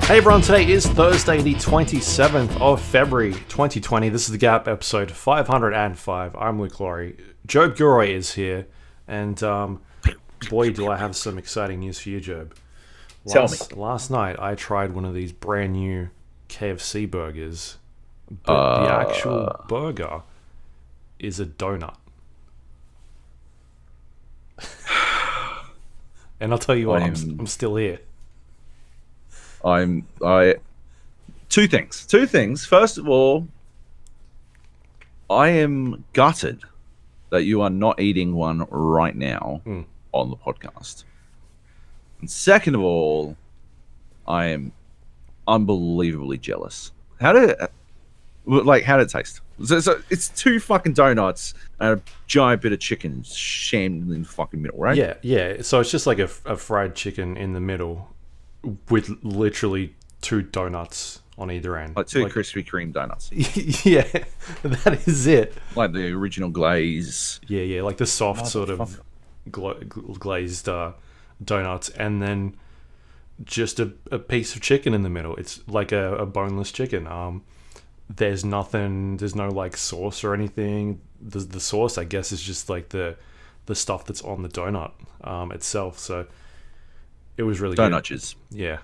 Hey everyone, today is Thursday, the 27th of February 2020. This is The Gap, episode 505. I'm Luke Lawrie. Joab Gilroy is here, and boy, do I have some exciting news for you, Joab. Tell me. Last night, I tried one of these brand new KFC burgers, but the actual burger is a donut. And I'll tell you what, I'm still here. Two things. First of all, I am gutted that you are not eating one right now on the podcast. And second of all, I am unbelievably jealous. How did it taste? So it's two fucking donuts and a giant bit of chicken shammed in the fucking middle, right? Yeah. So it's just like a fried chicken in the middle with literally two donuts on either end. Like two Krispy Kreme donuts. Yeah, that is it. Like the original glaze. Yeah, like the soft sort of glazed donuts, and then just a piece of chicken in the middle. It's like a boneless chicken. There's no like sauce or anything. The sauce, I guess, is just like the stuff that's on the donut itself. So it was really good. Donutches. Yeah.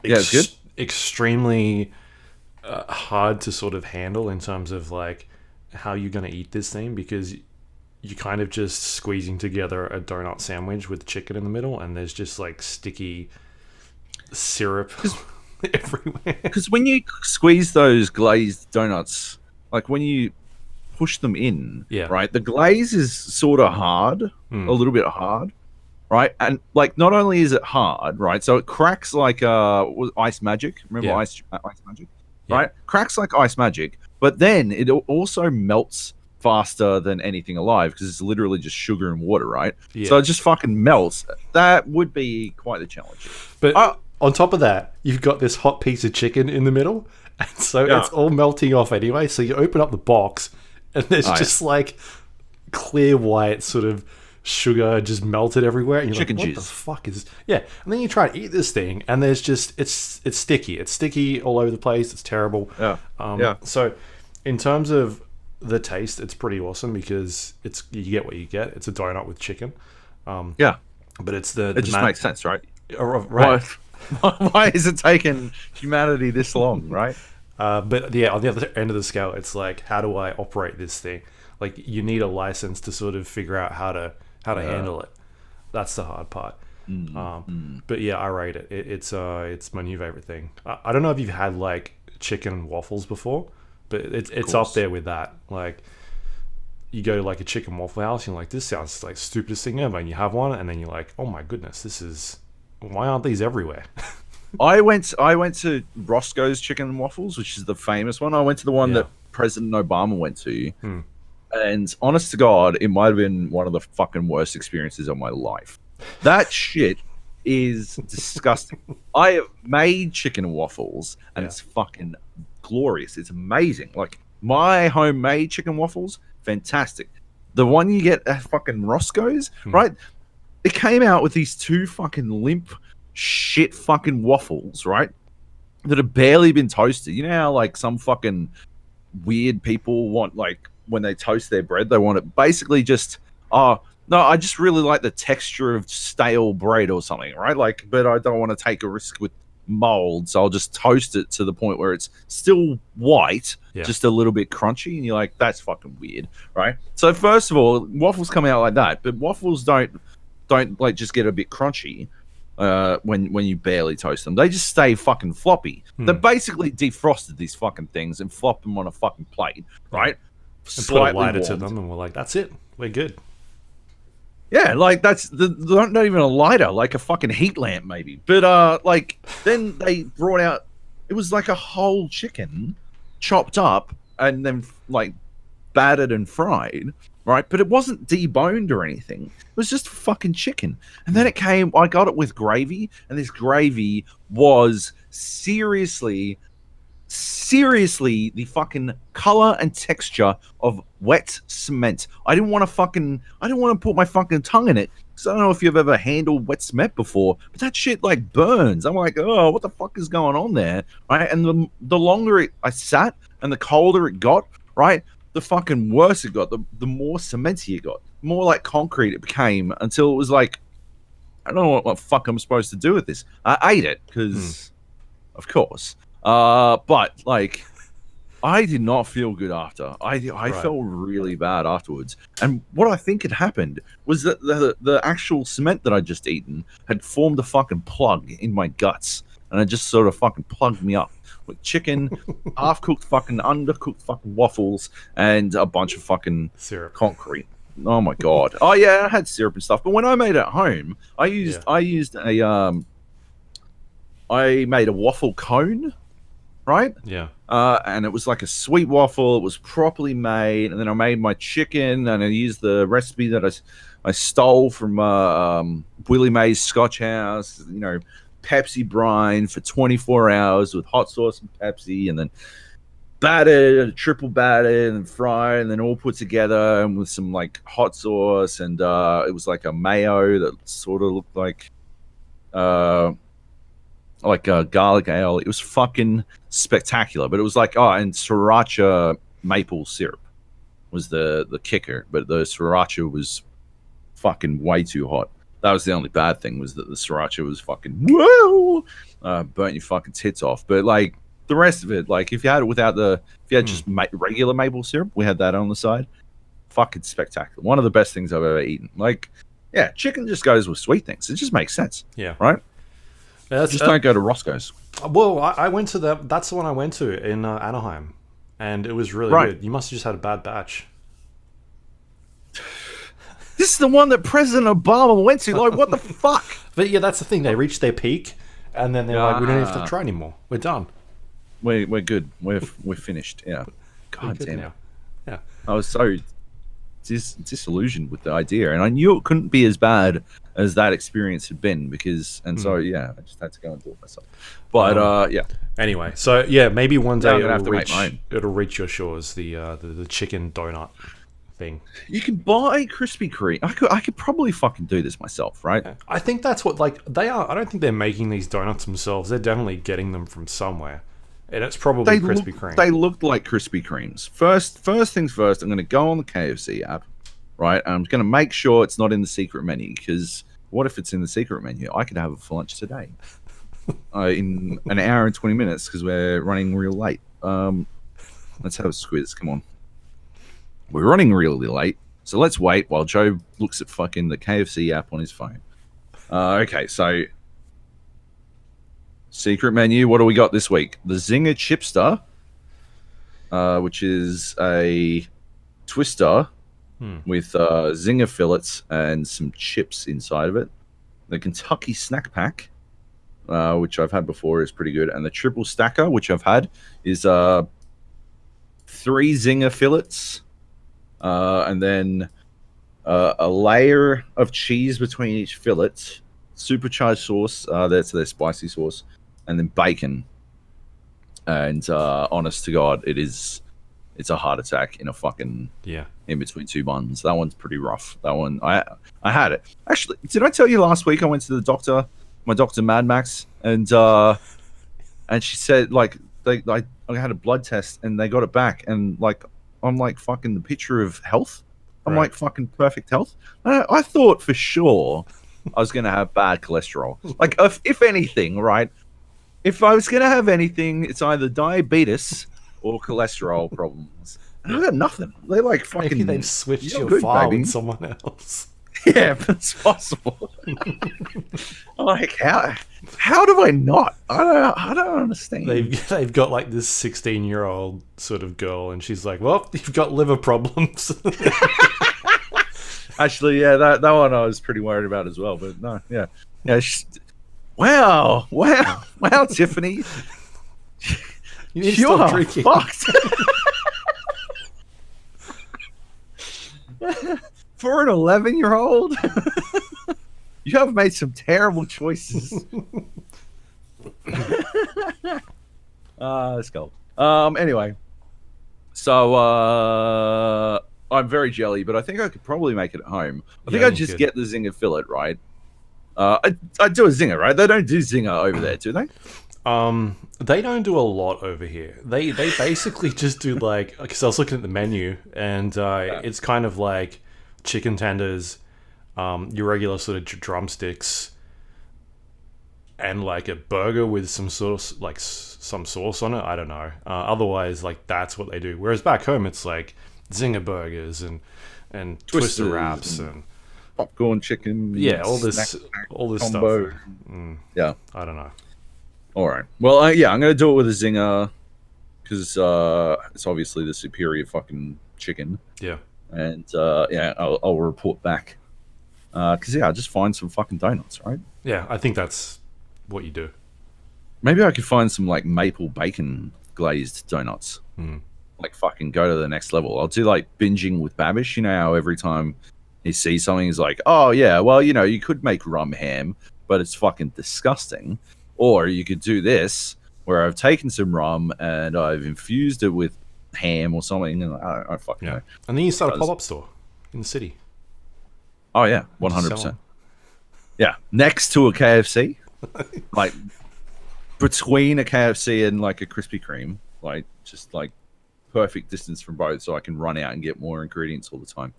It's good. Extremely hard to sort of handle in terms of like how you're going to eat this thing, because you're kind of just squeezing together a donut sandwich with chicken in the middle, and there's just like sticky syrup everywhere. Because when you squeeze those glazed donuts, like when you push them in, right, the glaze is sort of hard, a little bit hard, right? And like not only is it hard, right, so it cracks like ice magic. Remember ice magic, right? Cracks like ice magic, but then it also melts faster than anything alive because it's literally just sugar and water, right? So it just fucking melts. That would be quite the challenge. But on top of that, you've got this hot piece of chicken in the middle, and so it's all melting off anyway. So you open up the box, and there's just like clear white sort of sugar just melted everywhere. And you're chicken like, what juice. the fuck is this? Yeah, and then you try to eat this thing, and there's just it's sticky. It's sticky all over the place. It's terrible. So in terms of the taste, it's pretty awesome because you get what you get. It's a donut with chicken. But it's it just makes sense, right? Right. Why is it taking humanity this long, right? But yeah, on the other end of the scale, it's like, how do I operate this thing? Like, you need a license to sort of figure out how to handle it. That's the hard part. But yeah, I rate it. It's my new favorite thing. I don't know if you've had like chicken waffles before, but it's up there with that. Like, you go to like a chicken waffle house, and you're like, this sounds like the stupidest thing ever, and you have one, and then you're like, oh my goodness, why aren't these everywhere? I went to Roscoe's Chicken and Waffles, which is the famous one. I went to the one that President Obama went to. And honest to God, it might have been one of the fucking worst experiences of my life. That shit is disgusting. I have made chicken and waffles, and it's fucking glorious. It's amazing. Like, my homemade chicken waffles, fantastic. The one you get at fucking Roscoe's, right? It came out with these two fucking limp shit fucking waffles, right? That have barely been toasted. You know how like some fucking weird people want, like, when they toast their bread, they want it basically just, no, I just really like the texture of stale bread or something, right? Like, but I don't want to take a risk with mold, so I'll just toast it to the point where it's still white, just a little bit crunchy, and you're like, that's fucking weird, right? So first of all, waffles come out like that, but waffles don't like just get a bit crunchy when you barely toast them. They just stay fucking floppy. They basically defrosted these fucking things and flopped them on a fucking plate, right? And put a lighter to them, and we're like, that's it, we're good. Yeah, like that's not even a lighter, like a fucking heat lamp maybe. But like then they brought out, it was like a whole chicken chopped up and then like battered and fried, right? But it wasn't deboned or anything. It was just fucking chicken. And then I got it with gravy, and this gravy was seriously seriously the fucking color and texture of wet cement. I didn't want to put my fucking tongue in it. So I don't know if you've ever handled wet cement before, but that shit like burns. I'm like, oh, what the fuck is going on there, right? And the longer I sat and the colder it got, right, the fucking worse it got. The more cementy it got, more like concrete it became, until it was like, I don't know what the fuck I'm supposed to do with this. I ate it because, of course. But like, I did not feel good after. I felt really bad afterwards. And what I think had happened was that the actual cement that I'd just eaten had formed a fucking plug in my guts, and it just sort of fucking plugged me up with chicken, half-cooked fucking undercooked fucking waffles, and a bunch of fucking syrup, concrete. Oh my god. Oh yeah, I had syrup and stuff. But when I made it at home, I made a waffle cone, right? Yeah. And it was like a sweet waffle. It was properly made. And then I made my chicken, and I used the recipe that I stole from Willie Mae's Scotch House. You know, Pepsi brine for 24 hours with hot sauce and Pepsi, and then battered, triple battered, and fried, and then all put together, and with some like hot sauce, and it was like a mayo that sort of looked like garlic ale. It was fucking spectacular. But it was like, and sriracha maple syrup was the kicker, but the sriracha was fucking way too hot. That was the only bad thing, was that the sriracha was fucking whoa, burnt your fucking tits off. But like, the rest of it, like if you had just regular maple syrup, we had that on the side. Fucking spectacular. One of the best things I've ever eaten. Like, yeah, chicken just goes with sweet things. It just makes sense. Yeah. Right? Just don't go to Roscoe's. Well, I went to that's the one I went to in Anaheim, and it was really good. You must have just had a bad batch. This is the one that President Obama went to. Like, what the fuck? But yeah, that's the thing. They reached their peak, and then they're like, we don't have to try anymore. We're done. We're good. We're finished. Yeah. God damn it. Yeah. I was so disillusioned with the idea, and I knew it couldn't be as bad as that experience had been, because, and so yeah, I just had to go and do it myself. But yeah. Anyway, so yeah, maybe one day it'll reach your shores. The chicken donut thing. You can buy Krispy Kreme. I could probably fucking do this myself, right? Yeah. I think that's what they are. I don't think they're making these donuts themselves. They're definitely getting them from somewhere. And it's probably Krispy Kreme. They looked like Krispy Kremes. First things first, I'm going to go on the KFC app, right? And I'm going to make sure it's not in the secret menu, because what if it's in the secret menu? I could have it for lunch today in an hour and 20 minutes, because we're running real late. Let's have a squiz. Come on. We're running really late, so let's wait while Joe looks at fucking the KFC app on his phone. Okay, so secret menu. What do we got this week? The Zinger Chipster, which is a twister with Zinger fillets and some chips inside of it. The Kentucky Snack Pack, which I've had before, is pretty good. And the Triple Stacker, which I've had, is 3 Zinger fillets, and then a layer of cheese between each fillet, supercharged sauce, that's their spicy sauce, and then bacon. And honest to God, it's a heart attack in a fucking in between 2 buns. That one's pretty rough. That one, I had it. Actually, did I tell you last week I went to the doctor, my doctor Mad Max, and she said, like, I had a blood test and they got it back, and like, I'm like fucking the picture of health. I'm like fucking perfect health. I thought for sure I was gonna have bad cholesterol. Like, if anything, right? If I was gonna have anything, it's either diabetes or cholesterol problems. And I got nothing. They're like fucking. Maybe they've switched your good, file baby. with someone else. Yeah, it's possible. Like, how do I not? I don't understand. They've got like this 16-year-old sort of girl, and she's like, "Well, you've got liver problems." Actually, yeah, that one I was pretty worried about as well. But no, yeah. Wow, Tiffany, you need to stop drinking. Fucked. For an 11-year-old, you have made some terrible choices. Let's go. Anyway, so I'm very jelly, but I think I could probably make it at home. I think I'd just get the zinger fillet, right? I'd do a zinger, right? They don't do zinger over there, do they? They don't do a lot over here. They basically just do like, because I was looking at the menu, and it's kind of like chicken tenders, your regular sort of drumsticks, and like a burger with some sort of like some sauce on it. I don't know. Otherwise, like that's what they do. Whereas back home, it's like zinger burgers and twister wraps and popcorn chicken. Yeah, all this combo. Stuff. Yeah, I don't know. All right. Well, yeah, I'm gonna do it with a zinger because it's obviously the superior fucking chicken. Yeah. And yeah, I'll report back. Because yeah, I'll just find some fucking donuts, right? Yeah, I think that's what you do. Maybe I could find some like maple bacon glazed donuts. Like fucking go to the next level. I'll do like binging with Babish. You know how every time he sees something, he's like, "Oh yeah, well you know you could make rum ham, but it's fucking disgusting." Or you could do this, where I've taken some rum and I've infused it with ham or something, and I don't fucking know. And then you start a pop-up store in the city. Oh yeah, 100%. Yeah, next to a KFC, like between a KFC and like a Krispy Kreme, like just like perfect distance from both, so I can run out and get more ingredients all the time.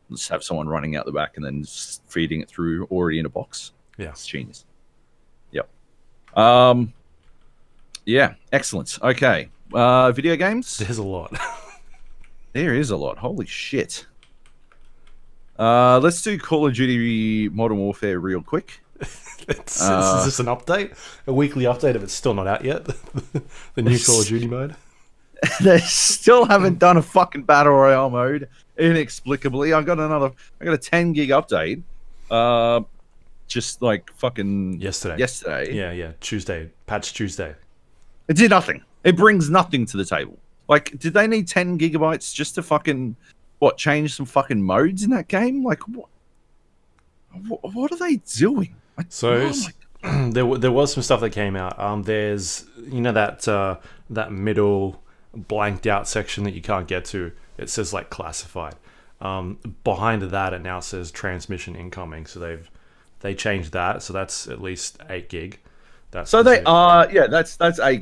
Just have someone running out the back and then just feeding it through already in a box. Yeah, it's genius. Yep. Yeah, excellent. Okay. Video games? There's a lot. There is a lot. Holy shit. Let's do Call of Duty Modern Warfare real quick. Is this an update? A weekly update if it's still not out yet? The new Call of Duty mode? They still haven't done a fucking Battle Royale mode, inexplicably. I got a 10 gig update. Just like fucking yesterday. Yeah, Tuesday. Patch Tuesday. It did nothing. It brings nothing to the table. Like, did they need 10 gigabytes just to fucking change some fucking modes in that game? Like, what are they doing? So there was some stuff that came out. There's that middle blanked out section that you can't get to. It says like classified. Behind that, it now says transmission incoming. So they changed that. So that's at least 8 gig. That's 8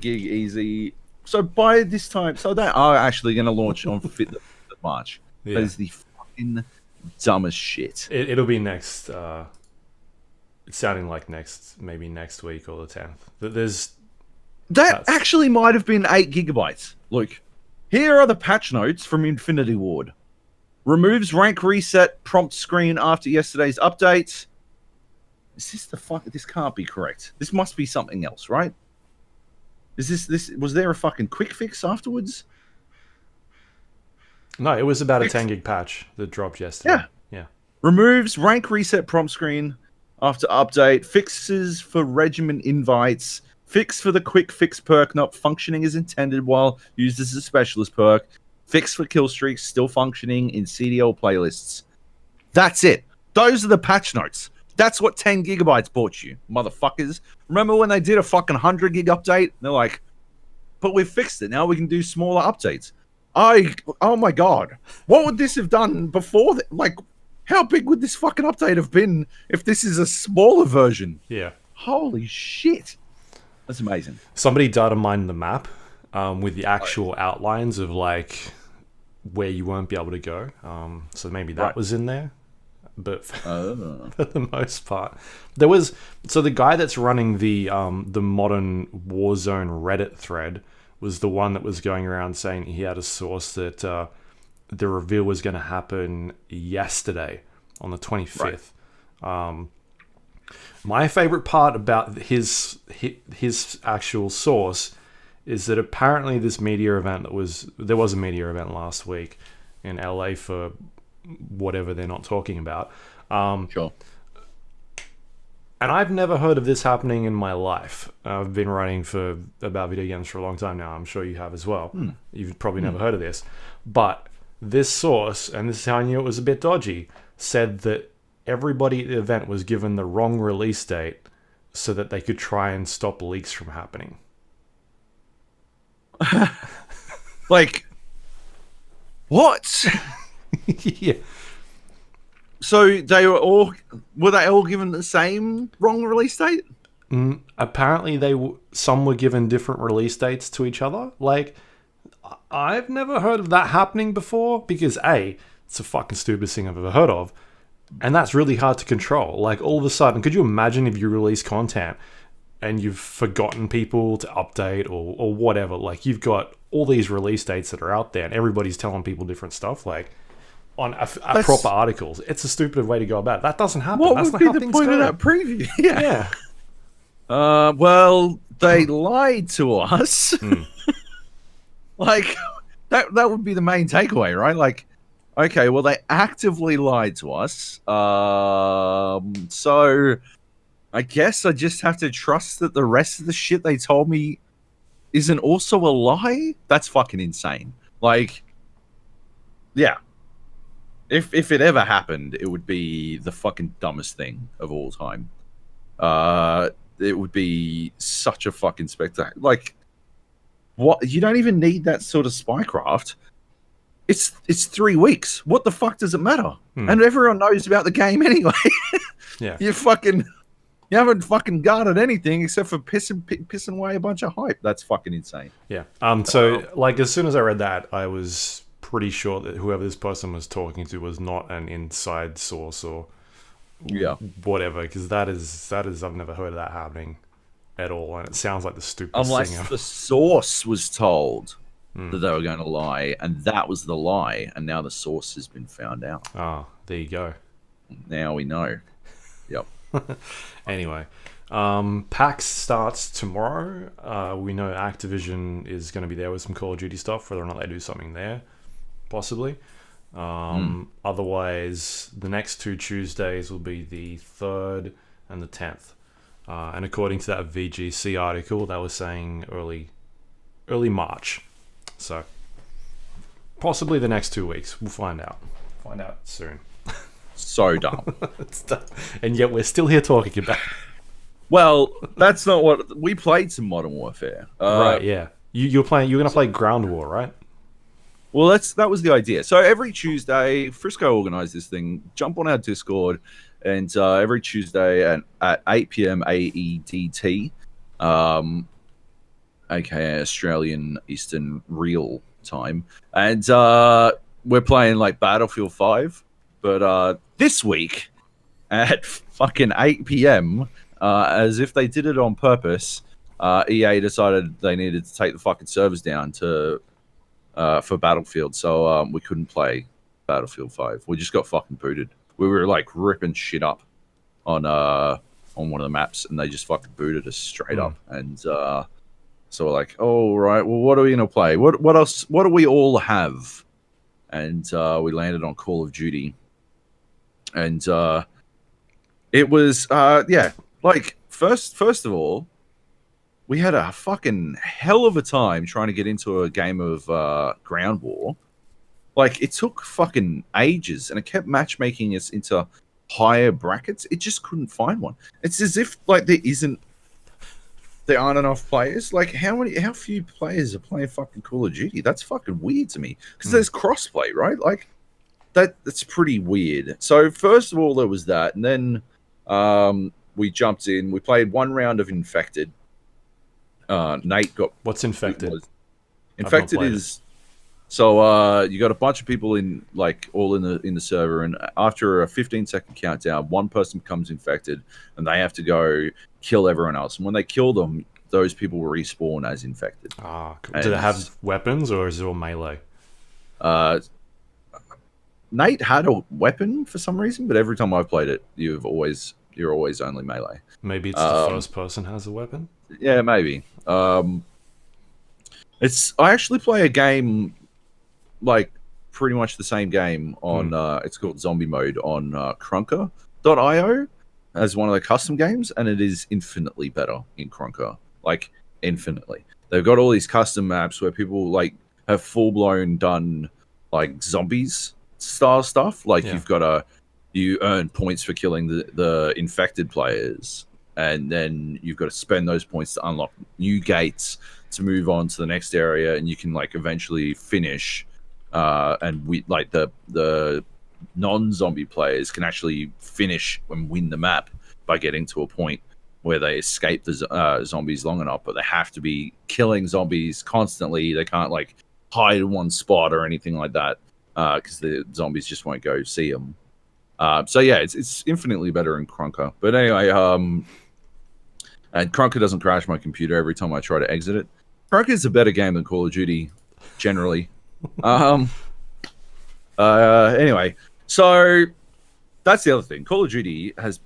gig easy. So by this time, they are actually going to launch on 5th of March. Yeah. That is the fucking dumbest shit. It'll be next. It's sounding like maybe next week or the 10th. That actually might have been 8 gigabytes. Look, here are the patch notes from Infinity Ward. Removes rank reset prompt screen after yesterday's update. Is this this can't be correct. This must be something else, right? Is this was there a fucking quick fix afterwards? No, it was about a 10 gig patch that dropped yesterday. Yeah. Removes rank reset prompt screen after update. Fixes for regiment invites. Fix for the quick fix perk not functioning as intended while used as a specialist perk. Fix for kill streaks still functioning in CDL playlists. That's it. Those are the patch notes. That's what 10 gigabytes bought you, motherfuckers. Remember when they did a fucking 100 gig update? They're like, but we've fixed it. Now we can do smaller updates. Oh my god. What would this have done before? Like, how big would this fucking update have been if this is a smaller version? Yeah. Holy shit. That's amazing. Somebody data mined the map with the actual outlines of like where you won't be able to go. So maybe that was in there. But for the most part, there was. So the guy that's running the modern Warzone Reddit thread was the one that was going around saying he had a source that the reveal was going to happen yesterday on the 25th. Right. My favorite part about his actual source is that apparently this media event there was a media event last week in LA for whatever they're not talking about. Sure. And I've never heard of this happening in my life. I've been writing about video games for a long time now. I'm sure you have as well. You've probably never heard of this. But this source, and this is how I knew it was a bit dodgy, said that everybody at the event was given the wrong release date so that they could try and stop leaks from happening. Like, what? Yeah. So were they all given the same wrong release date? Apparently, some were given different release dates to each other. Like, I've never heard of that happening before because it's the fucking stupidest thing I've ever heard of, and that's really hard to control. Like, all of a sudden, could you imagine if you release content and you've forgotten people to update or whatever? Like, you've got all these release dates that are out there, and everybody's telling people different stuff. Like, on a proper articles, it's a stupid way to go about it. That doesn't happen. What That's would not be how the things point go. of that preview? Yeah. Well, they lied to us. Like, that would be the main takeaway, right? Like, okay, well, they actively lied to us. So I guess I just have to trust that the rest of the shit they told me isn't also a lie? That's fucking insane. Like, yeah. If it ever happened, it would be the fucking dumbest thing of all time. It would be such a fucking spectacle. Like, what? You don't even need that sort of spycraft. It's 3 weeks. What the fuck does it matter? And everyone knows about the game anyway. Yeah. You haven't fucking guarded anything except for pissing away a bunch of hype. That's fucking insane. Yeah. So, like, as soon as I read that, I was pretty sure that whoever this person was talking to was not an inside source or whatever, because that is I've never heard of that happening at all, and it sounds like the stupidest thing Unless ever. the source was told that they were going to lie, and that was the lie, and now the source has been found out. Ah, there you go. Now we know. Yep. Anyway, PAX starts tomorrow. We know Activision is going to be there with some Call of Duty stuff, whether or not they do something there, possibly. Otherwise, the next 2 Tuesdays will be the 3rd and the 10th. And according to that VGC article, that was saying early March. So, possibly the next 2 weeks. We'll find out. Find out soon. So dumb. And yet we're still here talking about it. Well, that's not what... We played some Modern Warfare. Right, yeah. You're going to play Ground War, right? Well, that was the idea. So every Tuesday, Frisco organized this thing. Jump on our Discord, and every Tuesday at 8 p.m. AEDT, aka Australian Eastern Real Time, and we're playing like Battlefield 5. But this week at fucking 8 p.m., as if they did it on purpose, EA decided they needed to take the fucking servers down for Battlefield, so we couldn't play Battlefield 5. We just got fucking booted. We were like ripping shit up on one of the maps, and they just fucking booted us straight up. And so we're like, oh right, well, what are we gonna play? What else? What do we all have? And we landed on Call of Duty, and it was like first of all, we had a fucking hell of a time trying to get into a game of Ground War. Like, it took fucking ages, and it kept matchmaking us into higher brackets. It just couldn't find one. It's as if like there aren't enough players. Like, how few players are playing fucking Call of Duty? That's fucking weird to me, because there's crossplay, right? Like, that's pretty weird. So first of all, there was that, and then we jumped in. We played 1 round of Infected. Nate got... What's Infected? Infected is... So you got a bunch of people in, like, all in the server, and after a 15-second countdown, one person becomes infected, and they have to go kill everyone else. And when they kill them, those people will respawn as infected. Ah, cool. Do they have weapons, or is it all melee? Nate had a weapon for some reason, but every time I've played it, you're always only melee. Maybe it's the first person has a weapon. Yeah, maybe. I actually play a game, like pretty much the same game on it's called Zombie Mode on Krunker.io as one of the custom games, and it is infinitely better in Krunker. Like, infinitely. They've got all these custom maps where people like have full blown done like zombies style stuff. Like, you earn points for killing the infected players. and then you've got to spend those points to unlock new gates to move on to the next area, and you can like eventually finish. And we like the non-zombie players can actually finish and win the map by getting to a point where they escape the zombies long enough, but they have to be killing zombies constantly. They can't like hide in one spot or anything like that because the zombies just won't go see them. So yeah, it's infinitely better in Krunker. But anyway, and Krunker doesn't crash my computer every time I try to exit it. Krunker is a better game than Call of Duty, generally. Anyway, so that's the other thing. Call of Duty has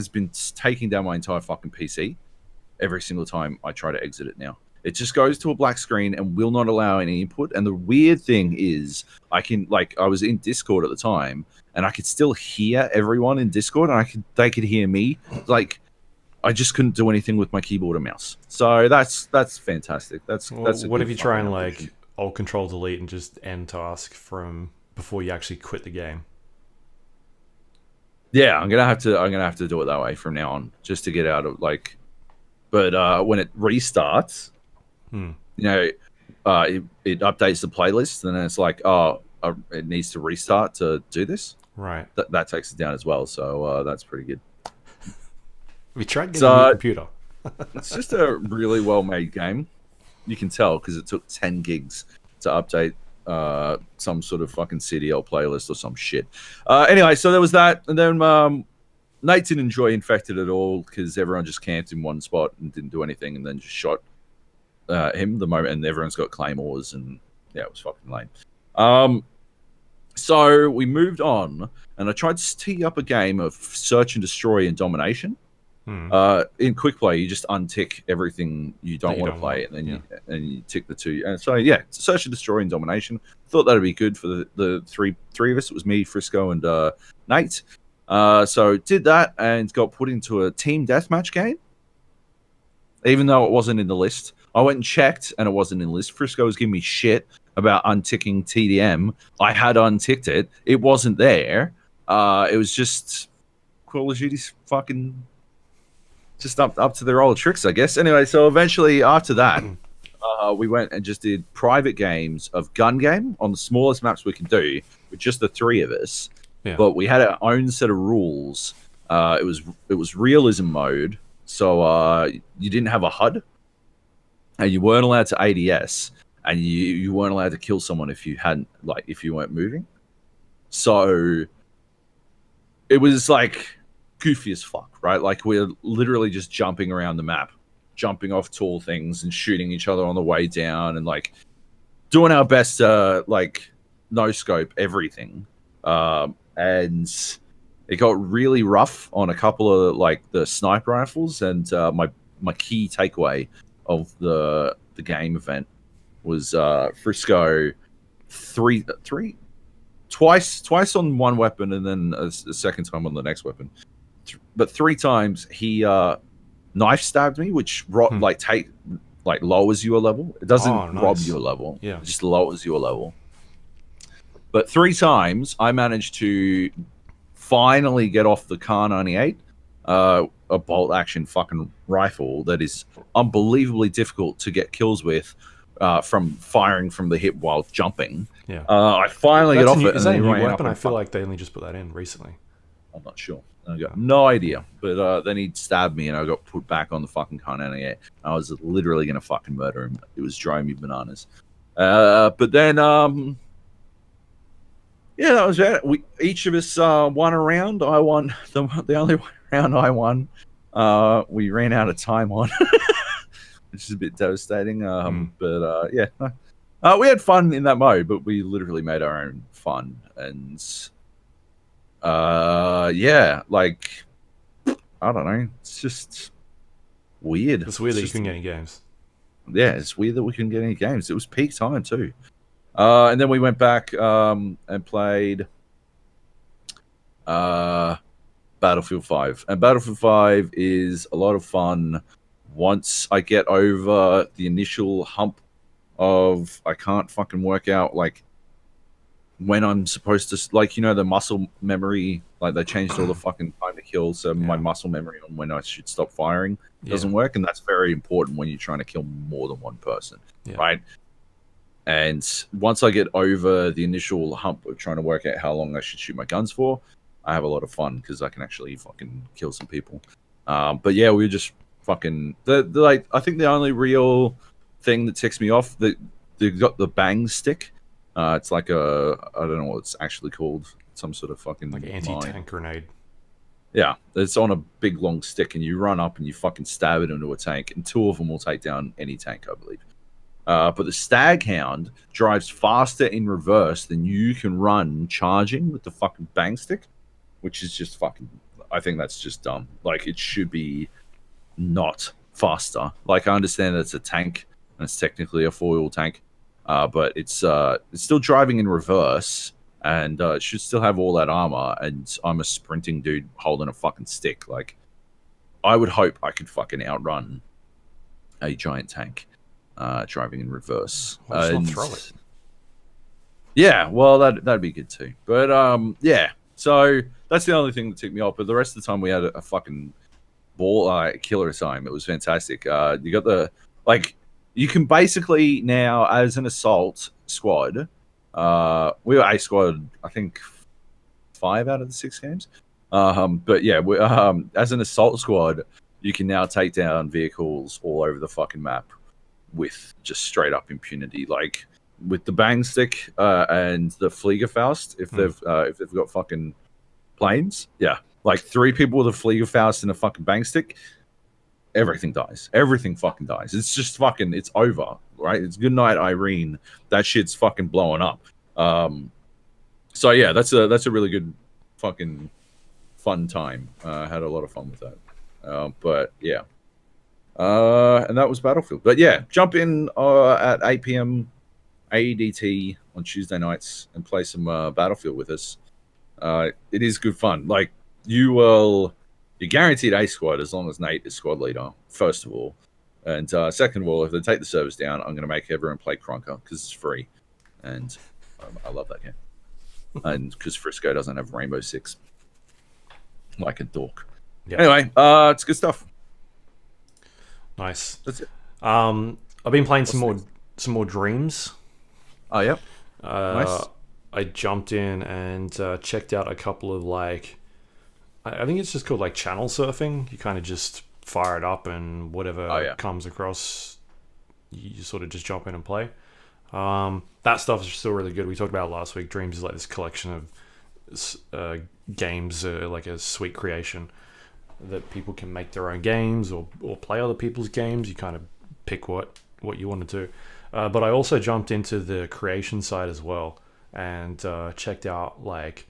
been taking down my entire fucking PC every single time I try to exit it now. It just goes to a black screen and will not allow any input. And the weird thing is, I was in Discord at the time, and I could still hear everyone in Discord, and they could hear me. Like, I just couldn't do anything with my keyboard and mouse. So that's fantastic. What if you try and like Alt Control Delete and just end task from before you actually quit the game? Yeah, I'm gonna have to do it that way from now on, just to get out of like. But when it restarts, you know, it updates the playlist, and then it's like, it needs to restart to do this. Right. That takes it down as well. So that's pretty good. We tried getting a new computer. It's just a really well-made game. You can tell because it took 10 gigs to update some sort of fucking CDL playlist or some shit. Anyway, so there was that, and then Nate didn't enjoy Infected at all because everyone just camped in one spot and didn't do anything, and then just shot him the moment, and everyone's got claymores, and yeah, it was fucking lame. So we moved on, and I tried to tee up a game of Search and Destroy and Domination. In quick play, you just untick everything you don't want to play, and then you tick the two. And so yeah, Search and Destroy and Domination. Thought that'd be good for the three of us. It was me, Frisco, and Nate. So did that and got put into a team deathmatch game, even though it wasn't in the list. I went and checked, and it wasn't in the list. Frisco was giving me shit about unticking TDM. I had unticked it. It wasn't there. It was just Call of Duty's fucking just up to their old tricks, I guess. Anyway, so eventually after that, we went and just did private games of gun game on the smallest maps we can do with just the three of us. Yeah. But we had our own set of rules. It was realism mode, so you didn't have a HUD, and you weren't allowed to ADS, and you weren't allowed to kill someone if you weren't moving. So it was like goofy as fuck, right? Like we're literally just jumping around the map, jumping off tall things and shooting each other on the way down, and like doing our best to like no scope everything. And it got really rough on a couple of like the sniper rifles, and my key takeaway of the game event was Frisco twice on one weapon, and then a second time on the next weapon. But 3 times he knife stabbed me, which lowers you a level. It doesn't rob you a level. Yeah, it just lowers you a level. But 3 times I managed to finally get off the Kar 98, a bolt action fucking rifle that is unbelievably difficult to get kills with from firing from the hip while jumping. Yeah, I finally get off it. Is that a new weapon? I feel like they only just put that in recently. I'm not sure. I got no idea. But then he stabbed me, and I got put back on the fucking Kar 98. I was literally going to fucking murder him. It was driving me bananas. But then, yeah, that was it. Each of us won a round. I won. The only round I won, we ran out of time on, which is a bit devastating. But yeah, we had fun in that mode, but we literally made our own fun. And yeah, like, I don't know. It's just weird. It's weird that you couldn't get any games. Yeah, it's weird that we couldn't get any games. It was peak time too. And then we went back and played Battlefield 5. And Battlefield 5 is a lot of fun once I get over the initial hump of I can't fucking work out like when I'm supposed to, like, you know, the muscle memory, like they changed all the fucking time to kill, so my muscle memory on when I should stop firing doesn't work, and that's very important when you're trying to kill more than one person, right? And once I get over the initial hump of trying to work out how long I should shoot my guns for, I have a lot of fun because I can actually fucking kill some people. But yeah, we were just fucking like, I think the only real thing that ticks me off, that they've got the bang stick. It's like I don't know what it's actually called, some sort of fucking like anti-tank grenade. Yeah, it's on a big long stick, and you run up and you fucking stab it into a tank, and 2 of them will take down any tank, I believe. But the Staghound drives faster in reverse than you can run charging with the fucking bang stick, which is just fucking. I think that's just dumb. Like, it should be not faster. Like, I understand that it's a tank and it's technically a 4-wheel tank, but it's still driving in reverse, and it should still have all that armor. And I'm a sprinting dude holding a fucking stick. Like, I would hope I could fucking outrun a giant tank driving in reverse. Why just not throw it? Yeah, well, that'd be good too. But yeah. So that's the only thing that ticked me off. But the rest of the time, we had a fucking ball killer time. It was fantastic. You got the, like, you can basically now, as an assault squad, we were a squad, I think 5 out of the 6 games. But yeah, as an assault squad, you can now take down vehicles all over the fucking map with just straight up impunity. Like, with the bang stick and the Fliegerfaust, if they've got fucking planes, yeah, like 3 people with a Fliegerfaust and a fucking bang stick, everything dies. Everything fucking dies. It's just fucking, it's over, right? It's good night, Irene. That shit's fucking blowing up. So yeah, that's a really good fucking fun time. Had a lot of fun with that. But yeah. And that was Battlefield. But yeah, jump in at 8 p.m. AEDT on Tuesday nights and play some Battlefield with us. It is good fun. Like, you're guaranteed a squad as long as Nate is squad leader, first of all. And second of all, if they take the servers down, I'm going to make everyone play Cronker because it's free. And I love that game. And because Frisco doesn't have Rainbow Six. Like a dork. Yep. Anyway, it's good stuff. Nice. That's it. I've been playing some more Dreams. Oh, yep. Nice. I jumped in and checked out a couple of, like, I think it's just called like channel surfing. You kind of just fire it up, and whatever comes across, you sort of just jump in and play. That stuff is still really good. We talked about it last week. Dreams is like this collection of games, like a suite creation that people can make their own games or play other people's games. You kind of pick what you want to do. But I also jumped into the creation side as well and checked out like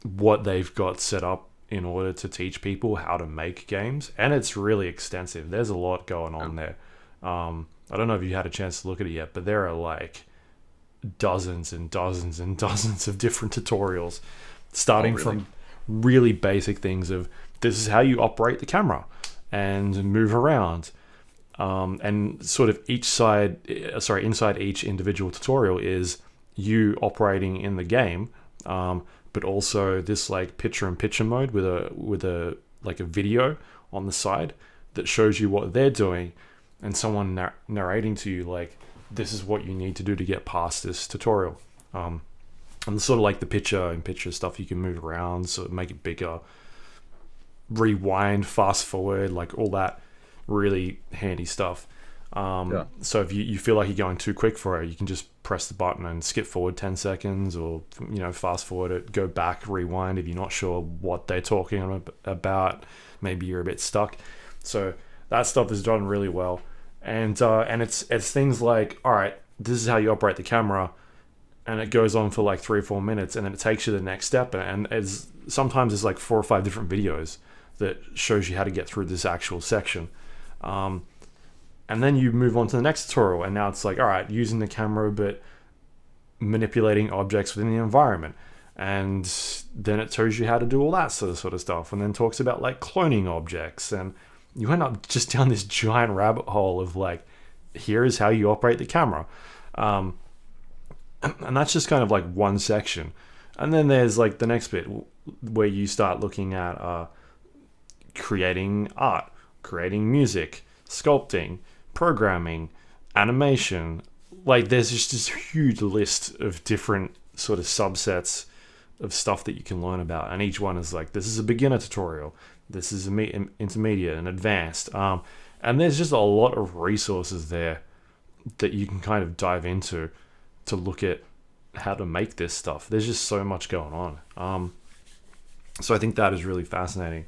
what they've got set up in order to teach people how to make games. And it's really extensive. There's a lot going on there. I don't know if you had a chance to look at it yet, but there are like dozens and dozens and dozens of different tutorials, starting from really basic things of, this is how you operate the camera and move around. And sort of inside each individual tutorial is you operating in the game, but also this like picture-in-picture mode with a like a video on the side that shows you what they're doing, and someone narrating to you like, this is what you need to do to get past this tutorial. And sort of like the picture-in-picture stuff, you can move around, sort of make it bigger, rewind, fast forward, like all that really handy stuff. So if you feel like you're going too quick for it, you can just press the button and skip forward 10 seconds, or fast forward it, go back, rewind if you're not sure what they're talking about. Maybe you're a bit stuck. So that stuff is done really well. And it's things like, all right, this is how you operate the camera, and it goes on for like 3 or 4 minutes, and then it takes you to the next step, and sometimes it's like 4 or 5 different videos that shows you how to get through this actual section. And then you move on to the next tutorial, and now it's like, all right, using the camera but manipulating objects within the environment. And then it shows you how to do all that sort of stuff, and then talks about like cloning objects, and you end up just down this giant rabbit hole of like, here is how you operate the camera. And that's just kind of like one section. And then there's like the next bit. where you start looking at creating art, creating music, sculpting, programming, animation. Like there's just this huge list of different sort of subsets of stuff that you can learn about, and each one is like, this is a beginner tutorial, this is intermediate and advanced, and there's just a lot of resources there that you can kind of dive into to look at how to make this stuff. There's just so much going on. So I think that is really fascinating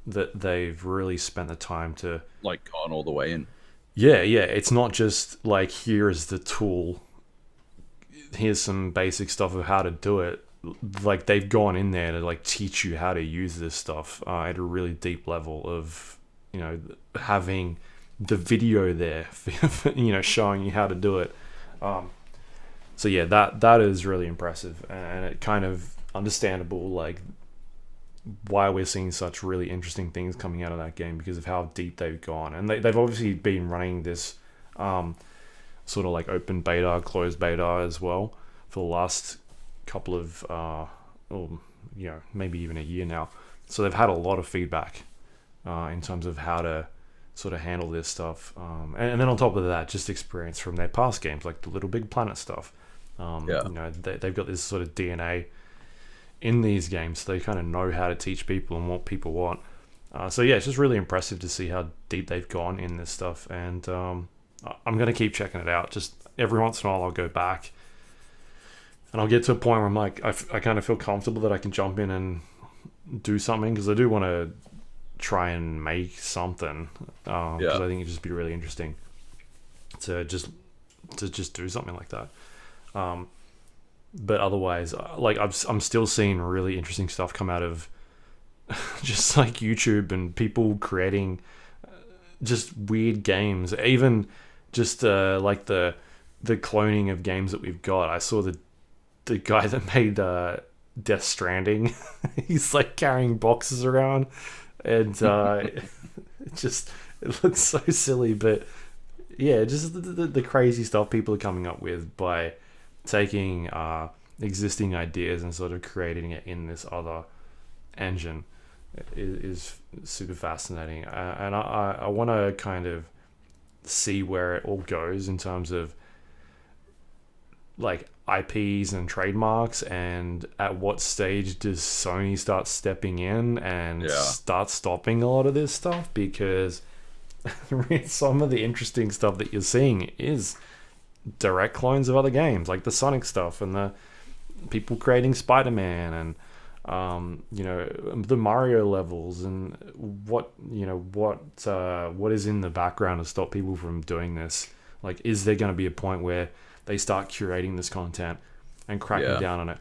that they've really spent the time to like gone all the way in. Yeah, it's not just like, here is the tool, here's some basic stuff of how to do it. Like they've gone in there to like teach you how to use this stuff at a really deep level of, you know, having the video there, you know, showing you how to do it. So yeah, that is really impressive, and it kind of understandable like why we're seeing such really interesting things coming out of that game, because of how deep they've gone. And they've obviously been running this sort of like open beta, closed beta as well for the last couple of or, you know, maybe even a year now. So they've had a lot of feedback in terms of how to sort of handle this stuff, and then on top of that, just experience from their past games, like the Little Big Planet stuff. You know, they've got this sort of DNA in these games, so they kind of know how to teach people and what people want. So yeah, it's just really impressive to see how deep they've gone in this stuff, and I'm going to keep checking it out. Just every once in a while I'll go back and I'll get to a point where I'm like, I kind of feel comfortable that I can jump in and do something, because I do want to try and make something, because I think it'd just be really interesting to just do something like that. But otherwise, like I'm still seeing really interesting stuff come out of just like YouTube and people creating just weird games. Even just like the cloning of games that we've got. I saw the guy that made Death Stranding. He's like carrying boxes around, and it looks so silly. But yeah, just the crazy stuff people are coming up with by taking existing ideas and sort of creating it in this other engine is super fascinating. And I want to kind of see where it all goes in terms of like IPs and trademarks, and at what stage does Sony start stepping in and start stopping a lot of this stuff, because some of the interesting stuff that you're seeing is direct clones of other games, like the Sonic stuff and the people creating Spider-Man, and you know, the Mario levels, and what is in the background to stop people from doing this. Like, is there going to be a point where they start curating this content and cracking down on it?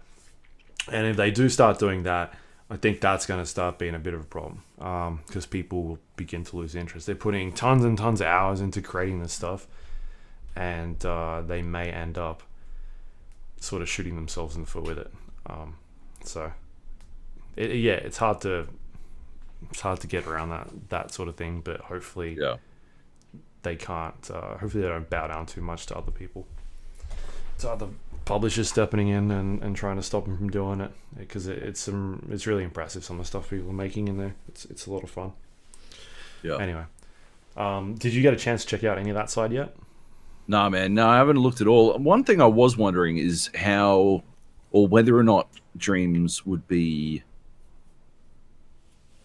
And if they do start doing that, I think that's going to start being a bit of a problem, because people will begin to lose interest. They're putting tons and tons of hours into creating this stuff, and they may end up sort of shooting themselves in the foot with it. So it's hard to get around that sort of thing, but hopefully they can't. Hopefully they don't bow down too much to other people, to other publishers stepping in and trying to stop them from doing it, because it's really impressive, some of the stuff people are making in there. It's a lot of fun. Anyway, did you get a chance to check out any of that side yet? Nah, man. No, I haven't looked at all. One thing I was wondering is how, or whether or not Dreams would be,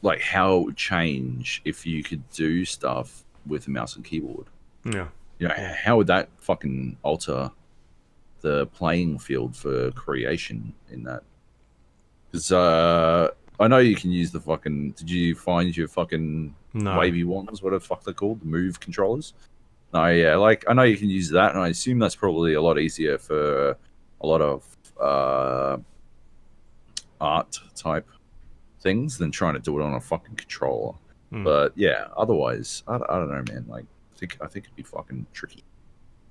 like, how it would change if you could do stuff with a mouse and keyboard. Yeah. You know, how would that fucking alter the playing field for creation in that? Because I know you can use the fucking... Did you find your fucking wavy ones? What the fuck they're called? The Move controllers? No, yeah, like, I know you can use that, and I assume that's probably a lot easier for a lot of art type things than trying to do it on a fucking controller. But yeah, otherwise, I don't know, man. Like, I think it'd be fucking tricky.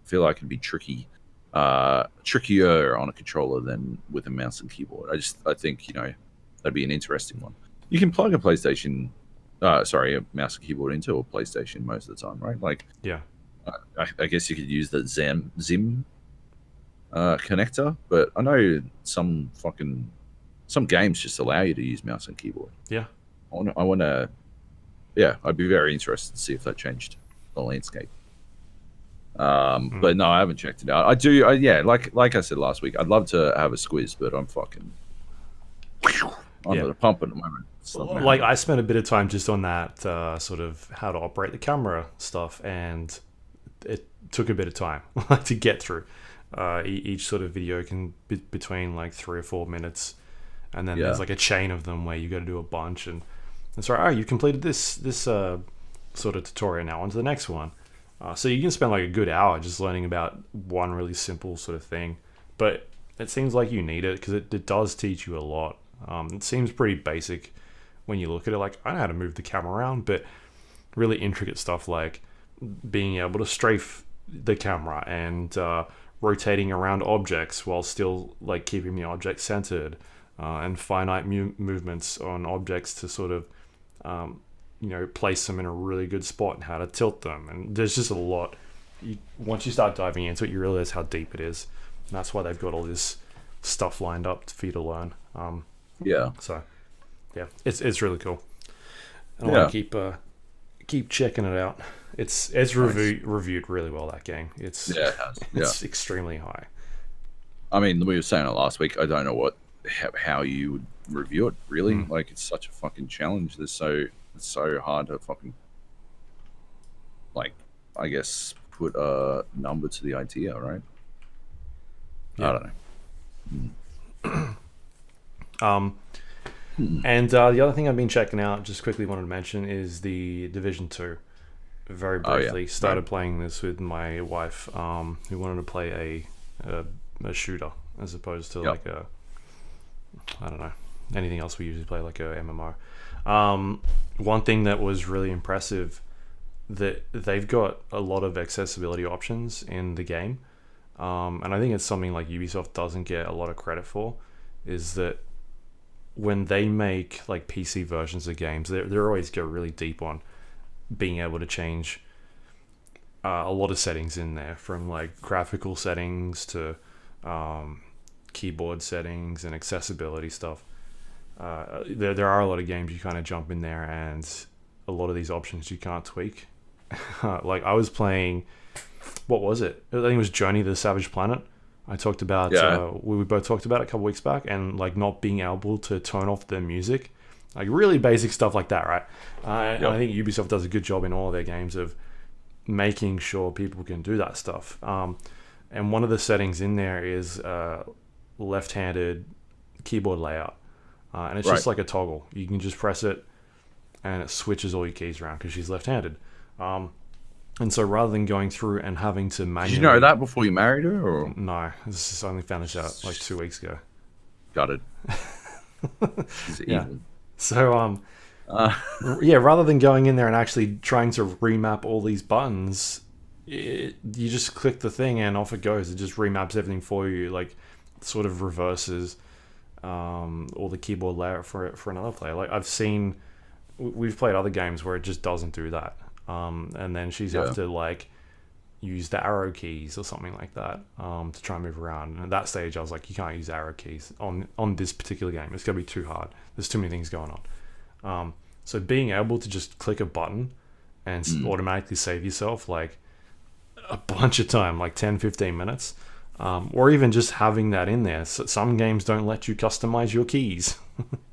I feel like it'd be trickier on a controller than with a mouse and keyboard. I think, you know, that'd be an interesting one. You can plug a PlayStation, a mouse and keyboard into a PlayStation most of the time, right? Like, yeah. I guess you could use the Zim connector, but I know some fucking some games just allow you to use mouse and keyboard. Yeah. I want to. Yeah, I'd be very interested to see if that changed the landscape. But no, I haven't checked it out. I do. Like I said last week, I'd love to have a squiz, but I'm fucking under the pump at the moment. Like I spent a bit of time just on that sort of how to operate the camera stuff, and it took a bit of time to get through. Each sort of video can be between like 3 or 4 minutes, and then there's like a chain of them where you got to do a bunch, and it's like, you completed this sort of tutorial, now on to the next one. So you can spend like a good hour just learning about one really simple sort of thing, but it seems like you need it because it does teach you a lot. It seems pretty basic when you look at it. Like, I know how to move the camera around, but really intricate stuff like being able to strafe the camera and rotating around objects while still like keeping the object centered, and finite movements on objects to sort of place them in a really good spot and how to tilt them. And there's just a lot. Once you start diving into it, you realize how deep it is. And that's why they've got all this stuff lined up for you to learn. So yeah, it's really cool. And I want to keep checking it out. It's reviewed really well, that game. It has. It's extremely high. I mean, we were saying it last week. I don't know how you would review it, really. Like, it's such a fucking challenge. It's so hard to fucking, like, I guess, put a number to the idea, right? I don't know. And the other thing I've been checking out, just quickly wanted to mention, is the Division 2. Very briefly, started playing this with my wife, who wanted to play a shooter as opposed to like a, I don't know, anything else we usually play, like a MMO. One thing that was really impressive, that they've got a lot of accessibility options in the game, and I think it's something like Ubisoft doesn't get a lot of credit for, is that when they make like PC versions of games, they always go really deep on being able to change a lot of settings in there, from like graphical settings to keyboard settings and accessibility stuff. There are a lot of games you kind of jump in there, and a lot of these options you can't tweak. Like, I was playing, what was it? I think it was Journey to the Savage Planet. I talked about, we both talked about it a couple weeks back, and like not being able to turn off the music, like really basic stuff like that, right? And I think Ubisoft does a good job in all of their games of making sure people can do that stuff. And one of the settings in there is left-handed keyboard layout, and it's just like a toggle. You can just press it, and it switches all your keys around because she's left-handed. And so rather than going through and having to manually... Did you know that before you married her? Or? No, I only found this out like 2 weeks ago. Got it. So, rather than going in there and actually trying to remap all these buttons, you just click the thing and off it goes. It just remaps everything for you, like sort of reverses all the keyboard layout for another player. Like, we've played other games where it just doesn't do that. And then she's have to like use the arrow keys or something like that to try and move around. And at that stage, I was like, you can't use arrow keys on this particular game. It's gonna be too hard. There's too many things going on. So being able to just click a button and automatically save yourself like a bunch of time, like 10-15 minutes, or even just having that in there. So some games don't let you customize your keys.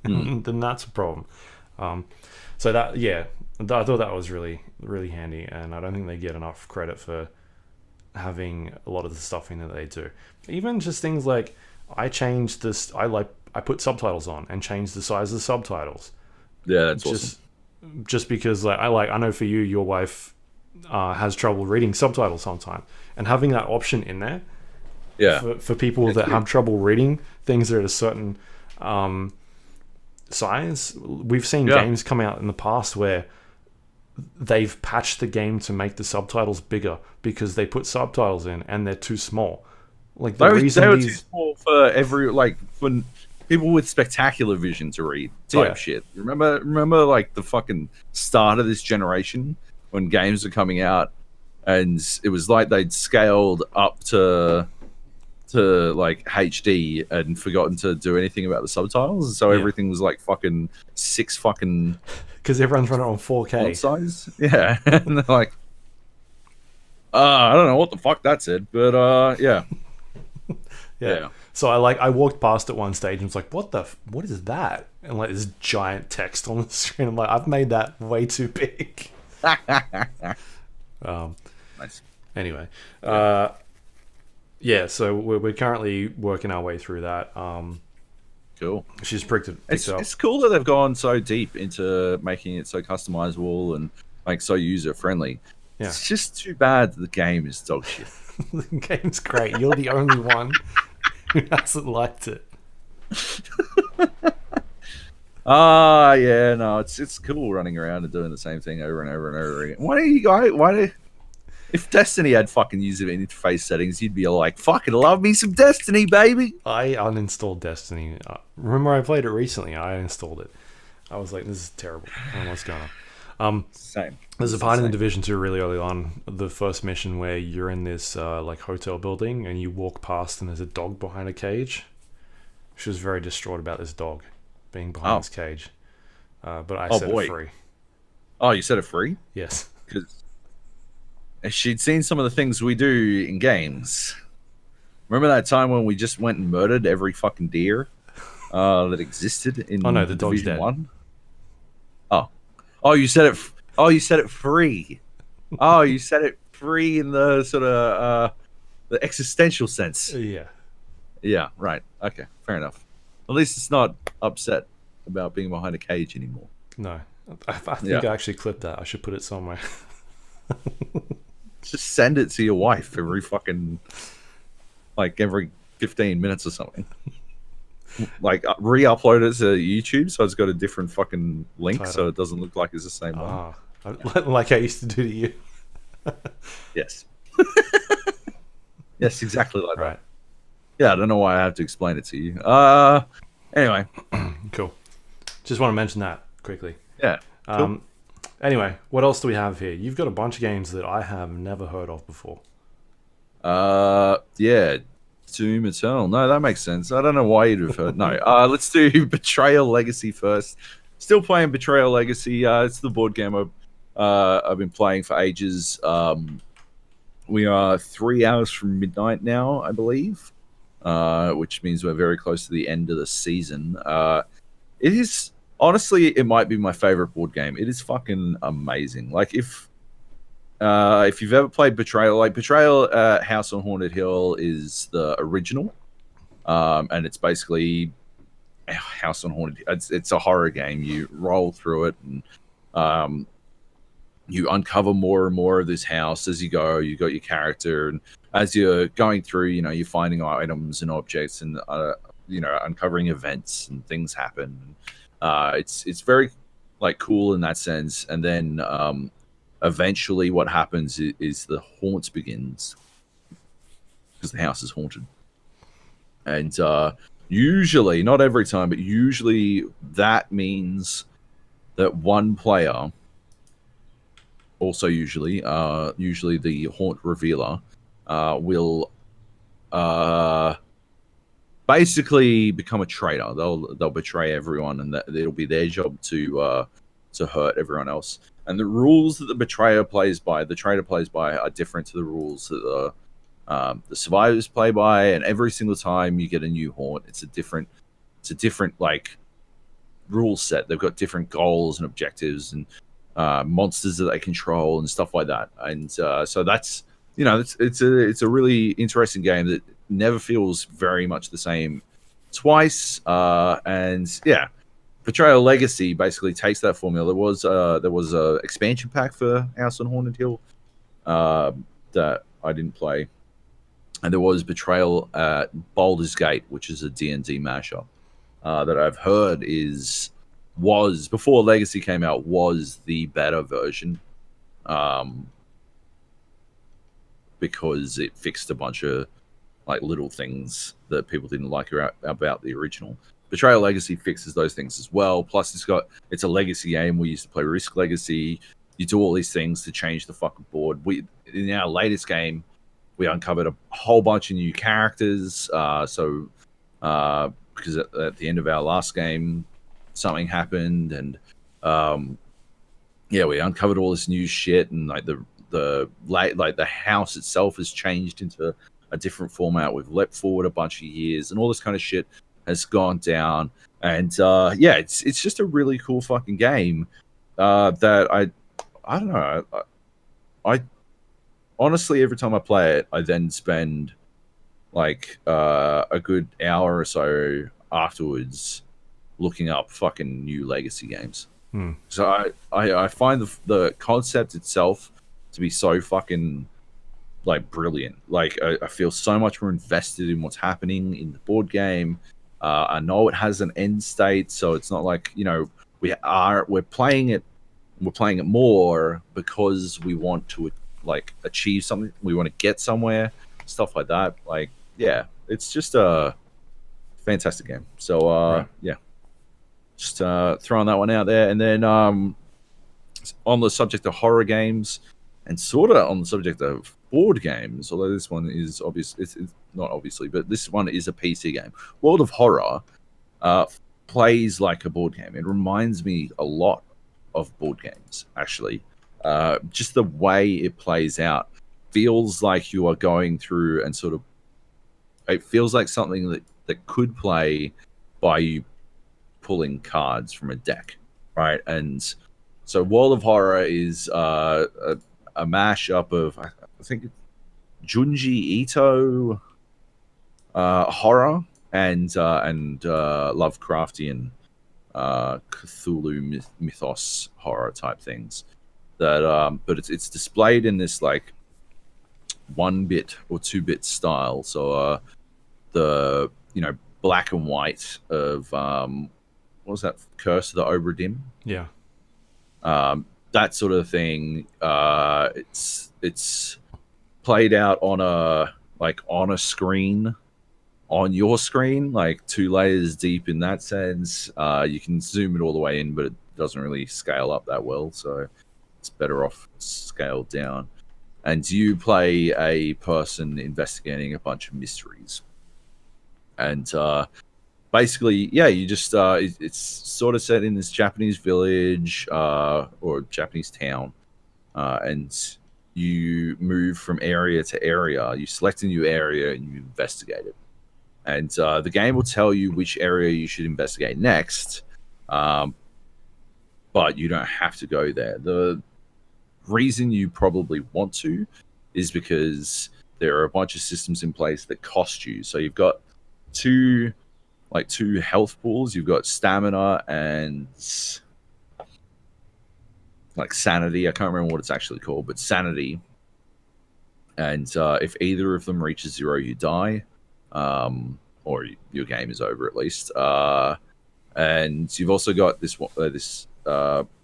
Then that's a problem. So that, I thought that was really, really handy, and I don't think they get enough credit for having a lot of the stuff in that they do. Even just things like, I changed this, I put subtitles on and changed the size of the subtitles. Yeah, that's awesome. Just because I know for you, your wife has trouble reading subtitles sometimes, and having that option in there, for people that have trouble reading things that are at a certain size. We've seen games come out in the past where they've patched the game to make the subtitles bigger because they put subtitles in and they're too small. Like, the reason they were too small for for people with spectacular vision to read type shit. Remember like the fucking start of this generation when games were coming out, and it was like they'd scaled up to to like HD and forgotten to do anything about the subtitles, so everything was like fucking 6 fucking because everyone's running on 4K font size. Yeah, and they're like, I don't know what the fuck that said, but yeah. So I walked past at one stage and was like, what is that? And like this giant text on the screen. I'm like, I've made that way too big. Nice. Anyway, so we're currently working our way through that. Cool. She's picked it up. It's cool that they've gone so deep into making it so customizable and like so user friendly. Yeah. It's just too bad that the game is dog shit. The game's great. You're the only one who hasn't liked it. Yeah, no, it's cool running around and doing the same thing over and over and over again. If Destiny had fucking user interface settings, you'd be like, fucking love me some Destiny, baby. I uninstalled Destiny. Remember I played it recently. I uninstalled it. I was like, this is terrible. I don't know what's going on. Same. There's a part in the Division 2 really early on, the first mission where you're in this like hotel building and you walk past and there's a dog behind a cage. She was very distraught about this dog being behind this cage. But I set it free. Oh, you set it free? Yes. Because she'd seen some of the things we do in games. Remember that time when we just went and murdered every fucking deer that existed in the dog's Division dead. 1? Oh, you said it. You said it free. Oh, you said it free in the sort of the existential sense. Yeah. Yeah. Right. Okay. Fair enough. At least it's not upset about being behind a cage anymore. No, I think I actually clipped that. I should put it somewhere. Just send it to your wife every 15 minutes or something. Like re-upload it to YouTube so it's got a different fucking link so it doesn't look like it's the same one. Like I used to do to you. Yes. Yes, exactly like that. Yeah, I don't know why I have to explain it to you. Anyway. Cool. Just want to mention that quickly. Yeah. Cool. Anyway, what else do we have here? You've got a bunch of games that I have never heard of before. Yeah. Doom Eternal. No, that makes sense. I don't know why you'd have heard. No. Let's do Betrayal Legacy first. Still playing Betrayal Legacy. It's the board game I've been playing for ages. We are 3 hours from midnight now, I believe, which means we're very close to the end of the season. It is honestly, it might be my favorite board game. It is fucking amazing. Like if you've ever played Betrayal, House on Haunted Hill is the original, and it's basically House on Haunted. It's a horror game. You roll through it, and you uncover more and more of this house as you go. You got your character, and as you're going through, you're finding items and objects, and uncovering events and things happen. It's very cool in that sense, and then eventually what happens is the haunt begins because the house is haunted, and usually, not every time, but usually that means that one player, also usually the haunt revealer, will basically become a traitor. They'll betray everyone, and it'll be their job to hurt everyone else. And the rules that the traitor plays by, are different to the rules that the survivors play by. And every single time you get a new haunt, it's a different rule set. They've got different goals and objectives and monsters that they control and stuff like that. And so that's it's a really interesting game that never feels very much the same twice. And yeah, Betrayal Legacy basically takes that formula. There was a expansion pack for House on Haunted Hill that I didn't play, and there was Betrayal at Baldur's Gate, which is a D&D mashup that I've heard was before Legacy came out, was the better version, because it fixed a bunch of little things that people didn't like about the original. Betrayal Legacy fixes those things as well. Plus, it's a legacy game. We used to play Risk Legacy. You do all these things to change the fucking board. In our latest game, we uncovered a whole bunch of new characters. Because at the end of our last game, something happened, and we uncovered all this new shit, and like the house itself has changed into a different format. We've leapt forward a bunch of years, and all this kind of shit has gone down. And it's just a really cool fucking game that I don't know. I honestly, every time I play it, I then spend like a good hour or so afterwards looking up fucking new Legacy games. So I find the concept itself to be so fucking like brilliant. Like I feel so much more invested in what's happening in the board game. I know it has an end state, so it's not like, you know, we're playing it more because we want to like achieve something, we want to get somewhere, stuff like that. Like, yeah, it's just a fantastic game. So Right. just throwing that one out there. And then on the subject of horror games, and sort of on the subject of board games, although this one is obvious, it's not obviously, but this one is a PC game. World of Horror plays like a board game. It reminds me a lot of board games, actually. Just the way it plays out feels like you are going through and sort of, it feels like something that could play by you pulling cards from a deck, right? And so World of Horror is a mashup of, I think, Junji Ito horror and Lovecraftian Cthulhu mythos horror type things. That but it's displayed in this like 1-bit or 2-bit style. So the black and white of what was that, Curse of the Obra Dinn? Yeah. That sort of thing. It's played out on a screen, on your screen, like 2 layers deep in that sense. You can zoom it all the way in, but it doesn't really scale up that well, so it's better off scaled down. And you play a person investigating a bunch of mysteries. And basically, you just it's sort of set in this Japanese village or Japanese town, and you move from area to area. You select a new area and you investigate it. And the game will tell you which area you should investigate next, but you don't have to go there. The reason you probably want to is because there are a bunch of systems in place that cost you. So you've got two health pools. You've got stamina and like sanity. I can't remember what it's actually called, but sanity. And if either of them reaches 0, you die, or your game is over at least. And you've also got this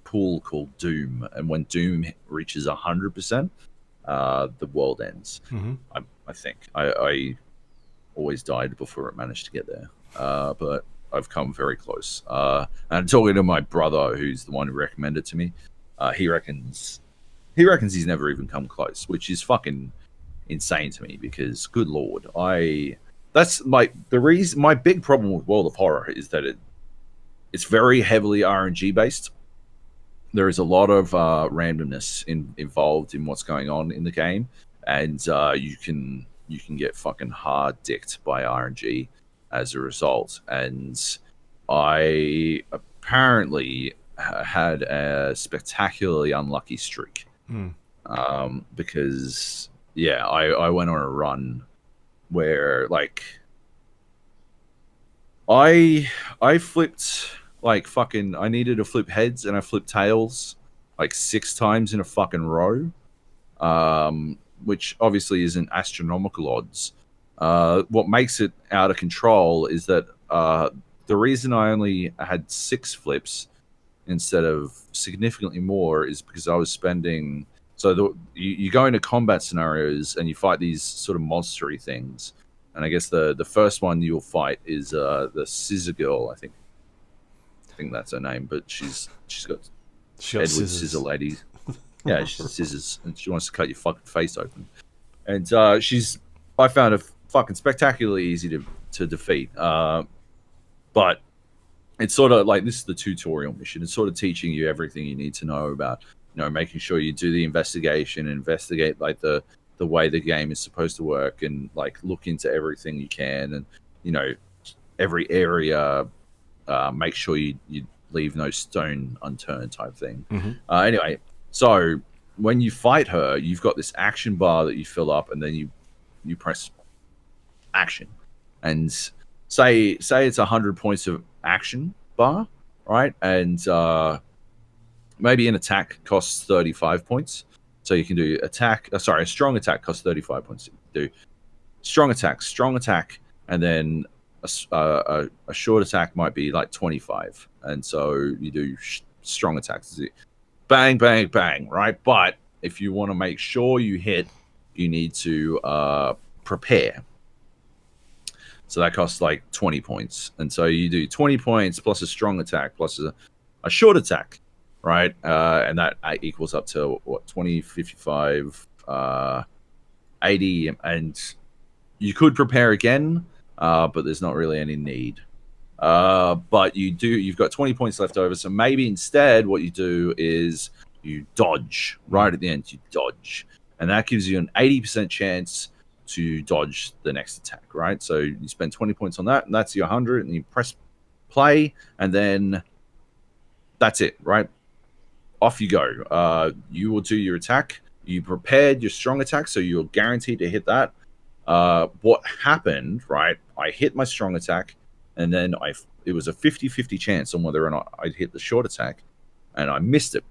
pool called Doom, and when Doom reaches 100%, the world ends. Mm-hmm. I think I always died before it managed to get there, but I've come very close. And I'm talking to my brother, who's the one who recommended it to me. He reckons he's never even come close, which is fucking insane to me, because good lord, that's my big problem with World of Horror is that it's very heavily RNG based. There is a lot of randomness involved in what's going on in the game, and you can get fucking hard dicked by RNG as a result. And I apparently had a spectacularly unlucky streak, because I went on a run where like I flipped like fucking, I needed to flip heads and I flipped tails like 6 times in a fucking row, which obviously isn't astronomical odds. What makes it out of control is that the reason I only had 6 flips instead of significantly more is because I was spending. So you go into combat scenarios and you fight these sort of monstery things, and I guess the first one you'll fight is the Scissor Girl. I think that's her name, but she's got Edward Scissor Lady. Yeah, she's scissors, and she wants to cut your fucking face open. and I found her fucking spectacularly easy to defeat. But it's sort of like, this is the tutorial mission. It's sort of teaching you everything you need to know about, making sure you do the investigation, investigate like the way the game is supposed to work, and like look into everything you can, and every area, make sure you leave no stone unturned type thing. Anyway, so when you fight her, you've got this action bar that you fill up, and then you press action, and say it's 100 points of action bar, right? And maybe an attack costs 35 points, so you can do a strong attack costs 35 points. You do strong attack, and then a short attack might be like 25, and so you do strong attacks, bang bang bang, right? But if you want to make sure you hit, you need to prepare. So that costs like 20 points. And so you do 20 points plus a strong attack plus a short attack, right? And that equals up to what, 20, 55, 80. And you could prepare again, but there's not really any need. But you've got 20 points left over. So maybe instead what you do is you dodge right at the end. You dodge. And that gives you an 80% chance to dodge the next attack, right? So you spend 20 points on that, and that's your 100, and you press play, and then that's it, right? Off you go. You will do your attack. You prepared your strong attack, so you're guaranteed to hit that. What happened, right? I hit my strong attack, and then it was a 50-50 chance on whether or not I'd hit the short attack, and I missed it.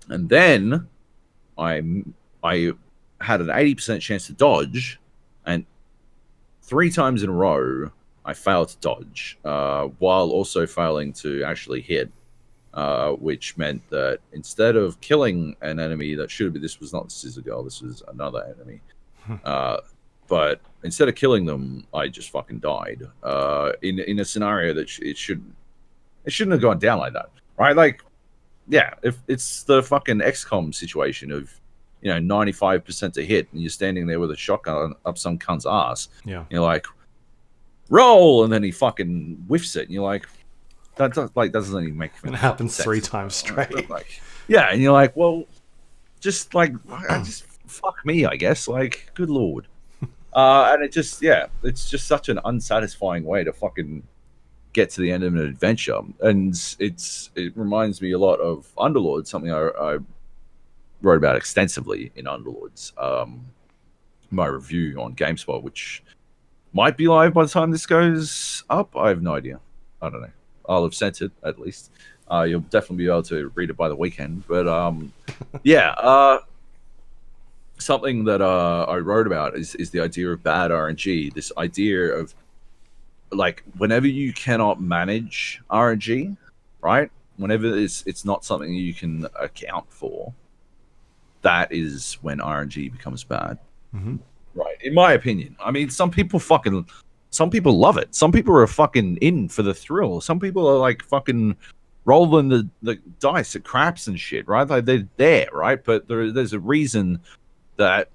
And then I had an 80% chance to dodge, and 3 times in a row I failed to dodge, while also failing to actually hit, which meant that instead of killing an enemy that should have been, this was not the Scissor Girl, this was another enemy, but instead of killing them, I just fucking died in a scenario that it shouldn't have gone down like that, right? Like, yeah, if it's the fucking XCOM situation of 95% to hit, and you're standing there with a shotgun up some cunt's ass. Yeah, you're like, roll, and then he fucking whiffs it, and you're like, that doesn't even make sense. It happens 3 times straight. Like, yeah, and you're like, well, just fuck me, I guess. Like, good lord. And it's just such an unsatisfying way to fucking get to the end of an adventure, and it reminds me a lot of Underlords, something I wrote about extensively in Underlords, my review on GameSpot, which might be live by the time this goes up. I have no idea. I don't know. I'll have sent it at least. You'll definitely be able to read it by the weekend. But something that I wrote about is the idea of bad RNG. This idea of, like, whenever you cannot manage RNG, right? Whenever it's not something you can account for, that is when RNG becomes bad. Right, in my opinion. I mean, some people love it. Some people are fucking in for the thrill. Some people are like fucking rolling the dice at craps and shit, right? Like, they're there, right? But there's a reason that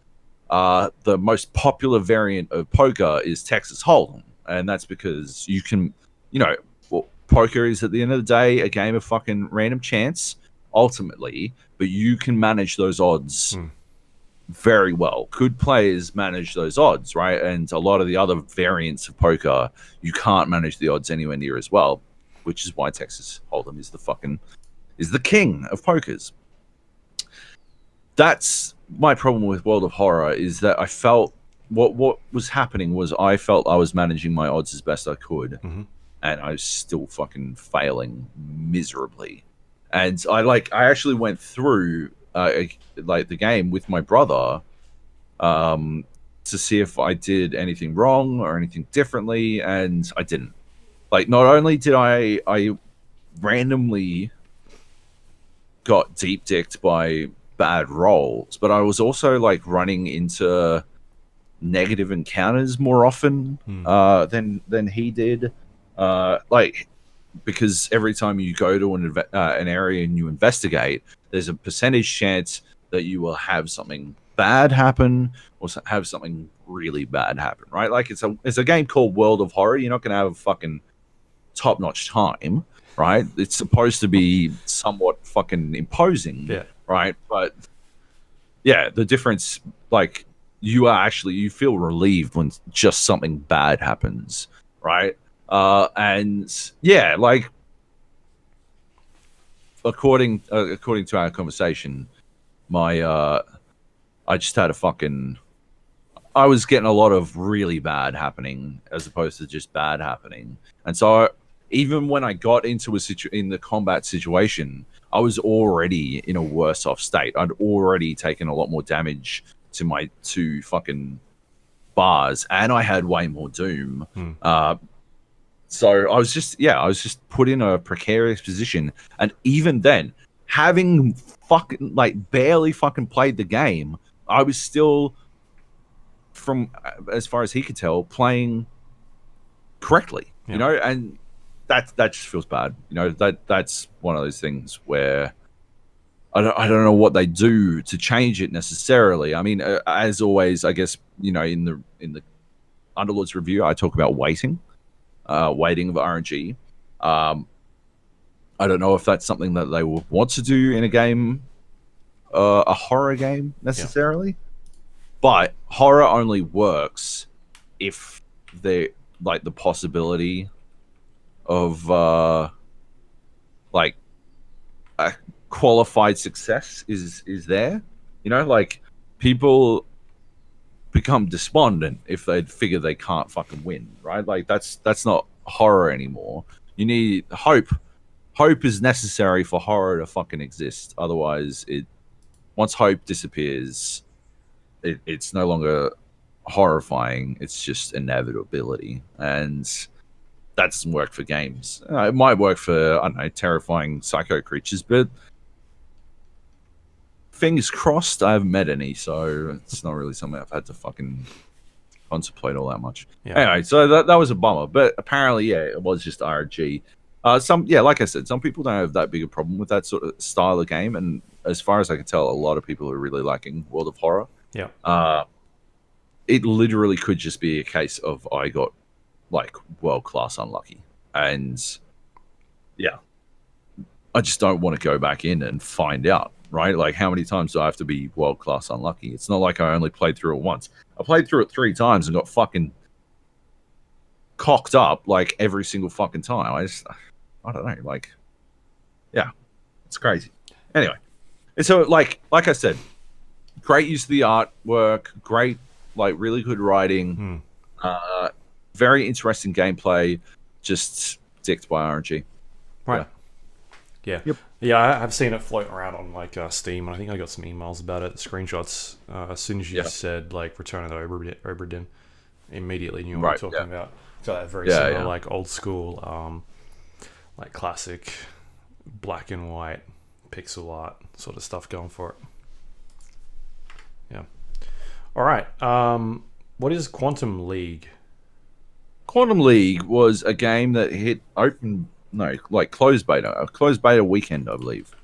the most popular variant of poker is Texas Hold'em, and that's because you can, poker is at the end of the day a game of fucking random chance ultimately, but you can manage those odds very well. Good players manage those odds, right? And a lot of the other variants of poker, you can't manage the odds anywhere near as well, which is why Texas Hold'em is the king of pokers. That's my problem with World of Horror, is that I felt what was happening was I felt I was managing my odds as best I could, and I was still fucking failing miserably. And I actually went through the game with my brother to see if I did anything wrong or anything differently, and I didn't. Like, not only did I randomly got deep dicked by bad rolls, but I was also like running into negative encounters more often than he did. Because every time you go to an area and you investigate, there's a percentage chance that you will have something bad happen or have something really bad happen, right? Like it's a game called World of Horror. You're not going to have a fucking top-notch time, right? It's supposed to be somewhat fucking imposing, right? But yeah, the difference, like, you feel relieved when just something bad happens, right? And yeah, like, according to our conversation, I just had I was getting a lot of really bad happening as opposed to just bad happening. And so even when I got into in the combat situation, I was already in a worse off state. I'd already taken a lot more damage to my 2 fucking bars, and I had way more doom. So I was just put in a precarious position. And even then, having fucking barely fucking played the game, I was still, from as far as he could tell, playing correctly, you know, and that just feels bad, you know. That's one of those things where I don't know what they do to change it necessarily. I mean, as always, I guess, you know, in the Underlords review, I talk about weighting of RNG. I don't know if that's something that they will want to do in a game, a horror game necessarily. But horror only works if the possibility of a qualified success is there. You know, like, people become despondent if they figure they can't fucking win, right? Like, that's not horror anymore. You need hope. Hope is necessary for horror to fucking exist. Otherwise, once hope disappears, it's no longer horrifying. It's just inevitability, and that doesn't work for games. It might work for, I don't know, terrifying psycho creatures, but fingers crossed, I haven't met any, so it's not really something I've had to fucking contemplate all that much. Anyway, so that was a bummer, but apparently, it was just RNG. Like I said, some people don't have that big a problem with that sort of style of game, and as far as I can tell, a lot of people are really liking World of Horror. It literally could just be a case of I got world class unlucky, and I just don't want to go back in and find out, right? Like, how many times do I have to be world class unlucky? It's not like I only played through it once. I played through it 3 times and got fucking cocked up every single fucking time. I don't know, it's crazy. Anyway, and so like I said, great use of the artwork, great, really good writing, very interesting gameplay, just dicked by RNG. Right. Yeah, I've seen it floating around on Steam, and I think I got some emails about it, screenshots. As soon as you said Return of the Obra Dinn, immediately knew what you're talking about. So that very similar, old school, classic black and white pixel art sort of stuff going for it. Yeah. All right. What is Quantum League? Quantum League was a game that hit closed beta weekend, I believe.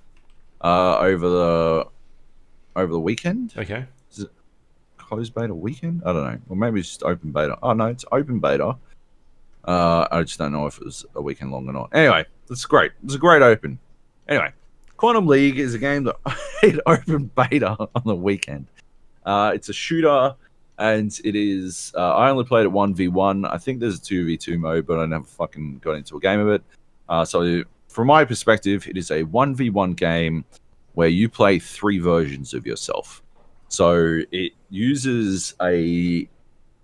Over the weekend. Okay. Is it closed beta weekend? I don't know. Or maybe it's just open beta. Oh no, it's open beta. I just don't know if it was a weekend long or not. Anyway, it's great. It was a great open. Anyway, Quantum League is a game that hit open beta on the weekend. It's a shooter, and it is. I only played it 1v1. I think there's a 2v2 mode, but I never fucking got into a game of it. So from my perspective, it is a 1v1 game where you play 3 versions of yourself. So it uses a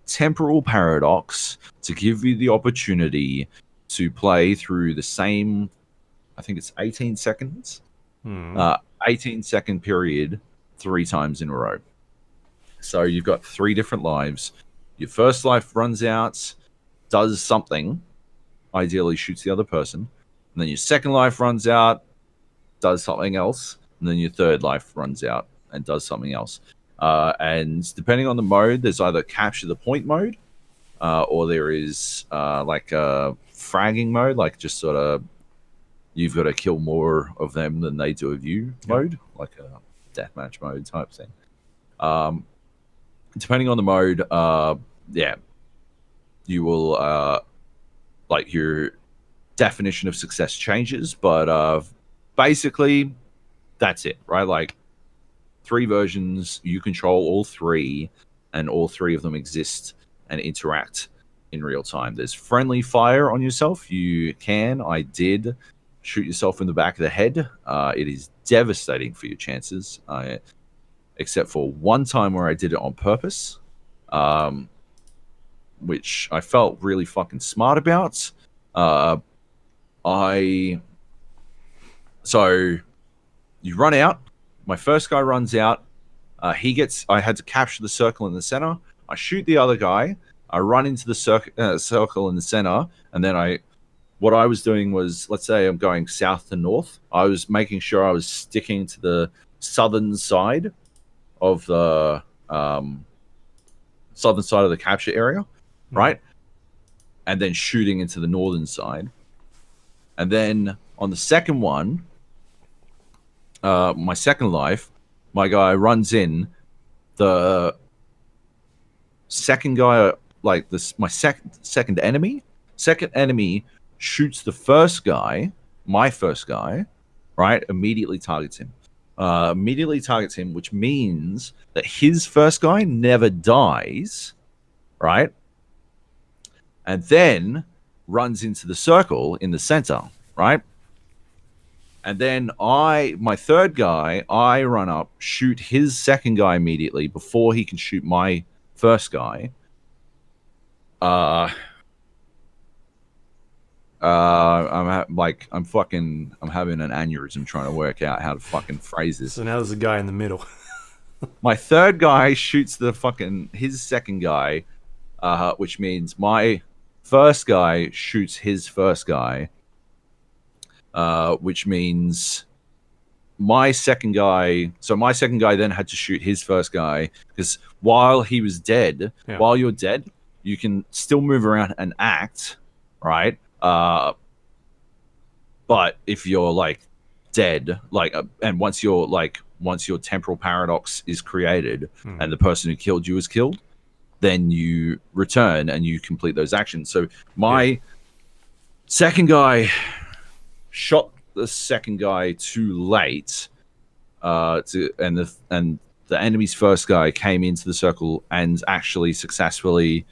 temporal paradox to give you the opportunity to play through the same, I think it's 18 seconds, 18-second period 3 times in a row. So you've got 3 different lives. Your first life runs out, does something, ideally shoots the other person. And then your second life runs out, does something else. And then your third life runs out and does something else. And depending on the mode, there's either capture the point mode, or there is a fragging mode, just sort of you've got to kill more of them than they do of you mode, like a deathmatch mode type thing. Depending on the mode, yeah, you will like your definition of success changes, but basically that's it, right? Like 3 versions, you control all 3, and all 3 of them exist and interact in real time. There's friendly fire on yourself. I did shoot yourself in the back of the head. It is devastating for your chances, except for one time where I did it on purpose, which I felt really fucking smart about. So you run out. My first guy runs out. I had to capture the circle in the center. I shoot the other guy. I run into the circle in the center, and then what I was doing was, let's say I'm going south to north. I was making sure I was sticking to the southern side of the capture area, right? And then shooting into the northern side. And then on the second one, my second life, my guy runs in. The second guy, like this, my second enemy shoots the first guy, my first guy, right? Immediately targets him, which means that his first guy never dies, right? And then runs into the circle in the center, right? And then my third guy, I run up, shoot his second guy immediately before he can shoot my first guy. I'm having an aneurysm trying to work out how to fucking phrase this. So now there's a guy in the middle. My third guy shoots his second guy, which means my first guy shoots his first guy, which means my second guy then had to shoot his first guy, because while he was dead, while you're dead, you can still move around and act, right? But if you're like dead, and once your temporal paradox is created and the person who killed you is killed, then you return and you complete those actions. So my second guy shot the second guy too late, and the enemy's first guy came into the circle and actually successfully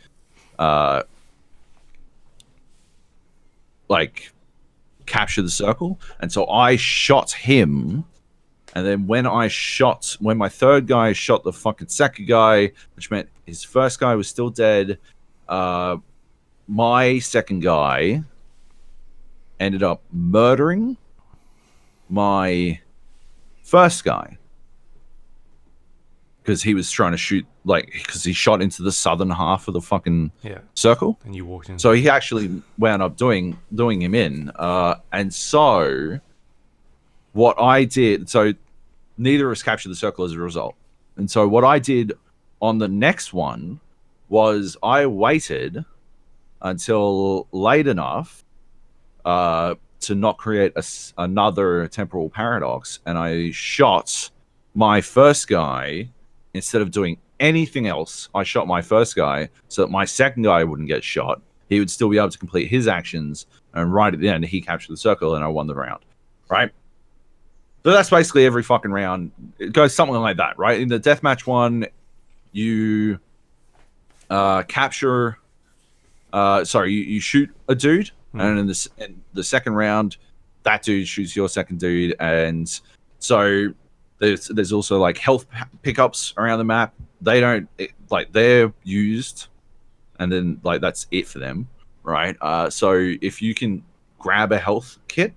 capture the circle. And so I shot him, and then when my third guy shot the fucking second guy, which meant his first guy was still dead, my second guy ended up murdering my first guy because he was trying to shoot, because he shot into the southern half of the fucking circle, and you walked in. So he actually wound up doing him in, and so what I did, so neither of us captured the circle as a result. And so what I did on the next one was I waited until late enough to not create another temporal paradox, and I shot my first guy. Instead of doing anything else, I shot my first guy so that my second guy wouldn't get shot. He would still be able to complete his actions, and right at the end, he captured the circle, and I won the round, right? So that's basically every fucking round. It goes something like that, right? In the deathmatch one, you you shoot a dude, and in the second round, that dude shoots your second dude, and so there's also health pickups around the map. They don't they're used, and then that's it for them, right? So if you can grab a health kit,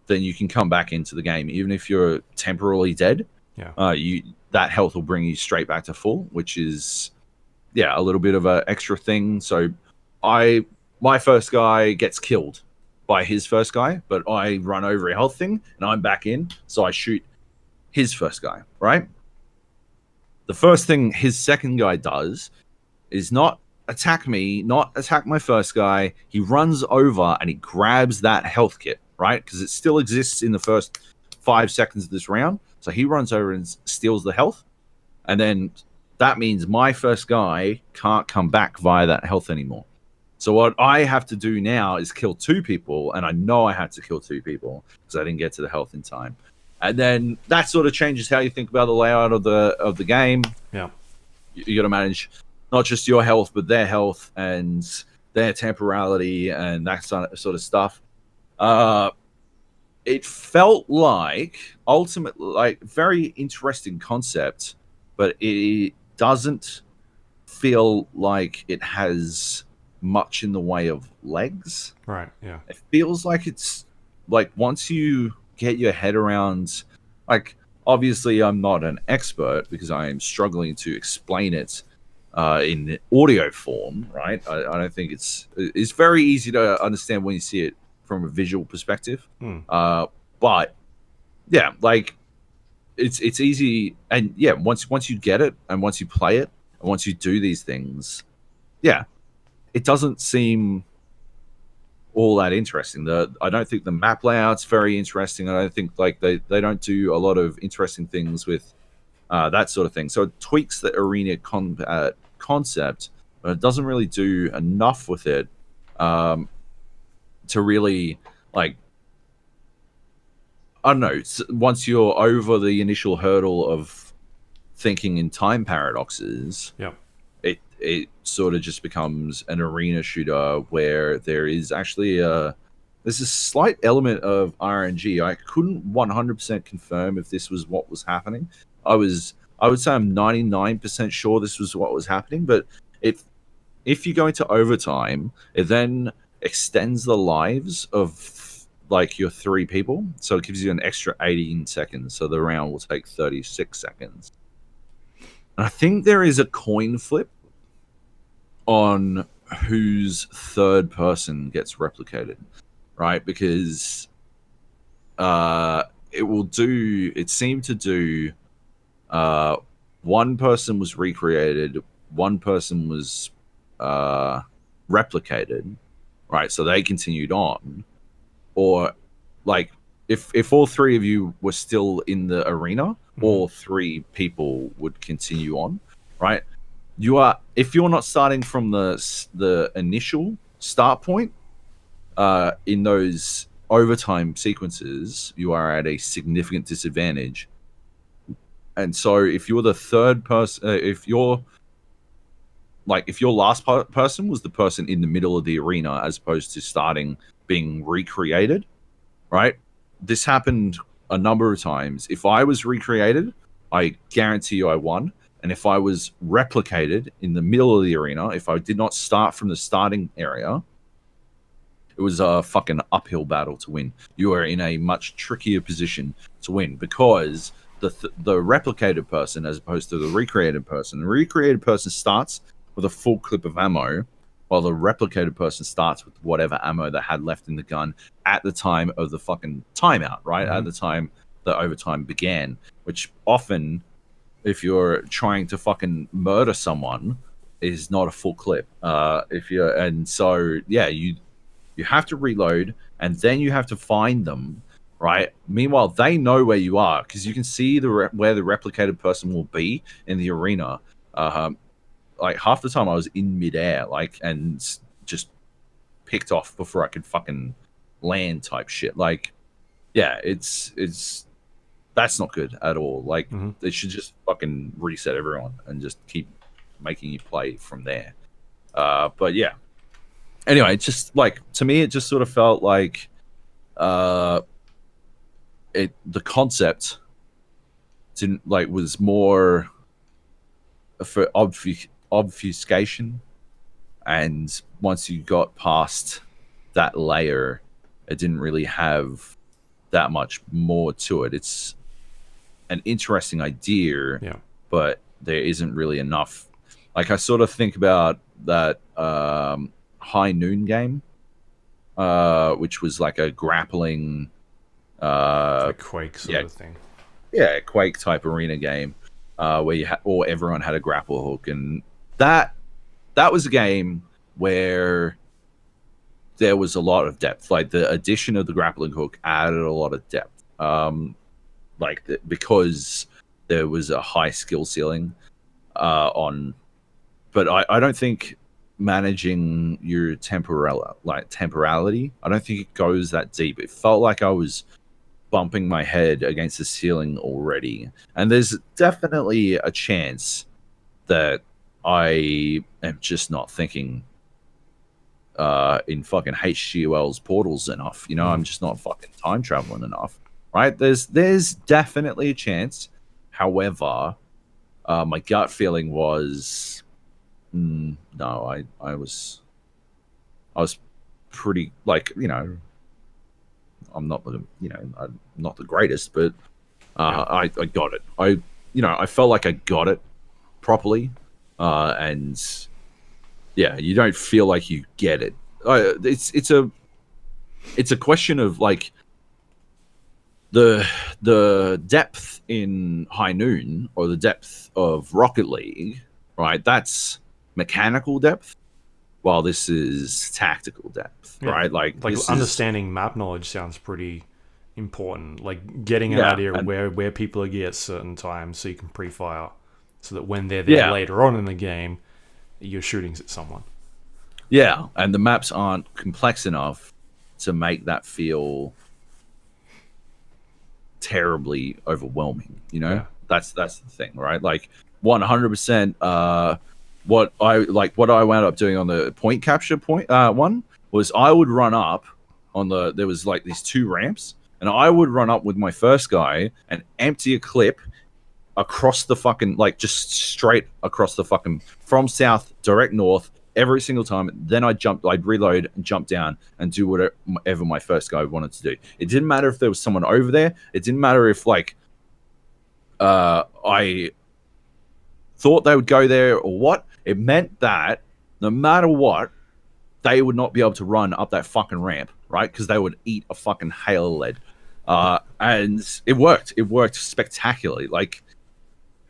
then you can come back into the game, even if you're temporarily dead. That health will bring you straight back to full, which is a little bit of an extra thing. So my first guy gets killed by his first guy, but I run over a health thing and I'm back in, so I shoot his first guy, right? The first thing his second guy does is not attack me, not attack my first guy. He runs over and he grabs that health kit, right? Because it still exists in the first 5 seconds of this round. So he runs over and steals the health. and then that means my first guy can't come back via that health anymore. So what I have to do now is kill 2 people, and I know I had to kill 2 people because I didn't get to the health in time. And then that sort of changes how you think about the layout of the game. Yeah, you got to manage not just your health, but their health and their temporality and that sort of stuff. It felt like ultimately like very interesting concept, but it doesn't feel like it has much in the way of legs. right. Yeah, It feels like it's like once you get your head around, like obviously I'm not an expert because I am struggling to explain it in audio form, right? I don't think it's very easy to understand when you see it from a visual perspective. But yeah, like it's easy, and yeah, once you get it and once you play it and once you do these things, yeah, it doesn't seem all that interesting. I don't think the map layout's very interesting. I don't think like they don't do a lot of interesting things with that sort of thing. So it tweaks the arena concept, but it doesn't really do enough with it to really like. I don't know. Once you're over the initial hurdle of thinking in time paradoxes, yeah, it sort of just becomes an arena shooter where there is actually there's a slight element of RNG. I couldn't 100% confirm if this was what was happening. I would say I'm 99% sure this was what was happening, but if you go into overtime, it then extends the lives of like your 3 people, so it gives you an extra 18 seconds, so the round will take 36 seconds. And I think there is a coin flip on whose third person gets replicated, right? Because it seemed to do one person was recreated, one person was replicated, right? So they continued on. Or like if all 3 of you were still in the arena, all 3 people would continue on, right? If you're not starting from the initial start point in those overtime sequences, you are at a significant disadvantage. And so if you're the third person, if your last person was the person in the middle of the arena as opposed to being recreated, right? This happened a number of times. If I was recreated, I guarantee you I won. And if I was replicated in the middle of the arena, if I did not start from the starting area, it was a fucking uphill battle to win. You are in a much trickier position to win because the replicated person, as opposed to the recreated person starts with a full clip of ammo, while the replicated person starts with whatever ammo they had left in the gun at the time of the fucking timeout, right? At the time the overtime began, which often, if you're trying to fucking murder someone, is not a full clip. You have to reload, and then you have to find them, right? Meanwhile, they know where you are because you can see where the replicated person will be in the arena. Like half the time I was in midair, and just picked off before I could fucking land type shit. Like, yeah, it's that's not good at all. Like, they should just fucking reset everyone and just keep making you play from there. But yeah. Anyway, it's just like, to me, it just sort of felt like the concept was more for obfuscation, and once you got past that layer, it didn't really have that much more to it. It's an interesting idea, but there isn't really enough. Like, I sort of think about that High Noon game, which was like a grappling like Quake sort of thing. Yeah, Quake type arena game, where everyone had a grapple hook, and that was a game where there was a lot of depth. Like, the addition of the grappling hook added a lot of depth. Because there was a high skill ceiling on, but I don't think managing your temporality, I don't think it goes that deep. It felt like I was bumping my head against the ceiling already, and there's definitely a chance that I am just not thinking in fucking HGOL's portals enough. You know, I'm just not fucking time traveling enough, right? There's definitely a chance. However, my gut feeling was no. I was pretty, like, you know, I'm not the I'm not the greatest, but I got it. I felt like I got it properly, and yeah, you don't feel like you get it. It's a question of like the depth in High Noon or the depth of Rocket League, right? That's mechanical depth, while this is tactical depth, right? Like understanding map knowledge sounds pretty important. Like getting an idea of where people are at certain times, so you can pre-fire, so that when they're there later on in the game, you're shooting at someone. Yeah, and the maps aren't complex enough to make that feel terribly overwhelming. You know, that's the thing, right? Like 100%. What I wound up doing on the point capture one was I would run up on there was like these 2 ramps, and I would run up with my first guy and empty a clip across the fucking, like, just straight across the fucking, from south direct north every single time. Then I'd reload and jump down and do whatever my first guy wanted to do. It didn't matter if there was someone over there. It didn't matter if like I thought they would go there or what. It meant that no matter what, they would not be able to run up that fucking ramp, right? Because they would eat a fucking hail of lead. And it worked. It worked spectacularly. Like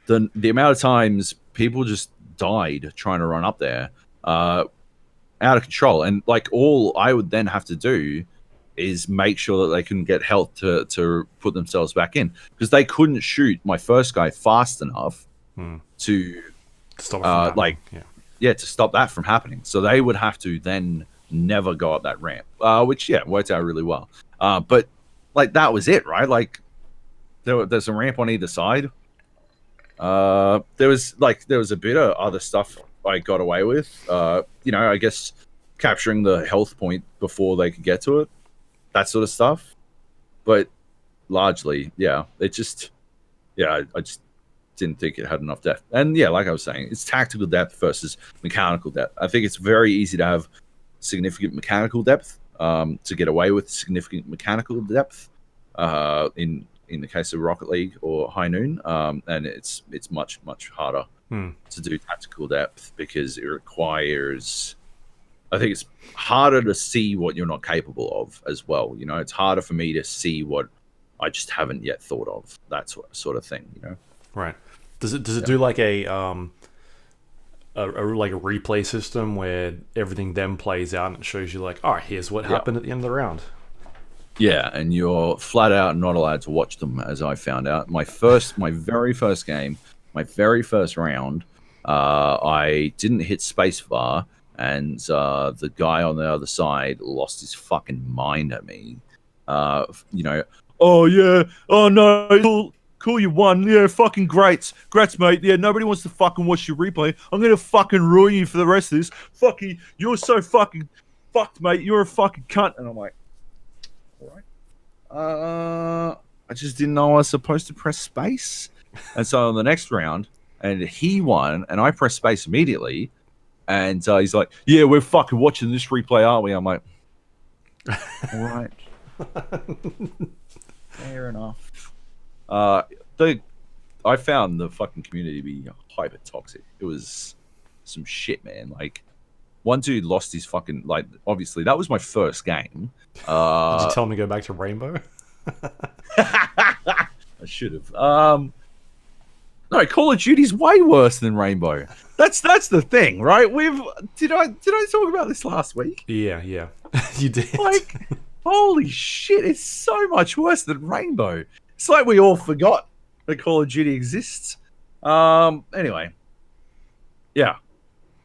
the amount of times people just died trying to run up there, out of control. And like all I would then have to do is make sure that they couldn't get health to put themselves back in, because they couldn't shoot my first guy fast enough to stop to stop that from happening. So they would have to then never go up that ramp, which worked out really well. But like that was it, right? Like there's a ramp on either side. There was a bit of other stuff I got away with. I guess capturing the health point before they could get to it, that sort of stuff. But largely, I just didn't think it had enough depth. And like I was saying, it's tactical depth versus mechanical depth. I think it's very easy to have significant mechanical depth, to get away with significant mechanical depth, in the case of Rocket League or High Noon, and it's much harder to do tactical depth, because it requires, I think it's harder to see what you're not capable of as well. You know, it's harder for me to see what I just haven't yet thought of, that sort of thing, you know. Right. Does it do like a replay system where everything then plays out and it shows you like, all right, here's what happened at the end of the round? Yeah, and you're flat out not allowed to watch them, as I found out. My very first game, my very first round, I didn't hit spacebar, and the guy on the other side lost his fucking mind at me. Oh yeah, oh no, cool, you won. Yeah, fucking great. Grats, mate. Yeah, nobody wants to fucking watch your replay. I'm going to fucking ruin you for the rest of this. Fuck you. You're so fucking fucked, mate. You're a fucking cunt. And I'm like, all right. I just didn't know I was supposed to press space. And so on the next round, and he won, and I pressed space immediately. And he's like, yeah, we're fucking watching this replay, aren't we? I'm like, all right. Fair enough. I found the fucking community to be hyper toxic. It was some shit, man. Like, one dude lost his fucking, like, obviously that was my first game. Did you tell him to go back to Rainbow? I should have. No, Call of Duty's way worse than Rainbow. That's the thing, right? Did I talk about this last week? Yeah, you did. Like, holy shit! It's so much worse than Rainbow. It's like we all forgot that Call of Duty exists. Anyway, yeah.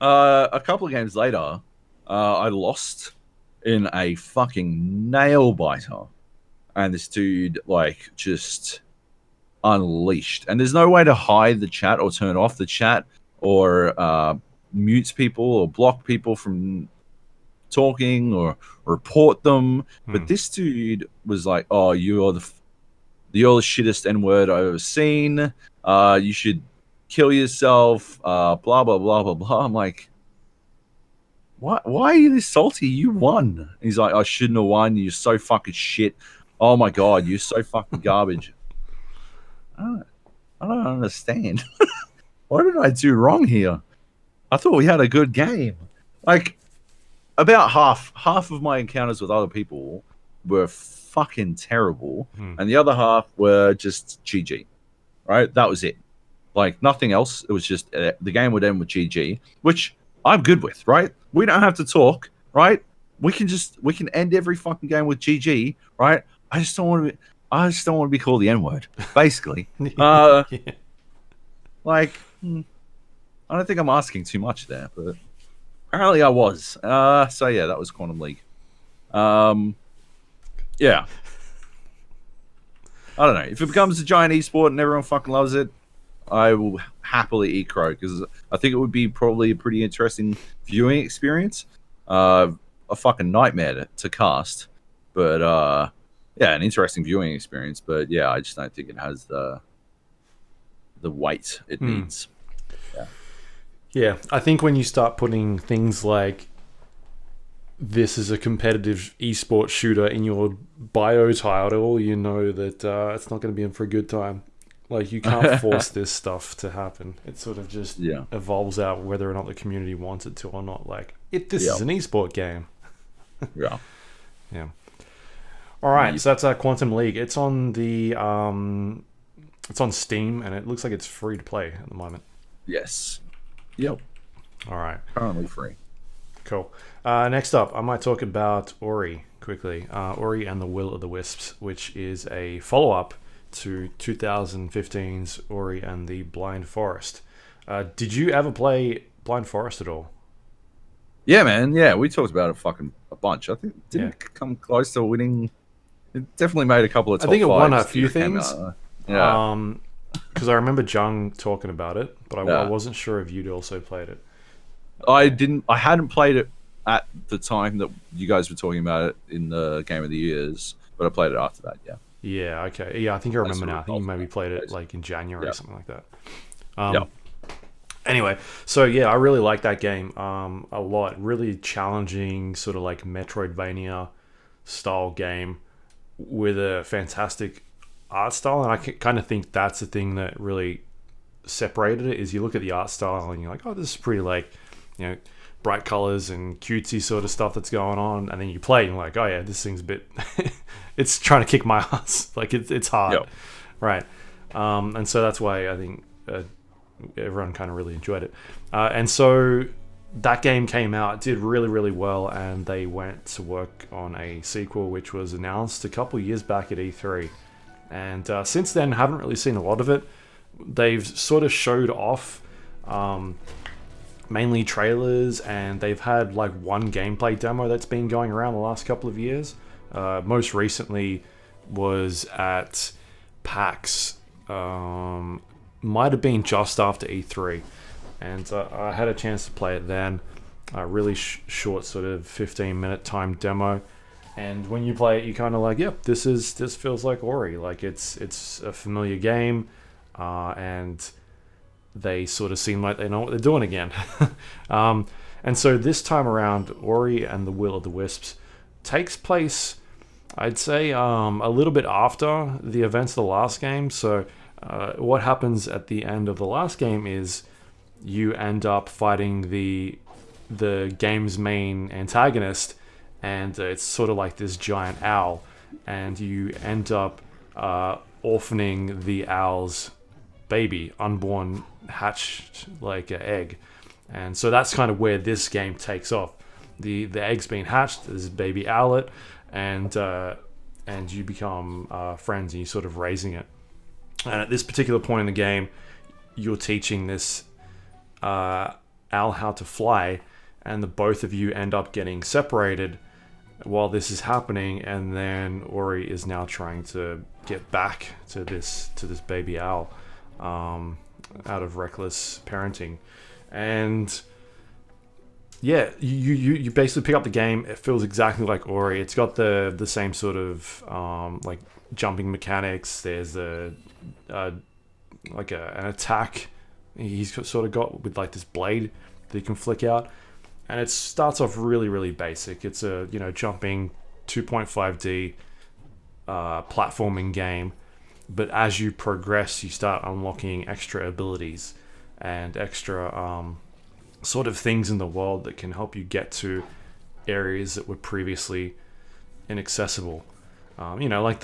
A couple of games later, I lost in a fucking nail biter, and this dude like just unleashed. And there's no way to hide the chat or turn off the chat or mute people or block people from talking or report them. But this dude was like, "Oh, you're the shittest N word I've ever seen. You should kill yourself. Blah blah blah blah blah." I'm like, "What? Why are you this salty? You won." He's like, "I shouldn't have won. You're so fucking shit. Oh my god, you're so fucking garbage." I don't understand. What did I do wrong here? I thought we had a good game. Like, about half of my encounters with other people were fucking terrible, and the other half were just GG. Right? That was it. Like, nothing else. It was just the game would end with GG, which I'm good with. Right? We don't have to talk. Right? We can end every fucking game with GG. Right? I just don't want to be called the N word. Basically, like, I don't think I'm asking too much there, but apparently I was. So yeah, that was Quantum League. Yeah. I don't know. If it becomes a giant esport and everyone fucking loves it, I will happily eat crow, because I think it would be probably a pretty interesting viewing experience. A fucking nightmare to cast, but yeah, an interesting viewing experience. But yeah, I just don't think it has the weight it needs. Yeah, I think when you start putting things like this is a competitive esports shooter in your bio title, you know that it's not going to be in for a good time. Like, you can't force this stuff to happen. It sort of just evolves out whether or not the community wants it to or not. Like, this is an esport game. Yeah. Yeah. All right, so that's Quantum League. It's on the it's on Steam, and it looks like it's free to play at the moment. Yes. Yep. All right. Currently free. Cool. Next up, I might talk about Ori quickly. Ori and the Will of the Wisps, which is a follow-up to 2015's Ori and the Blind Forest. Did you ever play Blind Forest at all? Yeah, man. Yeah, we talked about it a bunch. I think it didn't come close to winning. It definitely made a couple of top I think it won a fives few things. Yeah. Because I remember Jung talking about it, but I wasn't sure if you'd also played it. I hadn't played it at the time that you guys were talking about it in the Game of the Years, but I played it after that. Yeah. Yeah. Okay. Yeah, I think I remember now. I think you maybe played it like in January or something like that. Anyway, so yeah, I really like that game a lot. Really challenging, sort of like Metroidvania style game with a fantastic art style, and I kind of think that's the thing that really separated it. Is you look at the art style and you're like, oh, this is pretty, like, you know, bright colors and cutesy sort of stuff that's going on, and then you play and you're like, oh yeah, this thing's a bit it's trying to kick my ass. Like, it's hard. Right. And so that's why I think everyone kind of really enjoyed it, and so that game came out, did really, really well, and they went to work on a sequel which was announced a couple of years back at E3. And since then, haven't really seen a lot of it. They've sort of showed off mainly trailers, and they've had like one gameplay demo that's been going around the last couple of years. Most recently was at PAX. Might have been just after E3. And I had a chance to play it then. A really short sort of 15-minute time demo. And when you play it, you kind of like, yep, this feels like Ori. Like, it's a familiar game, and they sort of seem like they know what they're doing again. And so this time around, Ori and the Will of the Wisps takes place, I'd say, a little bit after the events of the last game. So what happens at the end of the last game is you end up fighting the game's main antagonist, and it's sort of like this giant owl, and you end up orphaning the owl's baby, unborn, hatched like an egg. And so that's kind of where this game takes off. The egg's been hatched, there's a baby owlet, and you become friends, and you're sort of raising it. And at this particular point in the game, you're teaching this Al how to fly, and the both of you end up getting separated while this is happening, and then Ori is now trying to get back to this baby Al out of reckless parenting. And yeah, you basically pick up the game. It feels exactly like Ori. It's got the same sort of like jumping mechanics. There's an attack he's sort of got with like this blade that you can flick out, and it starts off really, really basic. It's a jumping 2.5D platforming game, but as you progress, you start unlocking extra abilities and extra sort of things in the world that can help you get to areas that were previously inaccessible. Like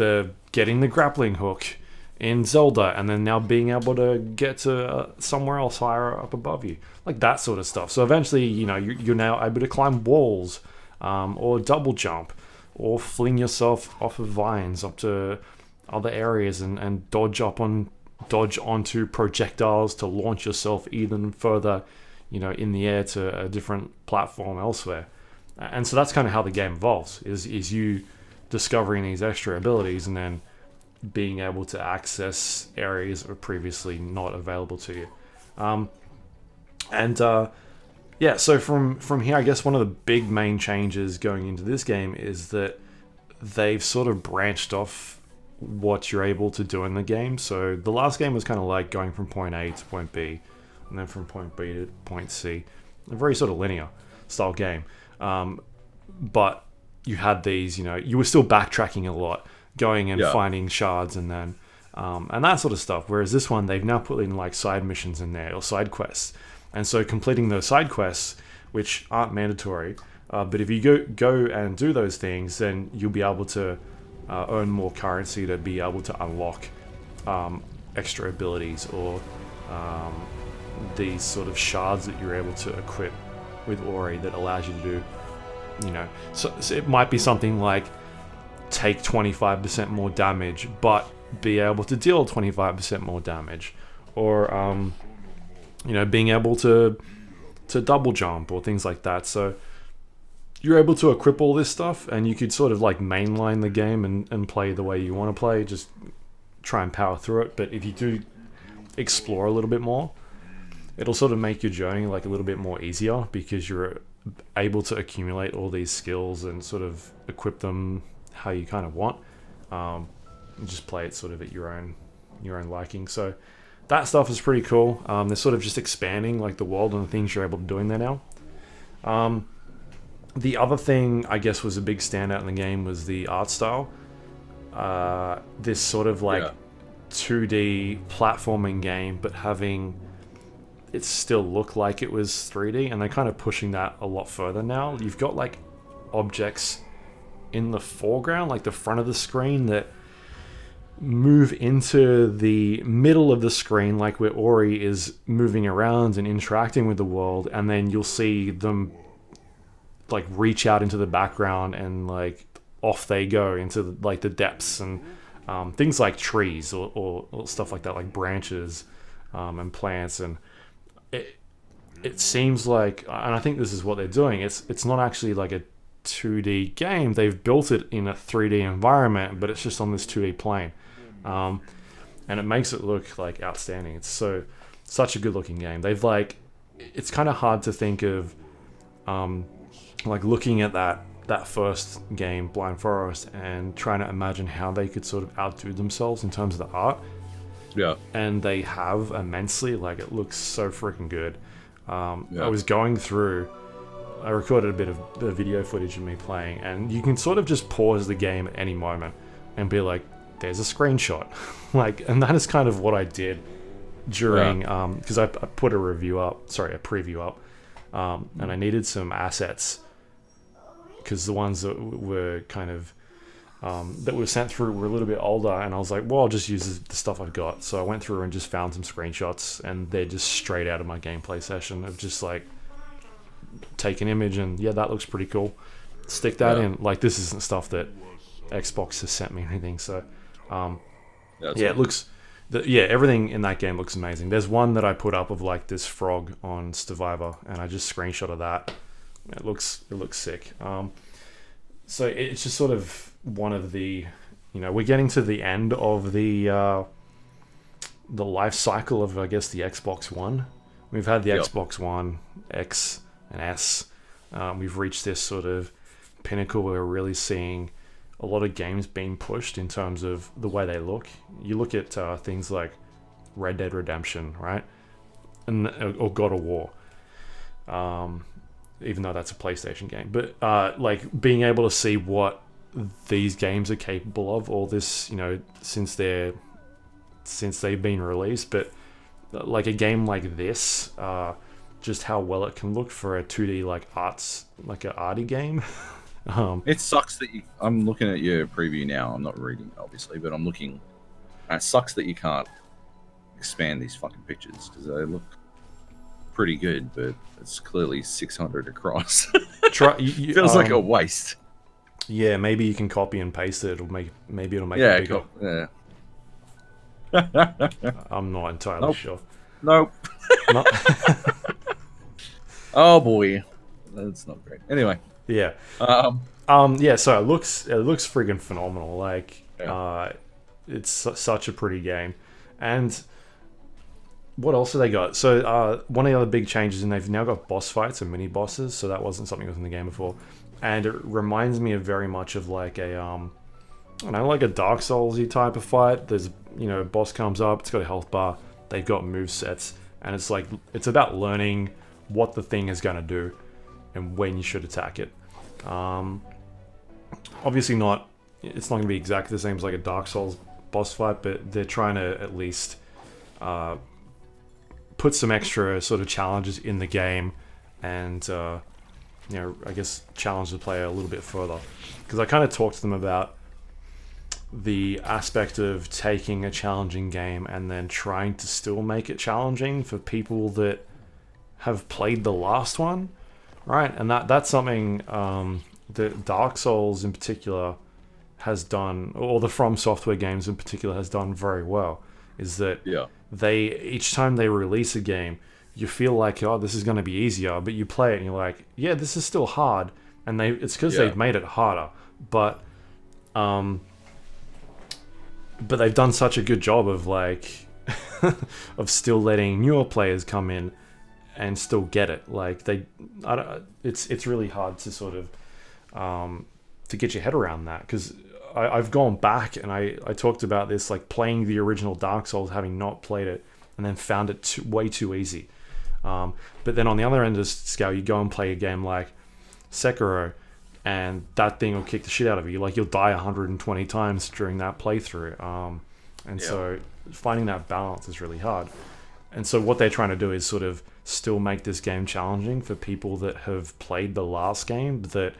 getting the grappling hook in Zelda, and then now being able to get to somewhere else higher up above you, like that sort of stuff. So eventually, you're now able to climb walls, or double jump, or fling yourself off of vines up to other areas and dodge onto projectiles to launch yourself even further, in the air to a different platform elsewhere. And so that's kind of how the game evolves, is you discovering these extra abilities and then being able to access areas that were previously not available to you. So from here, I guess one of the big main changes going into this game is that they've sort of branched off what you're able to do in the game. So the last game was kind of like going from point A to point B, and then from point B to point C. A very sort of linear style game. But you had these, you were still backtracking a lot, going and finding shards and then and that sort of stuff. Whereas this one, they've now put in like side missions in there, or side quests. And so completing those side quests, which aren't mandatory, but if you go and do those things, then you'll be able to earn more currency to be able to unlock extra abilities, or these sort of shards that you're able to equip with Ori that allows you to do, so it might be something like take 25% more damage, but be able to deal 25% more damage, or being able to double jump or things like that. So you're able to equip all this stuff, and you could sort of like mainline the game and play the way you want to play, just try and power through it. But if you do explore a little bit more, it'll sort of make your journey like a little bit more easier, because you're able to accumulate all these skills and sort of equip them how you kind of want, and just play it sort of at your own liking. So that stuff is pretty cool. They're sort of just expanding like the world and the things you're able to do in there now. The other thing I guess was a big standout in the game was the art style. This sort of like 2D platforming game, but having it still look like it was 3D, and they're kind of pushing that a lot further now. You've got like objects in the foreground, like the front of the screen, that move into the middle of the screen, like where Ori is moving around and interacting with the world, and then you'll see them like reach out into the background and like off they go into like the depths, and things like trees or stuff like that, like branches and plants. And it seems like, and I think this is what they're doing, it's not actually like a 2D game. They've built it in a 3D environment, but it's just on this 2D plane, and it makes it look like outstanding. It's such a good looking game. They've like, it's kind of hard to think of like looking at that first game, Blind Forest, and trying to imagine how they could sort of outdo themselves in terms of the art. Yeah. And they have immensely. Like, it looks so freaking good. I was going through, I recorded a bit of the video footage of me playing, and you can sort of just pause the game at any moment and be like, there's a screenshot. Like, and that is kind of what I did during, because I put a preview up, and I needed some assets, because the ones that were kind of that were sent through were a little bit older, and I was like, well, I'll just use the stuff I've got. So I went through and just found some screenshots, and they're just straight out of my gameplay session of just like, take an image and that looks pretty cool, stick that in. Like, this isn't stuff that Xbox has sent me or anything. So it Everything in that game looks amazing. There's one that I put up of like this frog on Survivor, and I just screenshot of that. It looks sick. So it's just sort of one of the, we're getting to the end of the life cycle of, I guess, the Xbox One. We've had the Xbox One X and S. We've reached this sort of pinnacle where we're really seeing a lot of games being pushed in terms of the way they look. You look at things like Red Dead Redemption, right? Or God of War. Even though that's a PlayStation game. But like being able to see what these games are capable of, all this, since they've been released. But like a game like this, just how well it can look for a 2D like an arty game. It sucks that I'm looking at your preview now. I'm not reading, obviously, but I'm looking. And it sucks that you can't expand these fucking pictures because they look pretty good, but it's clearly 600 across. Feels like a waste. Yeah, maybe you can copy and paste it. It'll make it bigger. I'm not entirely sure. Nope. Oh boy, that's not great. Anyway. Yeah. So it looks friggin' phenomenal. Like, it's such a pretty game. And what else have they got? So one of the other big changes, and they've now got boss fights and mini bosses. So that wasn't something that was in the game before. And it reminds me of very much of like like a Dark Souls-y type of fight. There's, a boss comes up, it's got a health bar, they've got move sets, and it's about learning what the thing is going to do and when you should attack it. Obviously it's not going to be exactly the same as like a Dark Souls boss fight, but they're trying to at least put some extra sort of challenges in the game and I guess challenge the player a little bit further, because I kind of talked to them about the aspect of taking a challenging game and then trying to still make it challenging for people that have played the last one. Right, and that's something that Dark Souls in particular has done, or the From Software games in particular has done very well, is that they, each time they release a game, you feel like, oh, this is going to be easier, but you play it and you're like, yeah, this is still hard, and it's because they've made it harder, but they've done such a good job of like of still letting newer players come in and still get it. Like it's really hard to sort of to get your head around that, because I've gone back and I talked about this, like playing the original Dark Souls, having not played it, and then found it way too easy. But then on the other end of the scale, you go and play a game like Sekiro, and that thing will kick the shit out of you. Like you'll die 120 times during that playthrough. So finding that balance is really hard. And so what they're trying to do is sort of still make this game challenging for people that have played the last game, that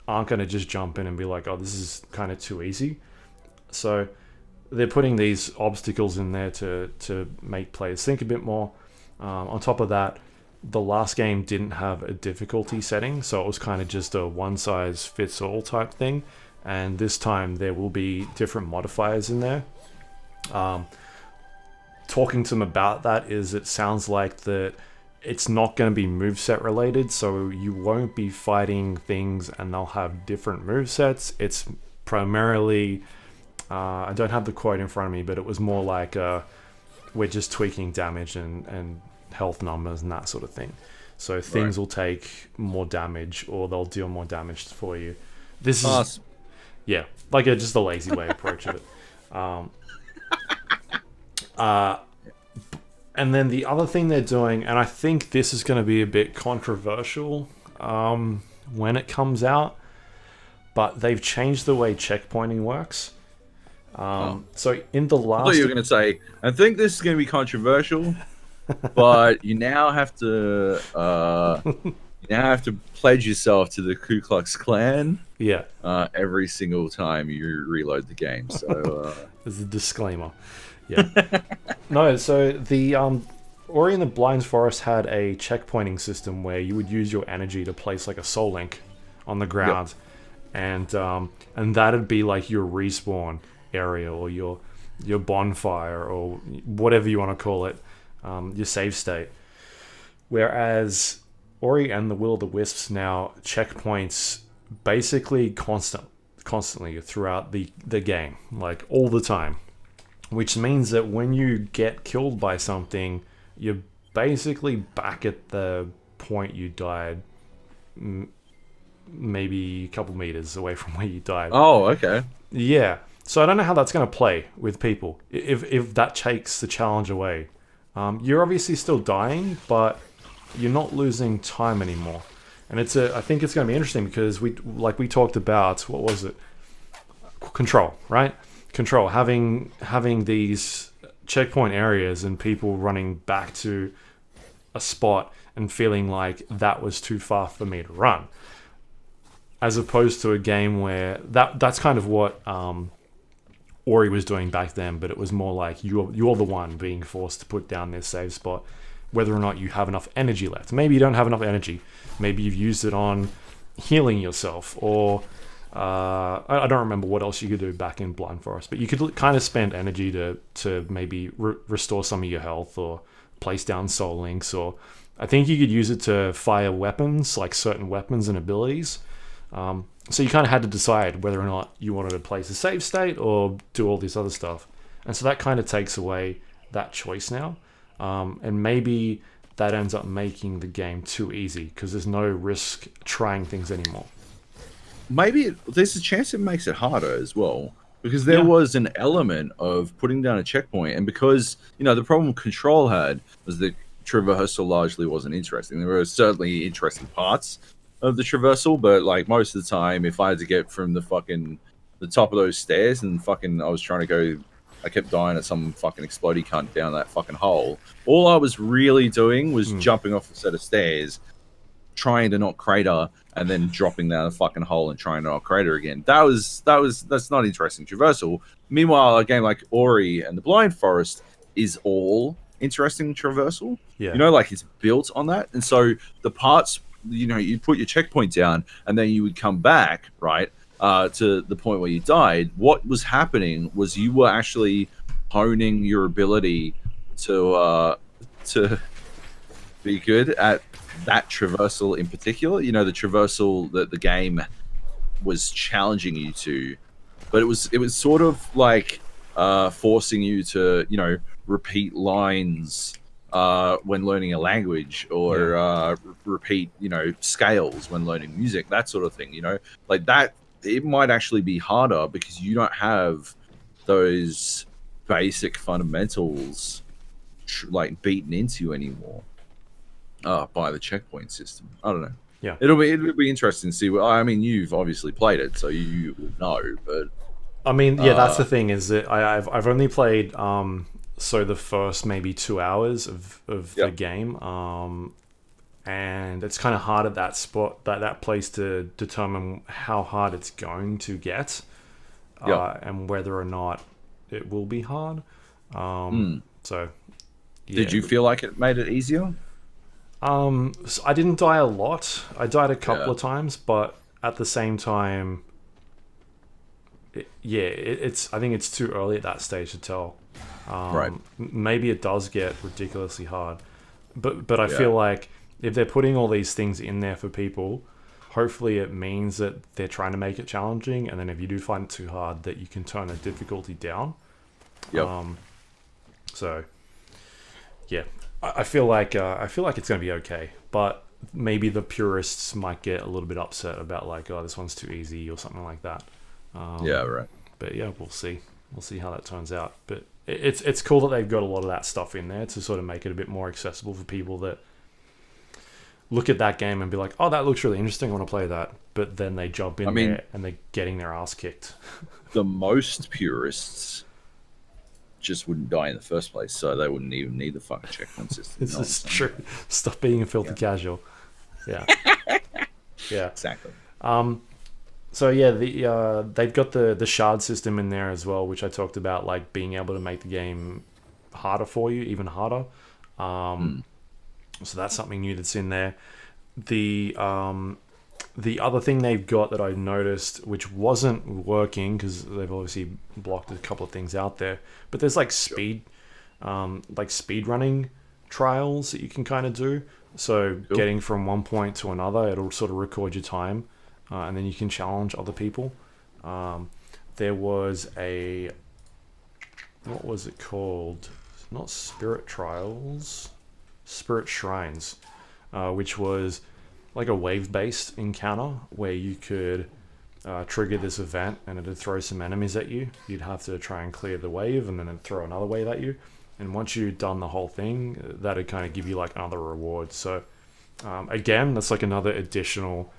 aren't going to just jump in and be like, oh, this is kind of too easy. So they're putting these obstacles in there to make players think a bit more. On top of that, the last game didn't have a difficulty setting, so it was kind of just a one-size-fits-all type thing. And this time there will be different modifiers in there. Talking to them about that, it sounds like that it's not going to be moveset related, so you won't be fighting things and they'll have different movesets. It's primarily, I don't have the quote in front of me, but it was more like we're just tweaking damage and health numbers and that sort of thing. So things will take more damage, or they'll deal more damage for you. This is like just a lazy way approach of it. And then the other thing they're doing, and I think this is going to be a bit controversial when it comes out, but they've changed the way checkpointing works. So in the last, I thought you were going to say, I think this is going to be controversial, but you now have to pledge yourself to the Ku Klux Klan. Yeah. Every single time you reload the game. So there's a disclaimer. Yeah. No, so the Ori and the Blind Forest had a checkpointing system where you would use your energy to place like a soul link on the ground, and that'd be like your respawn area or your your bonfire or whatever you want to call it, your save state. Whereas Ori and the Will of the Wisps now checkpoints basically constantly throughout the game, like all the time. Which means that when you get killed by something, you're basically back at the point you died, maybe a couple meters away from where you died. Oh, okay. Yeah. So I don't know how that's going to play with people. If that takes the challenge away, you're obviously still dying, but you're not losing time anymore. And I think it's going to be interesting because we talked about, what was it? Control, right? Control, having these checkpoint areas and people running back to a spot and feeling like that was too far for me to run, as opposed to a game where that's kind of what Ori was doing back then, but it was more like you're the one being forced to put down this save spot, whether or not you have enough energy left. Maybe you don't have enough energy. Maybe you've used it on healing yourself, or I don't remember what else you could do back in Blind Forest, but you could kind of spend energy to maybe restore some of your health or place down soul links, or I think you could use it to fire weapons, like certain weapons and abilities. So you kind of had to decide whether or not you wanted to place a save state or do all this other stuff. And so that kind of takes away that choice now. And maybe that ends up making the game too easy because there's no risk trying things anymore. Maybe there's a chance it makes it harder as well, because there was an element of putting down a checkpoint, and because the problem Control had was that traversal largely wasn't interesting. There were certainly interesting parts of the traversal, but like most of the time, if I had to get from the top of those stairs and I was trying to go, I kept dying at some fucking explodey cunt down that fucking hole. All I was really doing was jumping off a set of stairs, trying to not crater, and then dropping down the fucking hole and trying to not crater again. That's not interesting traversal. Meanwhile, a game like Ori and the Blind Forest is all interesting traversal. Yeah. Like it's built on that. And so the parts, you put your checkpoint down and then you would come back, right, to the point where you died. What was happening was you were actually honing your ability to be good at that traversal in particular. The traversal that the game was challenging you to, but it was sort of like forcing you to repeat lines when learning a language, or repeat scales when learning music, that sort of thing. Like that, it might actually be harder because you don't have those basic fundamentals like beaten into you anymore by the checkpoint system. I don't know. Yeah, it'll be interesting to see. I mean, you've obviously played it, so you will know. But I mean, that's the thing, is that I've only played so the first maybe 2 hours of the game, and it's kind of hard at that spot, that place, to determine how hard it's going to get, and whether or not it will be hard. So, did you feel like it made it easier? So I didn't die a lot. I died a couple of times, but at the same time, it's I think it's too early at that stage to tell. Right. Maybe it does get ridiculously hard, but I feel like if they're putting all these things in there for people, hopefully it means that they're trying to make it challenging, and then if you do find it too hard, that you can turn the difficulty down. So yeah, I feel like it's going to be okay, but maybe the purists might get a little bit upset about like, oh, this one's too easy or something like that. Right. But yeah, we'll see how that turns out. But it's cool that they've got a lot of that stuff in there to sort of make it a bit more accessible for people that look at that game and be like, oh, that looks really interesting, I want to play that. But then they jump in there and they're getting their ass kicked. The most purists just wouldn't die in the first place, so they wouldn't even need the fucking checkpoint system. This is true. Stop being a filthy casual. Yeah. Yeah. Exactly. So yeah, they've got the shard system in there as well, which I talked about, like being able to make the game harder for you, even harder. So that's something new that's in there. The The other thing they've got that I noticed, which wasn't working because they've obviously blocked a couple of things out there, but there's like speed running trials that you can kind of do. So getting from one point to another, it'll sort of record your time, and then you can challenge other people. There was what was it called? Not Spirit Trials, Spirit Shrines, which was like a wave-based encounter where you could trigger this event and it'd throw some enemies at you. You'd have to try and clear the wave and then it'd throw another wave at you. And once you'd done the whole thing, that'd kind of give you like another reward. So again, that's like another additional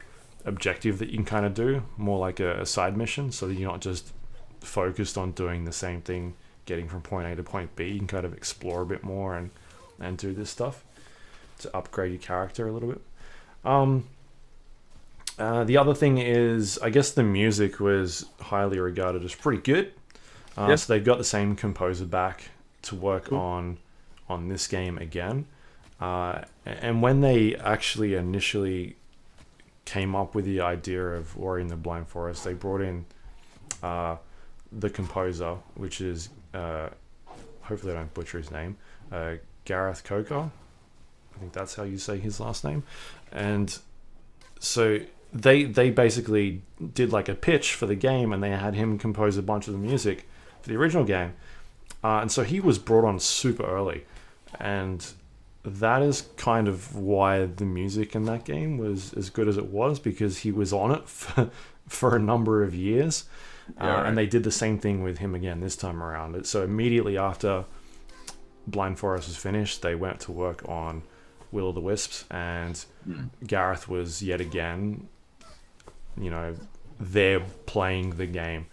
objective that you can kind of do, more like a side mission, so that you're not just focused on doing the same thing, getting from point A to point B. You can kind of explore a bit more and do this stuff to upgrade your character a little bit. The other thing is, I guess the music was highly regarded as pretty good. So they've got the same composer back to work on this game again. And when they actually initially came up with the idea of Ori and the Blind Forest, they brought in the composer, which is hopefully I don't butcher his name, Gareth Coker. I think that's how you say his last name. And so they basically did like a pitch for the game, and they had him compose a bunch of the music for the original game. And so he was brought on super early, and that is kind of why the music in that game was as good as it was, because he was on it for a number of years. And they did the same thing with him again this time around. So immediately after Blind Forest was finished, they went to work on Will of the Wisps, and Gareth was yet again, there playing the game.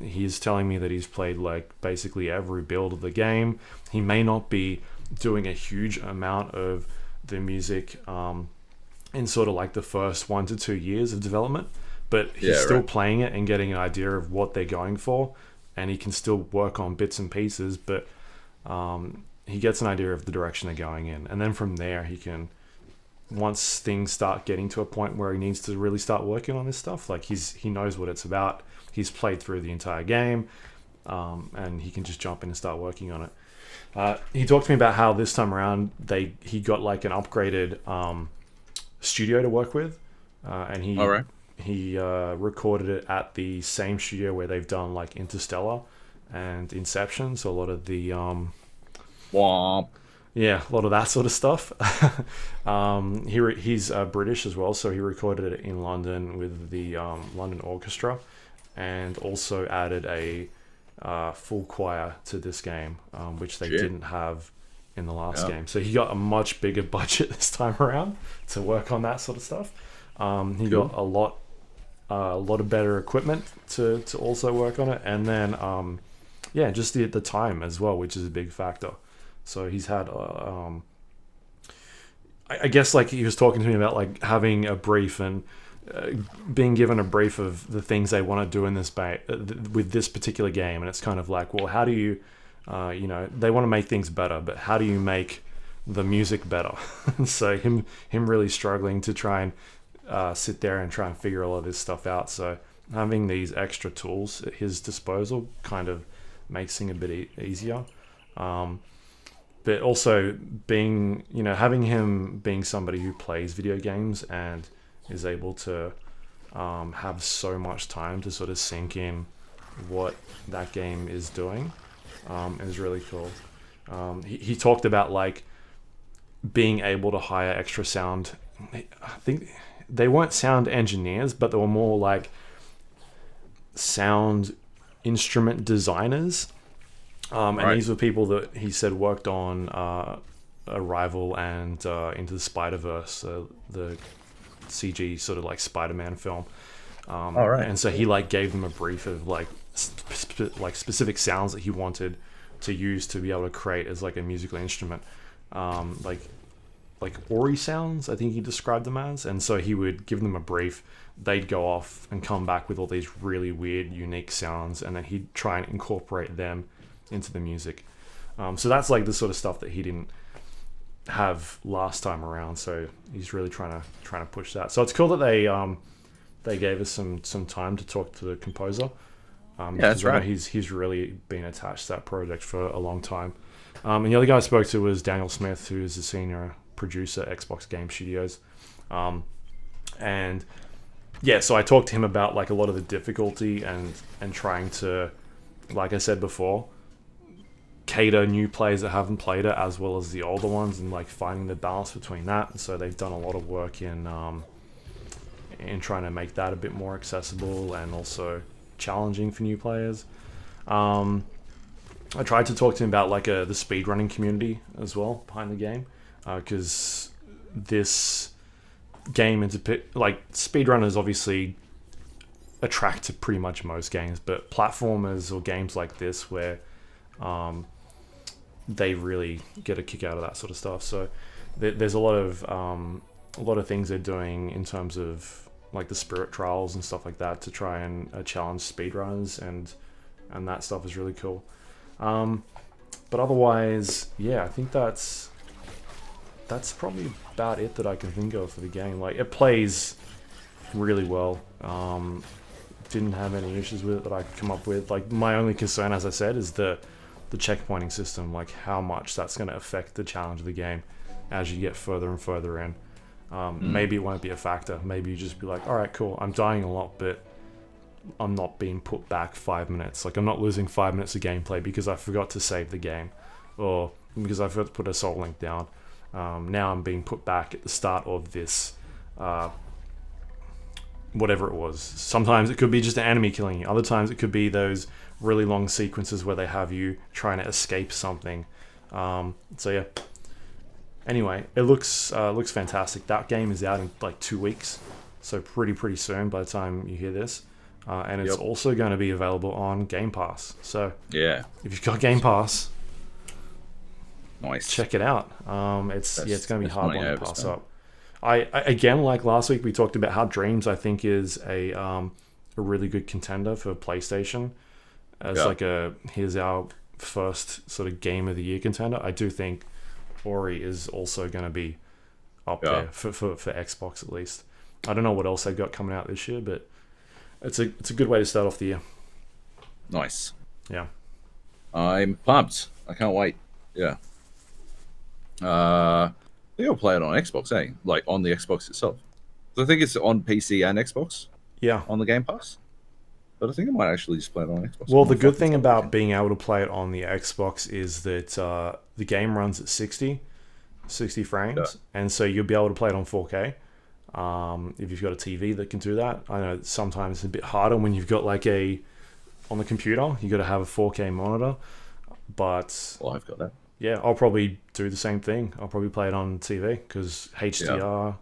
He's telling me that he's played like basically every build of the game. He may not be doing a huge amount of the music in sort of like the first 1 to 2 years of development, but he's still playing it and getting an idea of what they're going for, and he can still work on bits and pieces, but he gets an idea of the direction they're going in, and then from there he can, once things start getting to a point where he needs to really start working on this stuff, like he knows what it's about, he's played through the entire game, and he can just jump in and start working on it. He talked to me about how this time around he got like an upgraded studio to work with, and he recorded it at the same studio where they've done like Interstellar and Inception, so a lot of the a lot of that sort of stuff. He's British as well, so he recorded it in London with the London Orchestra, and also added a full choir to this game, which they didn't have in the last game. So he got a much bigger budget this time around to work on that sort of stuff. He got a lot of better equipment to also work on it, and then just the time as well, which is a big factor. So he's had I guess like he was talking to me about like having a brief and being given a brief of the things they want to do in this with this particular game, and it's kind of like, well, how do you they want to make things better, but how do you make the music better? So him really struggling to try and sit there and try and figure all of this stuff out. So having these extra tools at his disposal kind of makes things a bit easier. But also being, having him being somebody who plays video games and is able to have so much time to sort of sink in what that game is doing is really cool. He talked about like being able to hire extra sound. I think they weren't sound engineers, but they were more like sound instrument designers. And these were people that he said worked on Arrival and Into the Spider-Verse, the CG sort of like Spider-Man film. And so he like gave them a brief of like specific sounds that he wanted to use to be able to create as like a musical instrument, like Ori sounds, I think he described them as. And so he would give them a brief, they'd go off and come back with all these really weird, unique sounds, and then he'd try and incorporate them into the music. So that's like the sort of stuff that he didn't have last time around. So he's really trying to push that. So it's cool that they gave us some time to talk to the composer. That's right. He's really been attached to that project for a long time. And the other guy I spoke to was Daniel Smith, who is the senior producer at Xbox Game Studios. And yeah, so I talked to him about like a lot of the difficulty and trying to, like I said before, cater new players that haven't played it as well as the older ones, and like finding the balance between that. And so they've done a lot of work in trying to make that a bit more accessible and also challenging for new players. I tried to talk to him about like the speedrunning community as well behind the game, because this game like speedrunners obviously attract to pretty much most games, but platformers or games like this where they really get a kick out of that sort of stuff. So there's a lot of things they're doing in terms of like the spirit trials and stuff like that to try and challenge speedrunners, and that stuff is really cool. But otherwise, yeah, I think that's probably about it that I can think of for the game. Like, it plays really well. Didn't have any issues with it that I could come up with. Like, my only concern, as I said, is the checkpointing system, like how much that's going to affect the challenge of the game as you get further and further in. Maybe it won't be a factor. Maybe you just be like, all right, cool, I'm dying a lot, but I'm not being put back 5 minutes. Like, I'm not losing 5 minutes of gameplay because I forgot to save the game, or because I forgot to put a soul link down. Now I'm being put back at the start of this, whatever it was. Sometimes it could be just an enemy killing you. Other times it could be those really long sequences where they have you trying to escape something. So yeah. Anyway, it looks fantastic. That game is out in like 2 weeks, so pretty soon by the time you hear this. And it's also going to be available on Game Pass. So yeah, if you've got Game Pass, nice, check it out. It's going to be hard one to pass up. I again, like last week, we talked about how Dreams, I think, is a really good contender for PlayStation as here's our first sort of Game of the Year contender. I do think Ori is also going to be up there for Xbox at least. I don't know what else they've got coming out this year, but it's a good way to start off the year. Nice. Yeah. I'm pumped. I can't wait. Yeah. I think I'll play it on Xbox, like on the Xbox itself. So I think it's on PC and Xbox. Yeah. On the Game Pass. But I think I might actually just play it on Xbox. Well, the good thing about being able to play it on the Xbox is that the game runs at 60 frames, and so you'll be able to play it on 4K. If you've got a TV that can do that. I know sometimes it's a bit harder when you've got like on the computer, you got to have a 4K monitor, but I've got that. Yeah, I'll probably do the same thing. I'll probably play it on TV because HDR,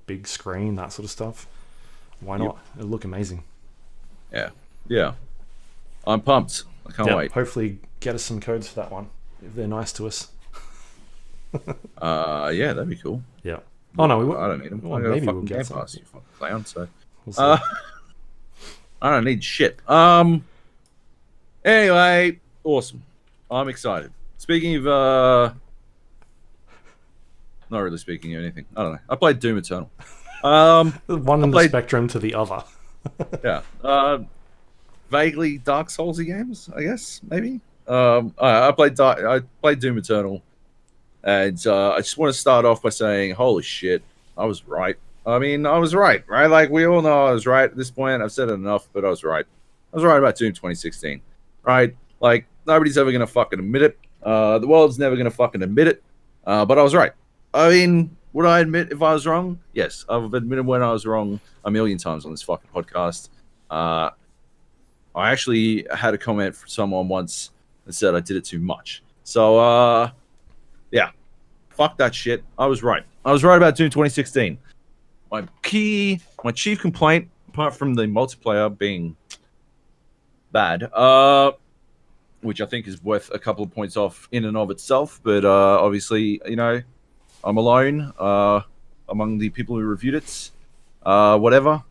big screen, that sort of stuff. Why not? It'll look amazing. Yeah. I'm pumped. I can't wait. Hopefully get us some codes for that one if they're nice to us. Yeah, that'd be cool. Yeah. Oh no, I don't need them. Well, maybe we'll get Game some. Pass, you fucking clown. So, we'll see. I don't need shit. Anyway, awesome. I'm excited. Speaking of, not really speaking of anything. I don't know. I played Doom Eternal. One in the spectrum to the other. Yeah. Vaguely Dark Soulsy games, I guess. Maybe. I played Doom Eternal. And I just want to start off by saying, holy shit, I was right. I mean, I was right? Like, we all know I was right at this point. I've said it enough, but I was right. I was right about Doom 2016, right? Like, nobody's ever going to fucking admit it. The world's never going to fucking admit it. But I was right. I mean, would I admit if I was wrong? Yes, I've admitted when I was wrong a million times on this fucking podcast. I actually had a comment from someone once that said I did it too much. So, yeah, fuck that shit. I was right. I was right about Doom 2016. My chief complaint, apart from the multiplayer being bad, which I think is worth a couple of points off in and of itself, but obviously, I'm alone among the people who reviewed it. Whatever.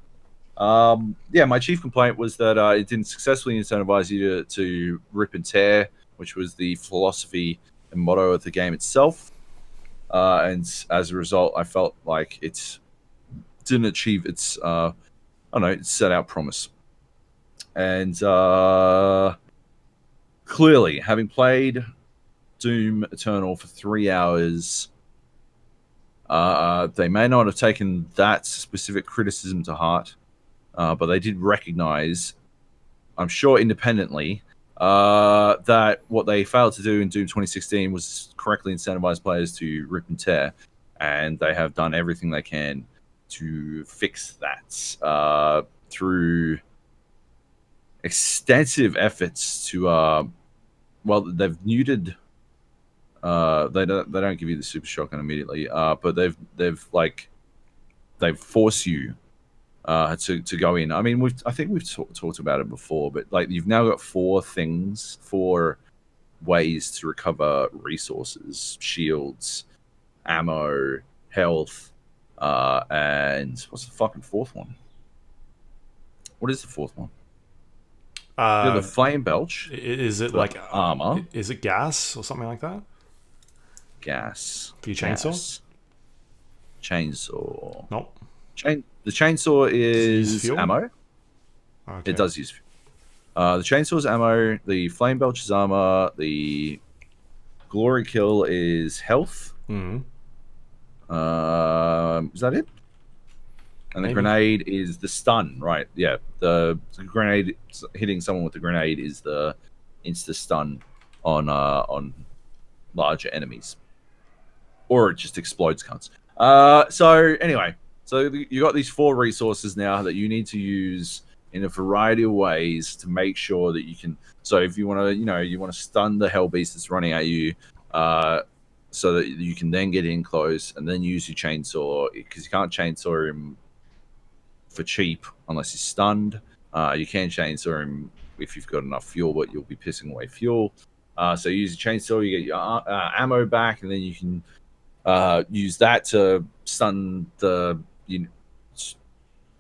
My chief complaint was that it didn't successfully incentivize you to rip and tear, which was the philosophy and motto of the game itself. and as a result, I felt like it didn't achieve its I don't know, its set out promise. And clearly, having played Doom Eternal for 3 hours, they may not have taken that specific criticism to heart, but they did recognize, I'm sure independently, that what they failed to do in Doom 2016 was correctly incentivize players to rip and tear, and they have done everything they can to fix that through extensive efforts to well, they've neutered they don't give you the super shotgun immediately, but they've forced you to go in. I mean, I think we've talked about it before, but like you've now got 4 ways to recover resources: shields, ammo, health, and what's the fucking 4th one? What is the 4th one? The flame belch. Is it like armor? Is it gas or something like that? Gas. For your chainsaw? Chainsaw. Nope. The chainsaw is ammo. Okay. It does use fuel. The chainsaw is ammo. The flame belch is armor. The glory kill is health. Mm-hmm. Is that it? And the grenade is the stun, right? Yeah, the grenade, hitting someone with the grenade is the insta stun on larger enemies, or it just explodes cunts. So anyway, so you got these 4 resources now that you need to use in a variety of ways to make sure that you can. So if you want to, you want to stun the hell beast that's running at you, so that you can then get in close and then use your chainsaw, because you can't chainsaw him for cheap unless he's stunned. You can chainsaw him if you've got enough fuel, but you'll be pissing away fuel. So you use a chainsaw, you get your ammo back, and then you can use that to stun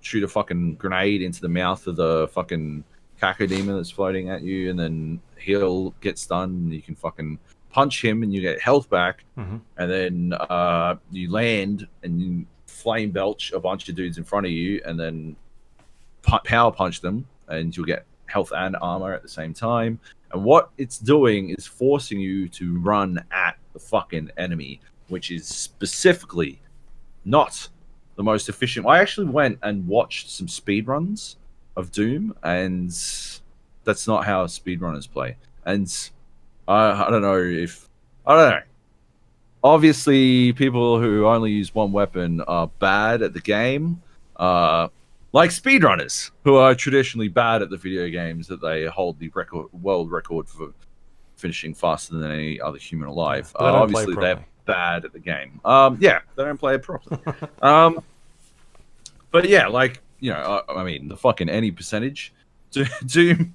shoot a fucking grenade into the mouth of the fucking cacodemon that's floating at you, and then he'll get stunned, and you can fucking punch him and you get health back. Mm-hmm. And then you land and you flame belch a bunch of dudes in front of you, and then power punch them, and you'll get health and armor at the same time. And what it's doing is forcing you to run at the fucking enemy, which is specifically not the most efficient. I actually went and watched some speedruns of Doom, and that's not how speedrunners play. And I don't know. Obviously, people who only use one weapon are bad at the game, like speedrunners, who are traditionally bad at the video games that they hold the world record for finishing faster than any other human alive. Obviously, they're bad at the game. Yeah, they don't play it properly. But yeah, like, I mean, the fucking any percentage Doom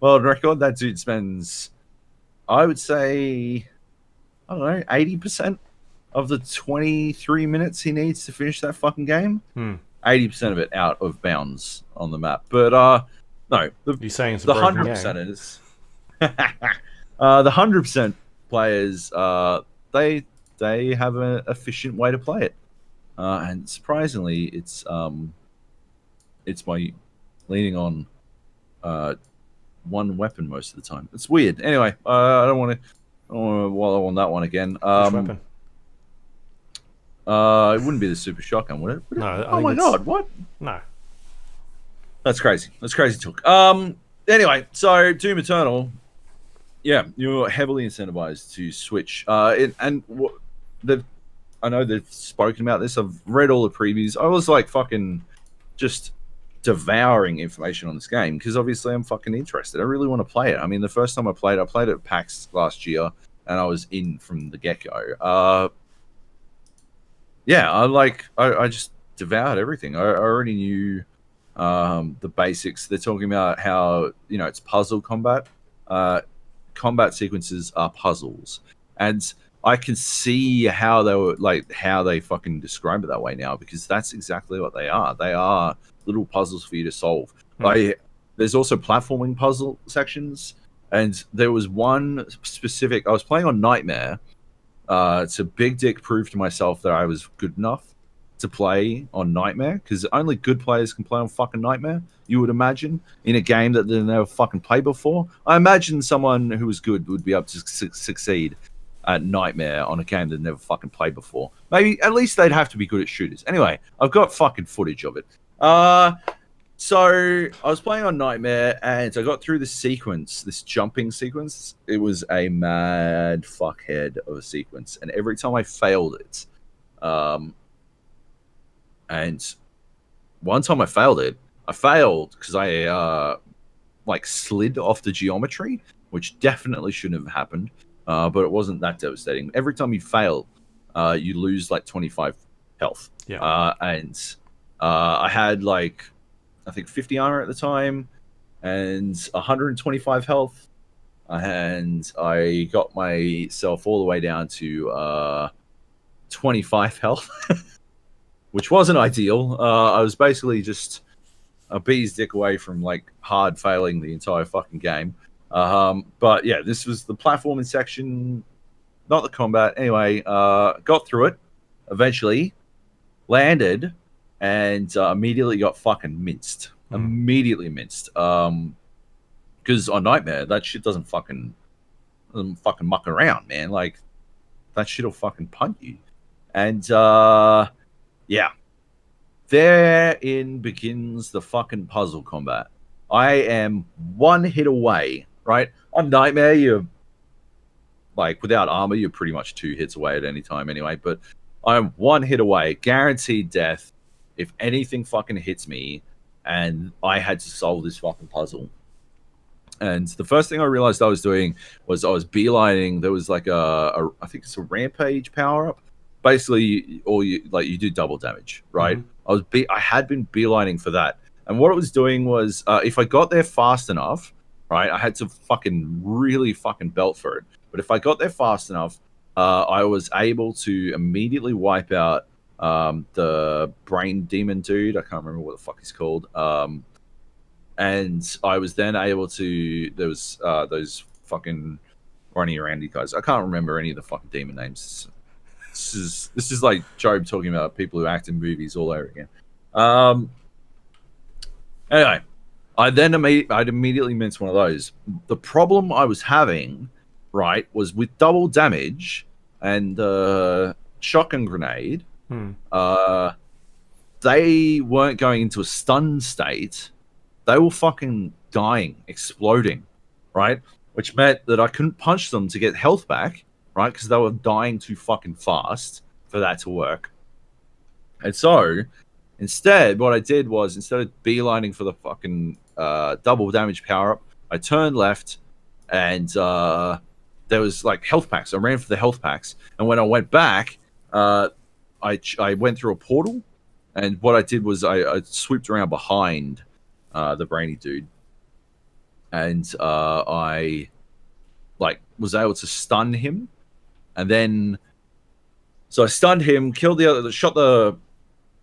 world record, that dude spends, I would say, I don't know, 80% of the 23 minutes he needs to finish that fucking game. 80% of it out of bounds on the map. But no, you're saying it's the 100%ers, the 100% players, they have an efficient way to play it, and surprisingly, it's by leaning on one weapon most of the time. It's weird. Anyway, I don't want to wallow on that one again. Which weapon? It wouldn't be the super shotgun, would it? No. Oh my god, what? No. That's crazy. That's crazy talk. Anyway, so Doom Eternal, yeah, you're heavily incentivized to switch. I know they've spoken about this. I've read all the previews. I was like fucking just devouring information on this game because obviously I'm fucking interested. I really want to play it. I mean, the first time I played it at PAX last year, and I was in from the get-go. Yeah, I just devoured everything. I already knew the basics. They're talking about how, it's puzzle combat. Combat sequences are puzzles, and I can see how they fucking describe it that way now, because that's exactly what they are. They are little puzzles for you to solve. There's also platforming puzzle sections, and there was one specific. I was playing on Nightmare, to big dick prove to myself that I was good enough to play on Nightmare, because only good players can play on fucking Nightmare, you would imagine, in a game that they've never fucking played before. I imagine someone who was good would be able to succeed at Nightmare on a game they've never fucking played before. Maybe, at least they'd have to be good at shooters. Anyway, I've got fucking footage of it. So I was playing on Nightmare, and I got through this sequence, this jumping sequence. It was a mad fuckhead of a sequence, and every time I failed it, and one time I failed because I like slid off the geometry, which definitely shouldn't have happened, but it wasn't that devastating. Every time you fail, you lose like 25 health. Yeah. And I had like, I think 50 armor at the time and 125 health, and I got myself all the way down to 25 health. Which wasn't ideal. I was basically just a bee's dick away from like hard failing the entire fucking game. But yeah, this was the platforming section, not the combat. Anyway, got through it, eventually landed, and immediately got fucking minced. Immediately minced. Because on Nightmare, that shit doesn't fucking muck around, man. Like, that shit'll fucking punt you. And yeah, therein begins the fucking puzzle combat. I am one hit away, right? On Nightmare, you're like, without armor, you're pretty much 2 hits away at any time anyway, but I'm 1 hit away, guaranteed death if anything fucking hits me, and I had to solve this fucking puzzle. And the first thing I realized I was doing was I was beelining. There was like I think it's a rampage power up. Basically, you do double damage, right? I had been beelining for that, and what it was doing was if I got there fast enough, right, I had to fucking really fucking belt for it. But if I got there fast enough, I was able to immediately wipe out the brain demon dude. I can't remember what the fuck he's called. And I was then able to. There was those fucking running around guys. I can't remember any of the fucking demon names. This is like Joab talking about people who act in movies all over again. Anyway, I'd immediately minced one of those. The problem I was having, right, was with double damage and shotgun grenade. They weren't going into a stun state. They were fucking dying, exploding, right? Which meant that I couldn't punch them to get health back, right? Because they were dying too fucking fast for that to work. And so, instead, what I did was, instead of beelining for the fucking double damage power-up, I turned left, and there was, like, health packs. I ran for the health packs. And when I went back, I went through a portal, and what I did was I swooped around behind the brainy dude, and I like was able to stun him, and then so I stunned him, shot the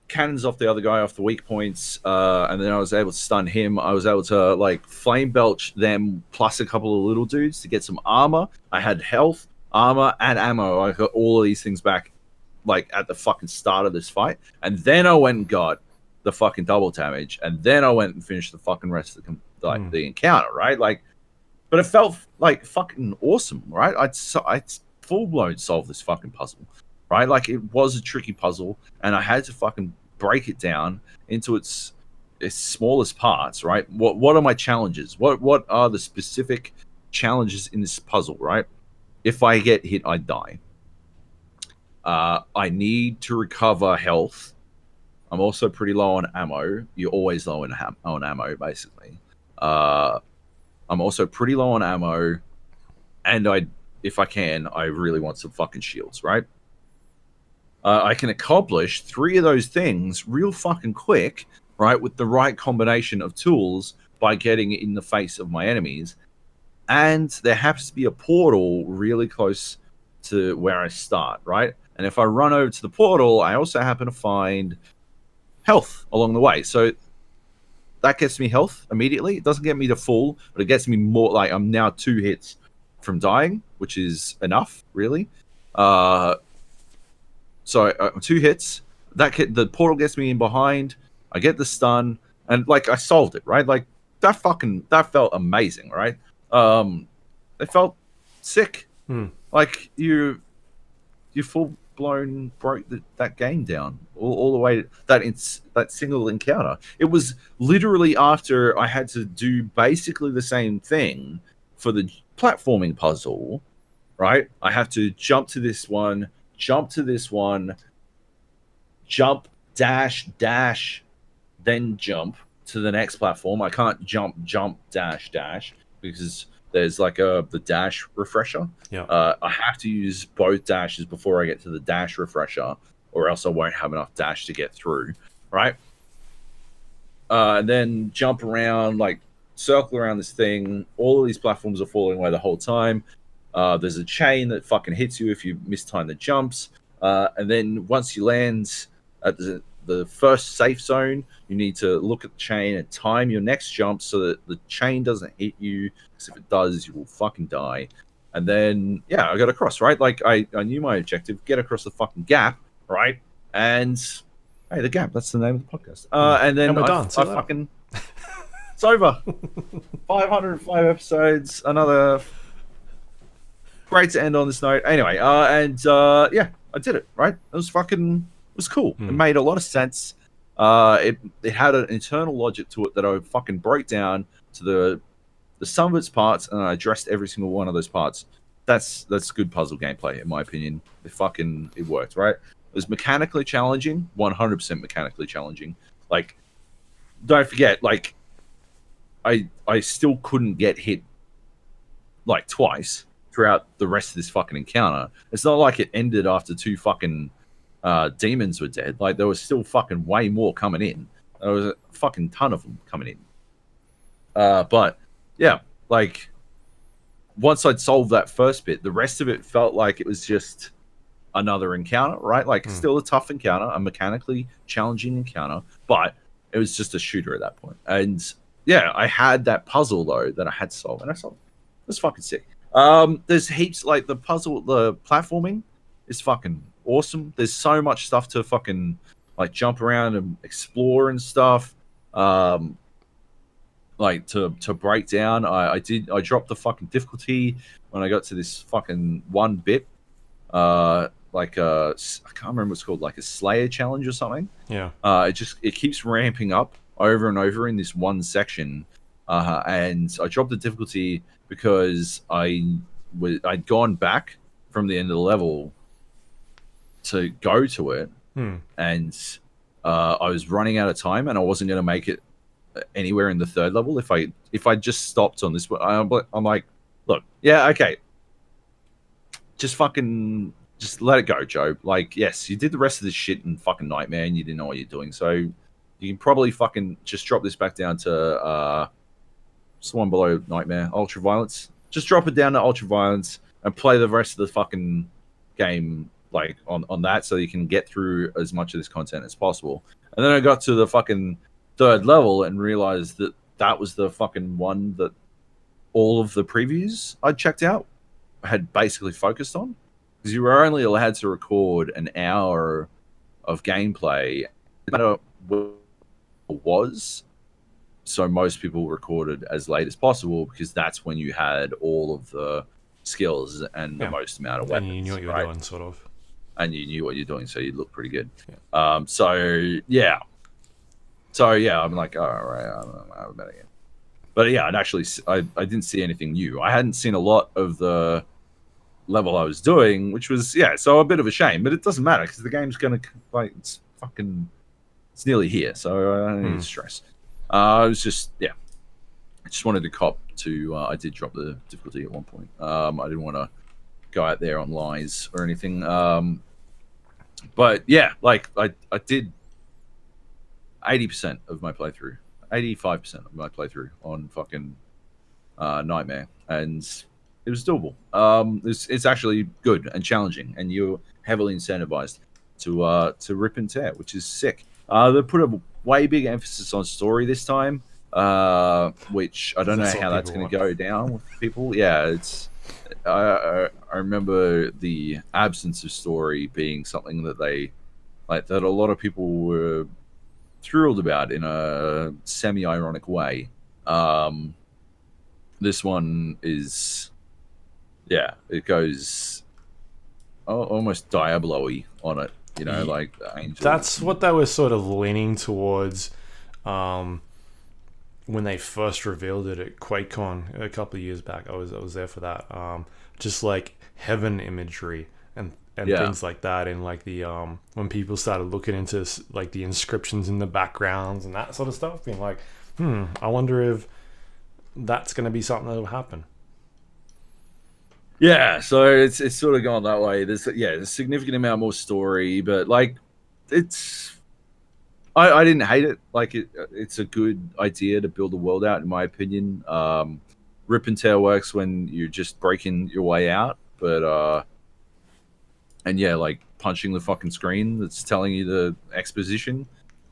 cannons off the other guy off the weak points, and then I was able to stun him. I was able to like flame belch them plus a couple of little dudes to get some armor. I had health, armor, and ammo. I got all of these things back like at the fucking start of this fight, and then I went and got the fucking double damage, and then I went and finished the fucking rest of the encounter, right? Like, but it felt like fucking awesome, right? I'd full blown solved this fucking puzzle, right? Like, it was a tricky puzzle, and I had to fucking break it down into its smallest parts, right? What are my challenges? What are the specific challenges in this puzzle, right? If I get hit, I die. I need to recover health. I'm also pretty low on ammo. You're always low on ammo, basically. I'm also pretty low on ammo, and if I can, I really want some fucking shields, right? I can accomplish 3 of those things real fucking quick, right, with the right combination of tools by getting in the face of my enemies. And there happens to be a portal really close to where I start, right? And if I run over to the portal, I also happen to find health along the way. So that gets me health immediately. It doesn't get me to full, but it gets me more. Like, I'm now 2 hits from dying, which is enough, really. So 2 hits. The portal gets me in behind. I get the stun, and like I solved it, right? Like that felt amazing, right? It felt sick. Like you full blown broke that game down all the way. That single encounter. It was literally after I had to do basically the same thing for the platforming puzzle, right? I have to jump to this one, jump to this one, jump, dash, then jump to the next platform. I can't jump, dash because there's like the dash refresher. Yeah. I have to use both dashes before I get to the dash refresher, or else I won't have enough dash to get through, right? And then jump around, like circle around this thing. All of these platforms are falling away the whole time. There's a chain that fucking hits you if you mistime the jumps. And then once you land at the first safe zone, you need to look at the chain and time your next jump so that the chain doesn't hit you, because if it does, you will fucking die. And then, yeah, I got across, right? Like, I knew my objective, get across the fucking gap, right? And, hey, the gap, that's the name of the podcast. And then we're done. I fucking... It's over. 505 episodes, another... Great to end on this note. Anyway, yeah, I did it, right? It was cool. It made a lot of sense. It had an internal logic to it that I fucking broke down to the sum of its parts, and I addressed every single one of those parts. That's good puzzle gameplay, in my opinion. It worked, right? It was mechanically challenging, 100% mechanically challenging. Like, don't forget, like, I still couldn't get hit like twice throughout the rest of this fucking encounter. It's not like it ended after 2 fucking demons were dead. Like, there was still fucking way more coming in. There was a fucking ton of them coming in. But yeah, like, once I'd solved that first bit, the rest of it felt like it was just another encounter, right? Like, still a tough encounter, a mechanically challenging encounter, but it was just a shooter at that point. And yeah, I had that puzzle though that I had to solve, and I solved it. It was fucking sick. There's heaps, like, the platforming is fucking awesome. There's so much stuff to fucking, like, jump around and explore and stuff. Like, to break down, I dropped the fucking difficulty when I got to this fucking one bit. I can't remember what it's called, like a Slayer challenge or something. Yeah. It keeps ramping up over and over in this one section. And I dropped the difficulty because I'd gone back from the end of the level to go to it, and I was running out of time, and I wasn't going to make it anywhere in the 3rd level if I just stopped on this. I'm like, look, yeah, okay, just let it go, Joab. Like, yes, you did the rest of this shit in fucking Nightmare, and you didn't know what you're doing, so you can probably fucking just drop this back down to it's the one below Nightmare, Ultraviolence. Just drop it down to Ultraviolence and play the rest of the fucking game, like, on that, so you can get through as much of this content as possible. And then I got to the fucking 3rd level and realized that was the fucking one that all of the previews I'd checked out had basically focused on, because you were only allowed to record an hour of gameplay, no matter what it was. So most people recorded as late as possible, because that's when you had all of the skills and the most amount of weapons. And you knew what you were doing, sort of. And you knew what you're doing, so you look pretty good. Yeah. So yeah, I'm like, all right, I better get. But yeah, I didn't see anything new. I hadn't seen a lot of the level I was doing, which was, so a bit of a shame. But it doesn't matter, because the game's gonna, like, it's nearly here, so I don't need to stress. I was just, I just wanted to cop to. I did drop the difficulty at one point. I didn't want to go out there on lies or anything. But yeah, like, I did 80% of my playthrough, 85% of my playthrough on fucking Nightmare, and it was doable. It's actually good and challenging, and you're heavily incentivized to rip and tear, which is sick. They put a way big emphasis on story this time, which I don't know how that's going to go down with people. Yeah, it's I remember the absence of story being something that they like that a lot of people were thrilled about in a semi-ironic way. Um, this one is, yeah, it goes almost Diablo-y on it, you know, Ye- like the angels. That's what they were sort of leaning towards um, when they first revealed it at QuakeCon a couple of years back. I was there for that. Just like heaven imagery and Yeah, things like that, and like the when people started looking into like the inscriptions in the backgrounds and that sort of stuff, being like, I wonder if that's going to be something that'll happen. yeah. So it's sort of gone that way. There's a significant amount more story, but like it's I didn't hate it. Like it's a good idea to build a world out, in my opinion. Rip and tear works when you're just breaking your way out, but and yeah, like punching the fucking screen that's telling you the exposition.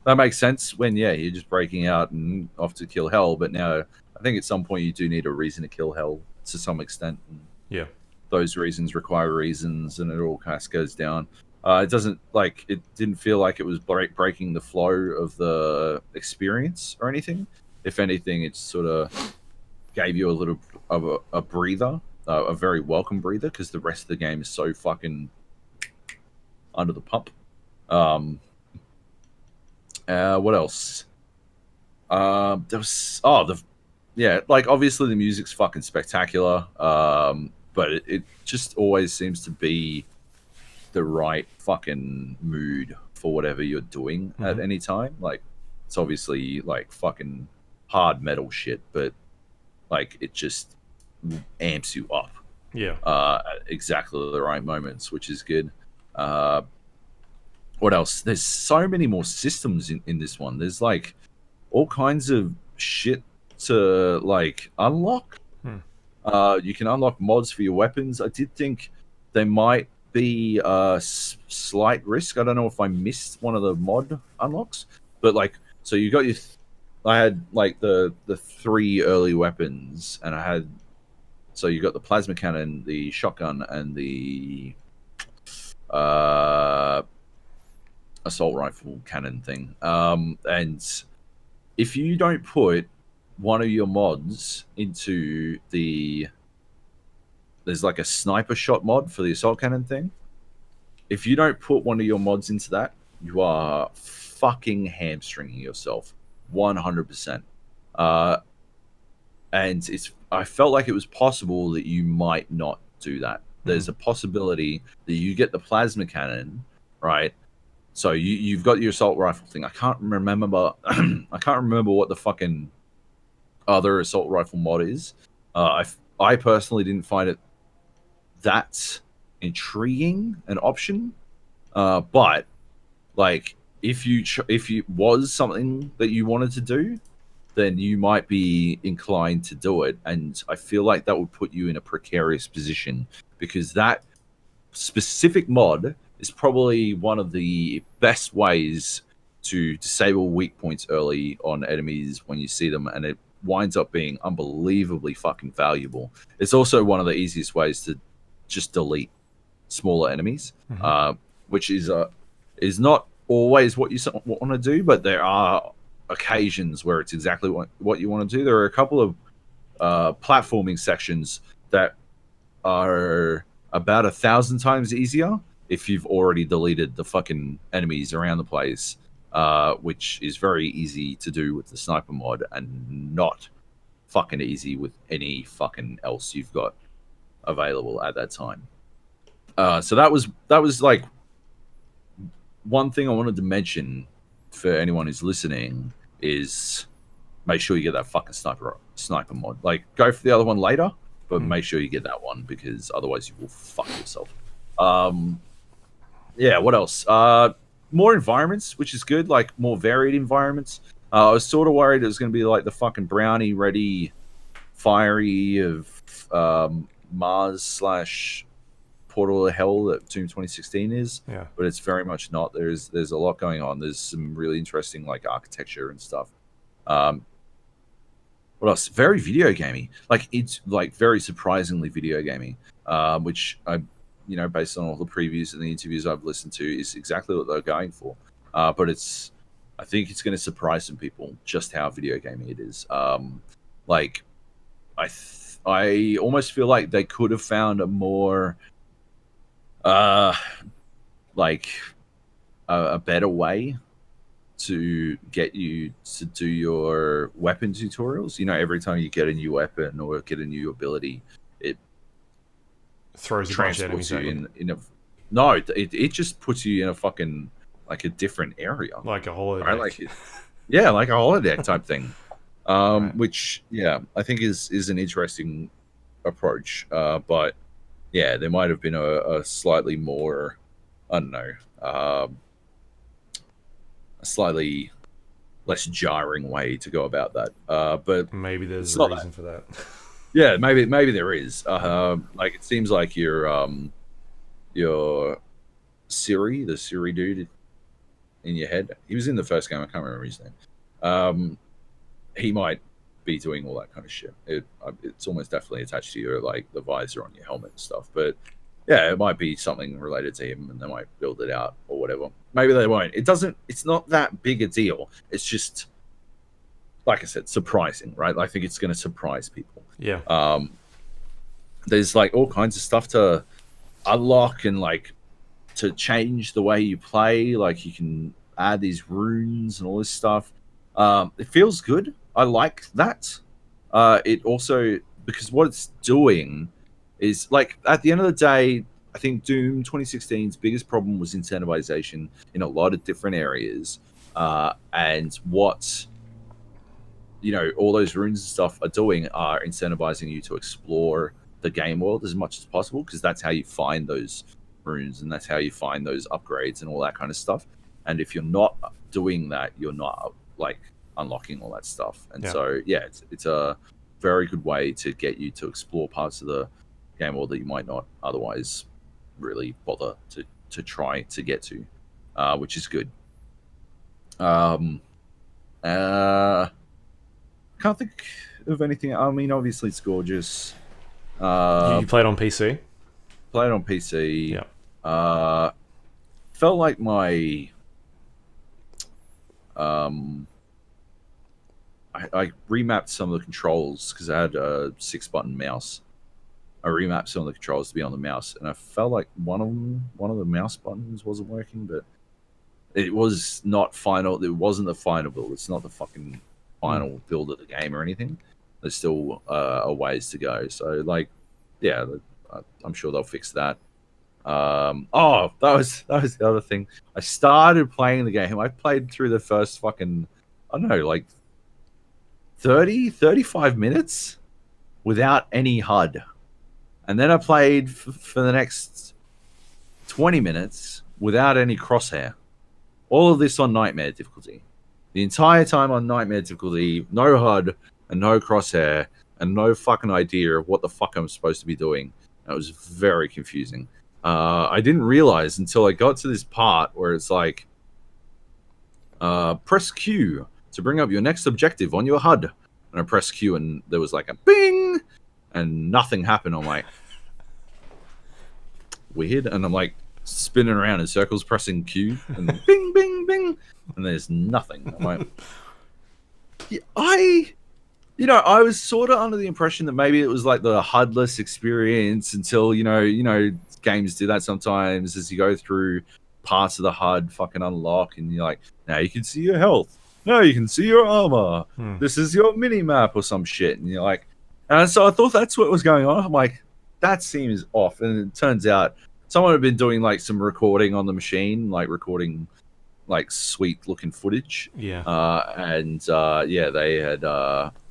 That makes sense when you're just breaking out and off to kill hell. But now I think at some point you do need a reason to kill hell to some extent. And Yeah. those reasons require reasons, and it all kind of goes down. It doesn't like it didn't feel like it was breaking the flow of the experience or anything. If anything, it sort of gave you a little of a breather, a very welcome breather, because the rest of the game is so fucking under the pump. Um, what else? There was like obviously the music's fucking spectacular. But it just always seems to be the right fucking mood for whatever you're doing at any time. Like it's obviously like fucking hard metal shit, but like it just amps you up Yeah. at exactly the right moments, which is good. Uh, what else? There's so many more systems in this one. There's like all kinds of shit to like unlock. You can unlock mods for your weapons. I did think there might be a slight risk. I don't know if I missed one of the mod unlocks, but like, so you got your. I had like the three early weapons, and I had. So you got the plasma cannon, the shotgun, and the uh, assault rifle cannon thing. And if you don't put one of your mods into there's like a sniper shot mod for the assault cannon thing. If you don't put one of your mods into that, you are fucking hamstringing yourself 100%. And I felt like it was possible that you might not do that. There's a possibility that you get the plasma cannon, right? So you've got your assault rifle thing. I can't remember I can't remember what the fucking other assault rifle mod is. I personally didn't find it that intriguing an option. But like if you was something that you wanted to do, then you might be inclined to do it. And I feel like that would put you in a precarious position because that specific mod is probably one of the best ways to disable weak points early on enemies when you see them, and it winds up being unbelievably fucking valuable. It's also one of the easiest ways to just delete smaller enemies, which is not always what you want to do, but there are occasions where it's exactly what you want to do. There are a couple of platforming sections that are about 1,000 times easier if you've already deleted the fucking enemies around the place, which is very easy to do with the sniper mod and not fucking easy with any fucking else you've got available at that time. So that was like one thing I wanted to mention for anyone who's listening is make sure you get that fucking sniper mod. Like go for the other one later, but make sure you get that one because otherwise you will fuck yourself. Yeah, what else? More environments, which is good, like more varied environments. I was sort of worried it was going to be like the fucking brownie ready fiery of Mars slash Portal of Hell that Doom 2016 is. Yeah. But it's very much not. There's a lot going on. There's some really interesting like architecture and stuff. what else? Very video gamey. Like it's like very surprisingly video gaming, which I, based on all the previews and the interviews I've listened to, is exactly what they're going for. But I think it's going to surprise some people just how video gaming it is. Like I almost feel like they could have found a more, like a better way to get you to do your weapon tutorials. Every time you get a new weapon or get a new ability, it throws a bunch of transports enemies you in a. No, it just puts you in a fucking like a different area, like a holodeck. right? Like yeah, like a holodeck type thing. Right. Which I think is an interesting approach. But yeah, there might have been a slightly more, I don't know, a slightly less jarring way to go about that. But maybe there's it's a not reason for that. yeah, maybe there is. Like it seems like your Siri, the Siri dude in your head. He was in the first game. I can't remember his name. He might be doing all that kind of shit. It's almost definitely attached to your like the visor on your helmet and stuff. But yeah, it might be something related to him, and they might build it out or whatever. Maybe they won't. It doesn't. It's not that big a deal. It's just, like I said, surprising, right? I think it's going to surprise people. Yeah. There's like all kinds of stuff to unlock and like to change the way you play. Like you can add these runes and all this stuff. It feels good. I like that. It also, because what it's doing is like at the end of the day, I think Doom 2016's biggest problem was incentivization in a lot of different areas. And what all those runes and stuff are doing are incentivizing you to explore the game world as much as possible, because that's how you find those runes and that's how you find those upgrades and all that kind of stuff. And if you're not doing that, you're not like unlocking all that stuff. And so it's a very good way to get you to explore parts of the game world that you might not otherwise really bother to try to get to, which is good. Can't think of anything. I mean, obviously it's gorgeous. You played on PC? Played on PC. Yeah. Felt like my I remapped some of the controls because I had a 6-button mouse. I remapped some of the controls to be on the mouse, and I felt like one of the mouse buttons wasn't working, but it was not final. It wasn't the final build. It's not the fucking final build of the game or anything. There's still a ways to go. So like, yeah, I'm sure they'll fix that. That was the other thing. I started playing the game. I played through the first fucking, I don't know, like 35 minutes without any HUD. And then I played for the next 20 minutes without any crosshair. All of this on Nightmare difficulty. The entire time on Nightmare difficulty, no HUD and no crosshair and no fucking idea of what the fuck I'm supposed to be doing. It was very confusing. I didn't realize until I got to this part where it's like, press Q to bring up your next objective on your HUD. And I pressed Q and there was like a bing and nothing happened. I'm like, weird. And I'm like spinning around in circles, pressing Q and bing, bing, bing. And there's nothing. I'm like, yeah, I was sort of under the impression that maybe it was like the HUD-less experience until, games do that sometimes as you go through parts of the HUD fucking unlock and you're like, now you can see your health. No, you can see your armor. This is your mini map or some shit. And you're like, and so I thought that's what was going on. I'm like, that seems off. And it turns out someone had been doing like some recording on the machine, like recording like sweet looking footage. Yeah. They had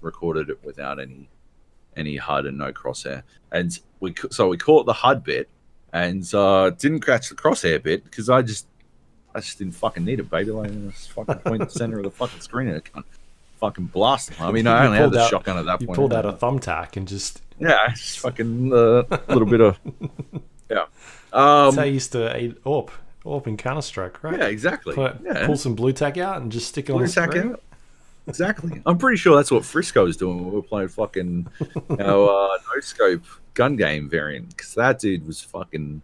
recorded it without any HUD and no crosshair. And we caught the HUD bit and didn't catch the crosshair bit because I just didn't fucking need it, baby. Like, just fucking point at the center of the fucking screen and it can't fucking blast them. I mean, I only had the shotgun at that point. You pulled out a thumbtack and just... Yeah, just fucking a little bit of... Yeah. That's how you used to eat AWP in Counter-Strike, right? Yeah, exactly. Pull some blue tack out and just stick it on the screen. Exactly. I'm pretty sure that's what Frisco was doing when we were playing fucking our no scope gun game variant. Because that dude was fucking.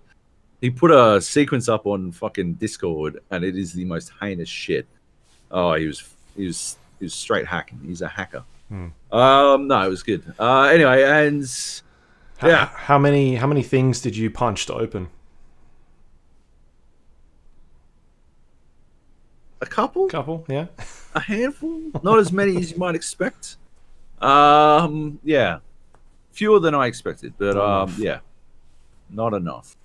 He put a sequence up on fucking Discord, and it is the most heinous shit. Oh, he was straight hacking. He's a hacker. No, it was good. Anyway, and yeah, How many things did you punch to open? a couple, Couple, yeah. a handful, not as many as you might expect. Yeah, fewer than I expected, but yeah, not enough.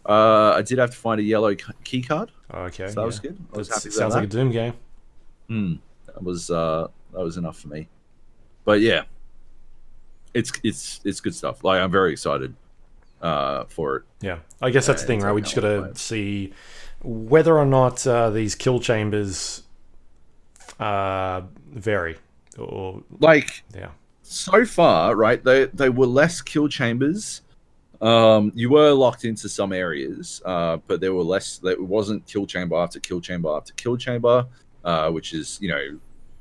I did have to find a yellow key card. Okay, So that was good. I was happy about sounds like a that. Doom game. That was enough for me. But yeah, it's good stuff. Like I'm very excited for it. Yeah, I guess that's the thing, right? We just got to see whether or not these kill chambers vary, or Like yeah, so far, right? They were less kill chambers. You were locked into some areas, but there were less. There wasn't kill chamber after kill chamber after kill chamber, which is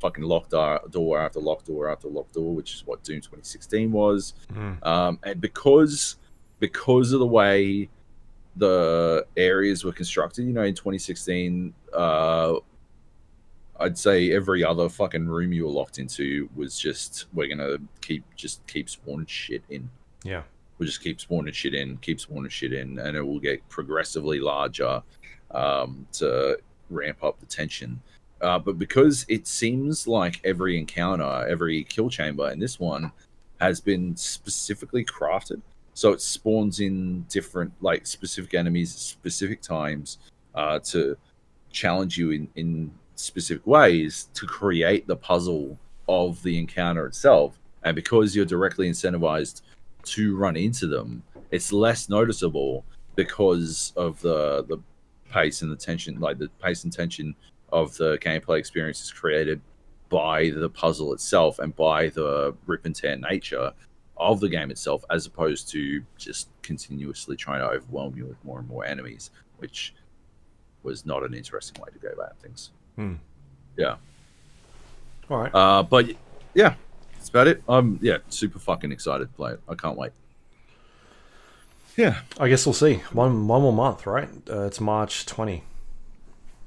fucking locked door after locked door after locked door, which is what Doom 2016 was. And because of the way the areas were constructed, in 2016, I'd say every other fucking room you were locked into was just we're gonna keep spawning shit in. yeah, We'll just keep spawning shit in, and it will get progressively larger to ramp up the tension. But because it seems like every encounter, every kill chamber in this one has been specifically crafted, so it spawns in different, like, specific enemies at specific times to challenge you in specific ways to create the puzzle of the encounter itself. And because you're directly incentivized to run into them, it's less noticeable because of the pace and the tension, like the pace and tension of the gameplay experience is created by the puzzle itself and by the rip and tear nature of the game itself, as opposed to just continuously trying to overwhelm you with more and more enemies, which was not an interesting way to go about things. Yeah. all right. But yeah, that's about it. I'm super fucking excited to play it. I can't wait. Yeah. I guess we'll see. One more month, right? It's March 20.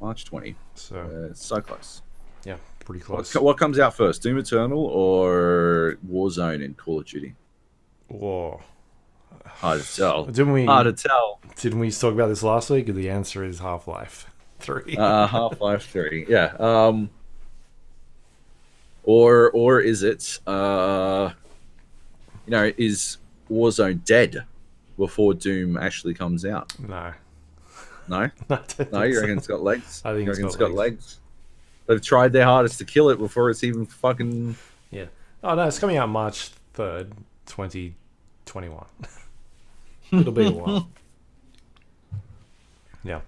March 20. So It's so close. yeah, pretty close. What comes out first, Doom Eternal or Warzone in Call of Duty? Whoa. Hard to tell. Didn't we talk about this last week? The answer is Half-Life 3. Half-Life 3. Yeah. Or is it is Warzone dead before Doom actually comes out? No. No? No, No, you reckon it's got legs? I think you it's reckon got got legs? They've tried their hardest to kill it before it's even fucking... Yeah. Oh, no, it's coming out March 3rd, 2021. It'll be a while. Yeah.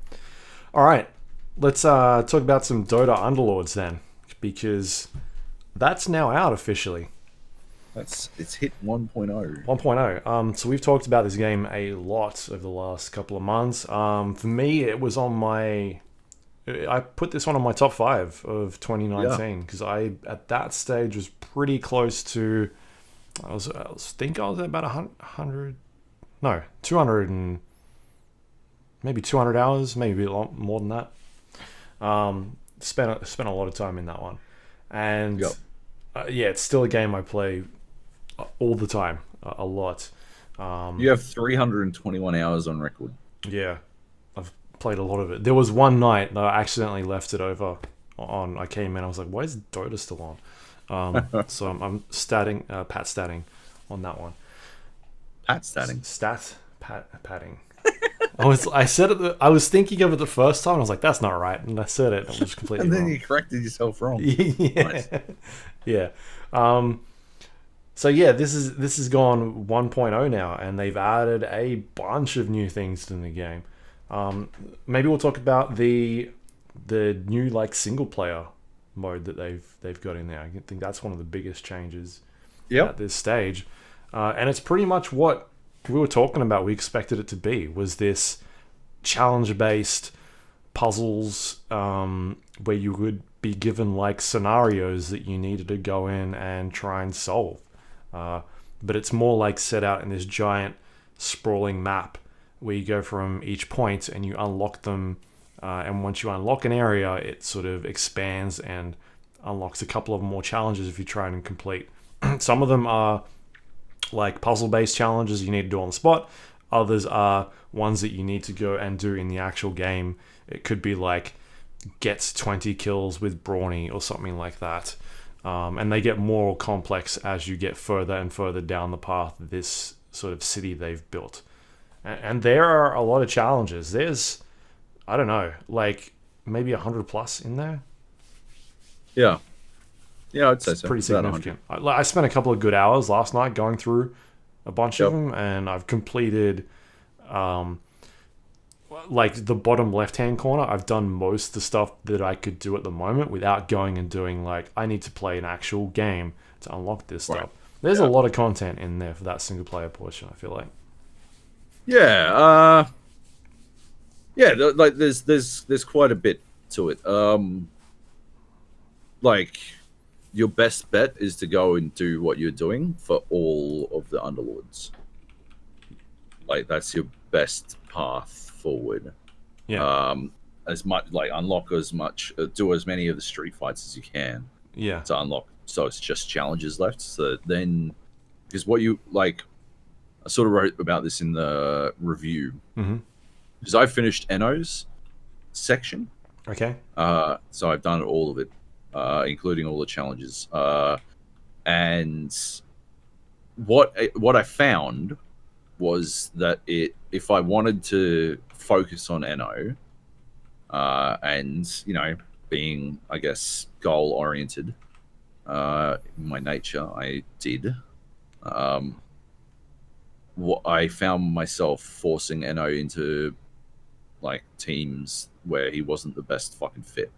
All right. Let's talk about some Dota Underlords then, because that's now out officially. It's hit 1.0. 1.0. So we've talked about this game a lot over the last couple of months. For me, it was on my... I put this one on my top 5 of 2019 because I, at that stage, was pretty close to... I think I was at about 100... No, 200 and... Maybe 200 hours, maybe a lot more than that. Spent a lot of time in that one. And yeah, it's still a game I play all the time, a lot. You have 321 hours on record. Yeah, I've played a lot of it. There was one night that I accidentally left it over on. I came in, I was like, why is Dota still on? So I'm pat statting on that one. Pat statting? Patting. I was thinking of it the first time, and I was like, that's not right. And I said it, and I was completely and then wrong. you corrected yourself wrong. Yeah. Nice. Yeah. So yeah, this is gone 1.0 now, and they've added a bunch of new things to the game. Maybe we'll talk about the new like single player mode that they've got in there. I think that's one of the biggest changes at this stage, and it's pretty much what we were talking about. We expected it to be, was this challenge based puzzles where you would be given like scenarios that you needed to go in and try and solve. But it's more like set out in this giant sprawling map where you go from each point and you unlock them. And once you unlock an area, it sort of expands and unlocks a couple of more challenges if you try and complete. Some of them are like puzzle-based challenges you need to do on the spot. Others are ones that you need to go and do in the actual game. It could be like gets 20 kills with Brawny or something like that. And they get more complex as you get further and further down the path of this sort of city they've built. And there are a lot of challenges. There's, I don't know, like maybe 100 plus in there. Yeah. Yeah, I'd say it's so. Pretty significant. I spent a couple of good hours last night going through a bunch of them, and I've completed like the bottom left-hand corner. I've done most of the stuff that I could do at the moment without going and doing like, I need to play an actual game to unlock this stuff. There's a lot of content in there for that single-player portion, I feel like. Yeah, like there's quite a bit to it. Like, your best bet is to go and do what you're doing for all of the Underlords. Like, that's your best path forward. Yeah. As much, like, unlock as much, do as many of the street fights as you can. Yeah. To unlock, so it's just challenges left. So then, because what you, like, I sort of wrote about this in the review. Because I finished Eno's section. Okay. So I've done all of it. Including all the challenges. And what I found was that if I wanted to focus on Eno, and, you know, being, I guess, goal oriented, in my nature, I did. What I found myself forcing Eno into like teams where he wasn't the best fucking fit.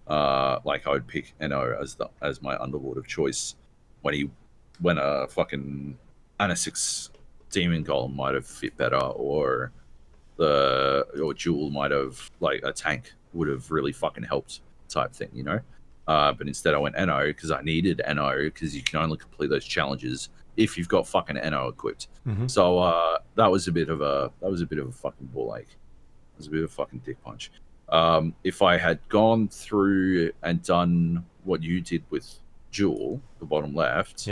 Like I would pick Eno as my Underlord of choice when a fucking Anasix Demon Golem might have fit better, or Jewel might have, like, a tank would have really fucking helped type thing, you know. But instead I went Eno because I needed Eno, because you can only complete those challenges if you've got fucking Eno equipped. So that was a bit of a fucking ball ache. It was a bit of a fucking dick punch. If I had gone through and done what you did with Jewel, the bottom left,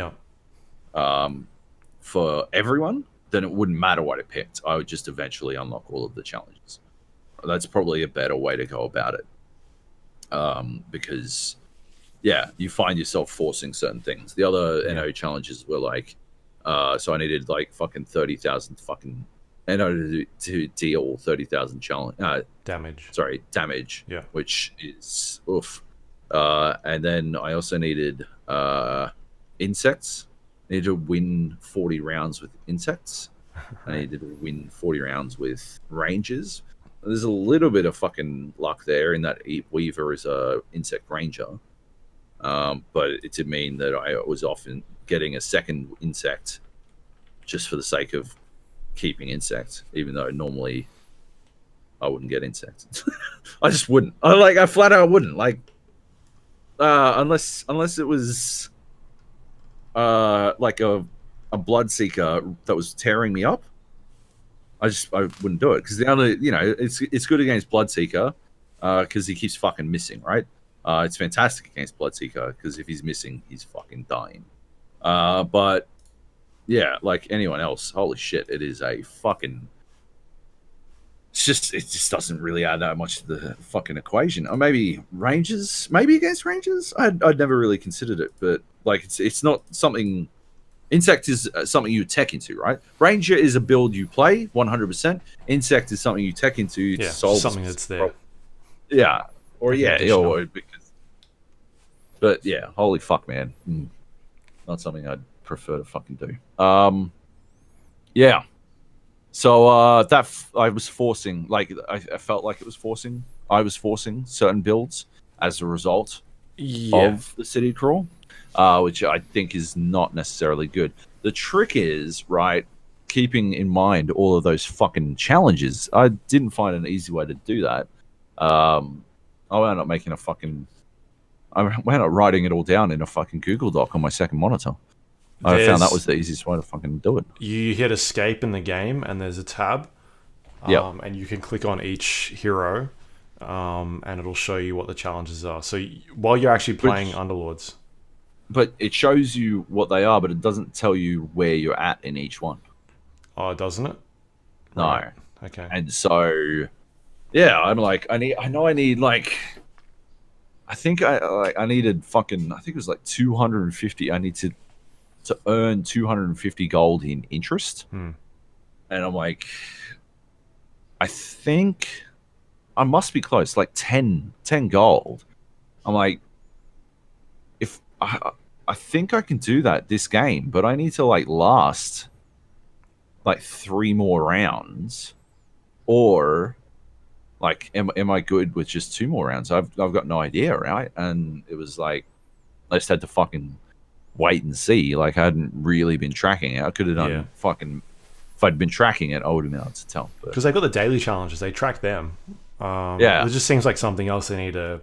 for everyone, then it wouldn't matter what I picked. I would just eventually unlock all of the challenges. That's probably a better way to go about it. Because, yeah, you find yourself forcing certain things. The other NO challenges were like, so I needed like fucking 30,000 fucking NO to deal 30,000 damage. Sorry, damage. Yeah. Which is oof. And then I also needed insects. I needed to win 40 rounds with insects. I needed to win 40 rounds with rangers. There's a little bit of fucking luck there in that Weaver is a insect ranger. But it did mean that I was often getting a second insect just for the sake of keeping insects, even though normally I wouldn't get insects. I just wouldn't. I flat out wouldn't. Like, unless it was like a Bloodseeker that was tearing me up. I wouldn't do it, because the only, you know, it's good against Bloodseeker because he keeps fucking missing, right? It's fantastic against Bloodseeker because if he's missing, he's fucking dying. But yeah, like anyone else, holy shit, it is a fucking. It just doesn't really add that much to the fucking equation. Or maybe Rangers, maybe against Rangers. I'd never really considered it, but like it's not something. Insect is something you tech into, right? Ranger is a build you play 100%. Insect is something you tech into to solve something that's there. Yeah, or but yeah, holy fuck, man, not something I'd prefer to fucking do. Yeah. So that I was forcing, like I felt like it was forcing. I was forcing certain builds as a result of the city crawl. Which I think is not necessarily good. The trick is, right, keeping in mind all of those fucking challenges. I didn't find an easy way to do that. I wound up making I wound up writing it all down in a fucking Google Doc on my second monitor. I found that was the easiest way to fucking do it. You hit escape in the game, and there's a tab, and you can click on each hero, and it'll show you what the challenges are. So while you're actually playing Underlords. But it shows you what they are, but it doesn't tell you where you're at in each one. Oh, doesn't it? No. Right. Okay. And so, yeah, I'm like, I think I needed fucking, I think it was like 250. I need to earn 250 gold in interest. And I'm like, I think I must be close, like 10 gold. I'm like, if I think I can do that this game, but I need to like last like 3 more rounds, or like am I good with just 2 more rounds? I've got no idea, right? And it was like I just had to fucking wait and see. Like I hadn't really been tracking it. I could have done fucking, if I'd been tracking it, I would have been able to tell. Because they got the daily challenges, they track them. It just seems like something else they need to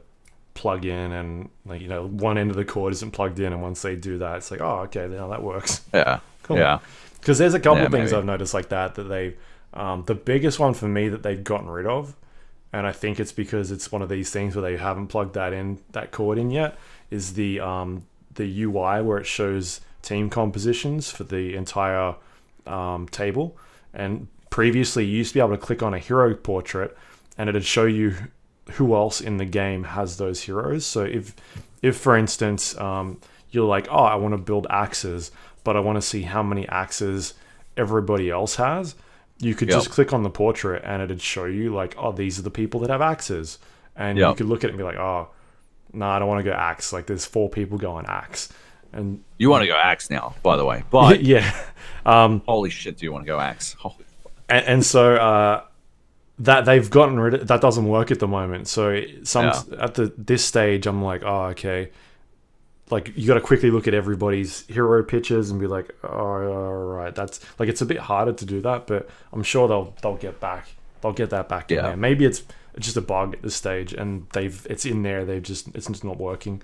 plug in, and like, you know, one end of the cord isn't plugged in, and once they do that, it's like, oh, okay, now that works. Yeah, cool. Yeah. Because there's a couple of things I've noticed like that they, the biggest one for me that they've gotten rid of, and I think it's because it's one of these things where they haven't plugged that cord in yet, is the UI where it shows team compositions for the entire table. And previously you used to be able to click on a hero portrait and it'd show you who else in the game has those heroes. So if for instance you're like, oh, I want to build axes, but I want to see how many axes everybody else has, you could just click on the portrait and it'd show you like, oh, these are the people that have axes. And you could look at it and be like, oh, no, I don't want to go axe. Like there's 4 people going axe. And you want to go axe now, by the way. But yeah. Holy shit, do you want to go axe? Holy fuck. And so that they've gotten rid of, that doesn't work at the moment. So at this stage, I'm like, oh, okay. Like you got to quickly look at everybody's hero pictures and be like, oh, all right, that's like, it's a bit harder to do that, but I'm sure they'll get that back in there. Maybe it's just a bug at this stage, and it's in there. It's just not working.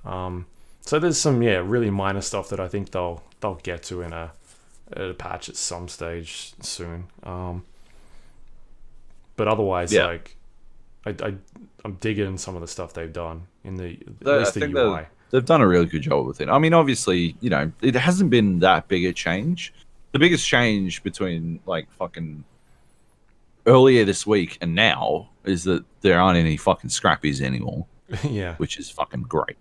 So there's some really minor stuff that I think they'll get to in a patch at some stage soon. But otherwise, like I'm digging some of the stuff they've done in at least the UI. They've done a really good job with it. I mean, obviously, you know, it hasn't been that big a change. The biggest change between like fucking earlier this week and now is that there aren't any fucking scrappies anymore. Yeah, which is fucking great.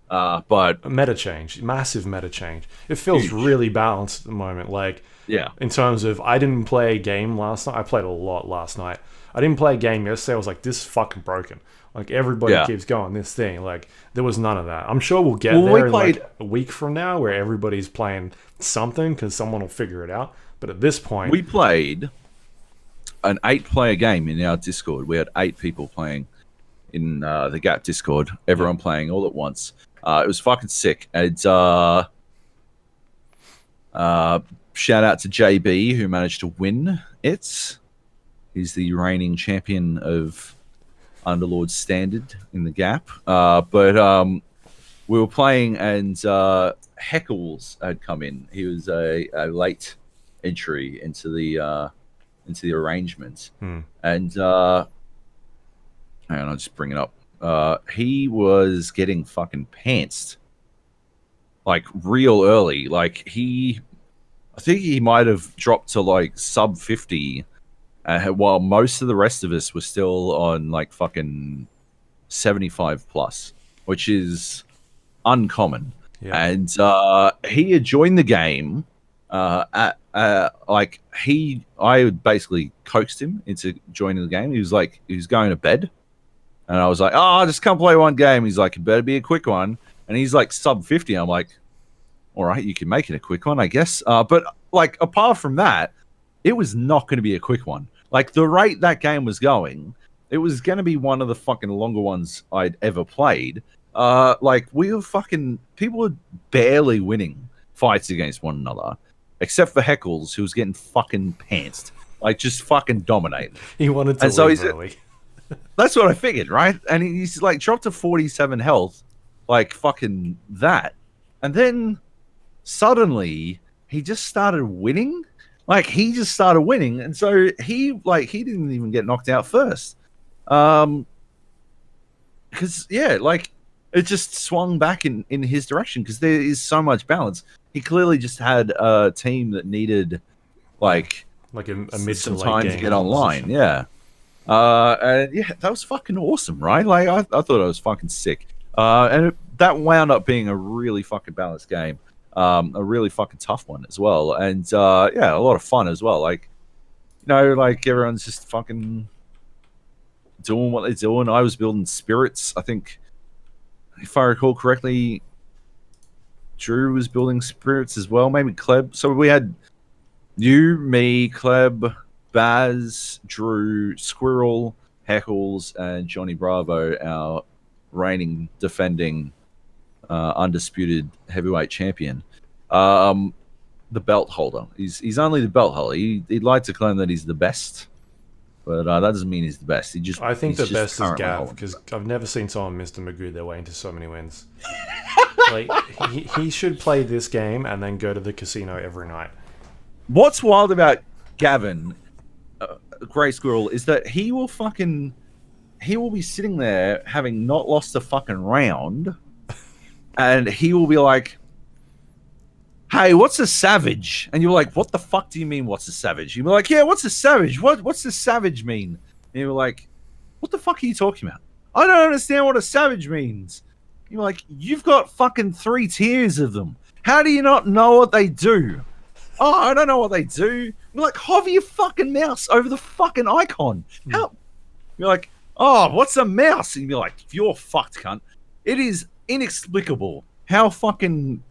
But meta change, massive meta change. It feels really balanced at the moment. Like, in terms of, I didn't play a game last night. I played a lot last night. I didn't play a game yesterday. I was like, this is fucking broken. Like everybody keeps going this thing. Like there was none of that. I'm sure we'll get there in like a week from now where everybody's playing something because someone will figure it out. But at this point, we played an 8-player game in our Discord. We had 8 people playing in the Gap Discord. Everyone playing all at once. It was fucking sick. And shout out to JB who managed to win it. He's the reigning champion of Underlords Standard in the Gap. But we were playing and Heckles had come in. He was a late entry into the arrangement. And hang on, I'll just bring it up. He was getting fucking pantsed like real early. Like I think he might have dropped to like sub 50 while most of the rest of us were still on like fucking 75 plus, which is uncommon. And he had joined the game I basically coaxed him into joining the game. He was going to bed. And I was like, oh, just come play one game. He's like, it better be a quick one. And he's like sub 50. I'm like, all right, you can make it a quick one, I guess. But like, apart from that, it was not going to be a quick one. Like the rate that game was going, it was going to be one of the fucking longer ones I'd ever played. Like people were barely winning fights against one another, except for Heckles, who was getting fucking pantsed. Like just fucking dominated. He wanted to leave early. That's what I figured, right? And he's like dropped to 47 health, like fucking that. And then suddenly he just started winning. Like he just started winning. And so he didn't even get knocked out first. Because yeah, like it just swung back in his direction because there is so much balance. He clearly just had a team that needed like a mid some to late time game to get online. position. Yeah. And yeah, that was fucking awesome, right? Like I thought it was fucking sick. That wound up being a really fucking balanced game. A really fucking tough one as well. And yeah, a lot of fun as well. Like, you know, like everyone's just fucking doing what they're doing. I was building spirits. I think, if I recall correctly, Drew was building spirits as well. Maybe Kleb. So we had you, me, Kleb, Baz, Drew, Squirrel, Heckles, and Johnny Bravo, our reigning, defending, undisputed heavyweight champion. The belt holder. He's only the belt holder. He'd like to claim that he's the best, but that doesn't mean he's the best. I think the best is Gav, because I've never seen someone Mr. Magoo their way into so many wins. Like he should play this game and then go to the casino every night. What's wild about Gavin, Grey Squirrel, is that he will be sitting there having not lost a fucking round, and he will be like, "Hey, what's a savage?" And you're like, "What the fuck do you mean, what's a savage?" You're like, "Yeah, what's a savage? What's a savage mean?" And you're like, "What the fuck are you talking about? I don't understand what a savage means." You're like, "You've got fucking 3 tiers of them. How do you not know what they do?" "Oh, I don't know what they do." You're like, hover your fucking mouse over the fucking icon. How? You're like, "Oh, what's a mouse?" And you're like, "You're fucked, cunt." It is inexplicable how fucking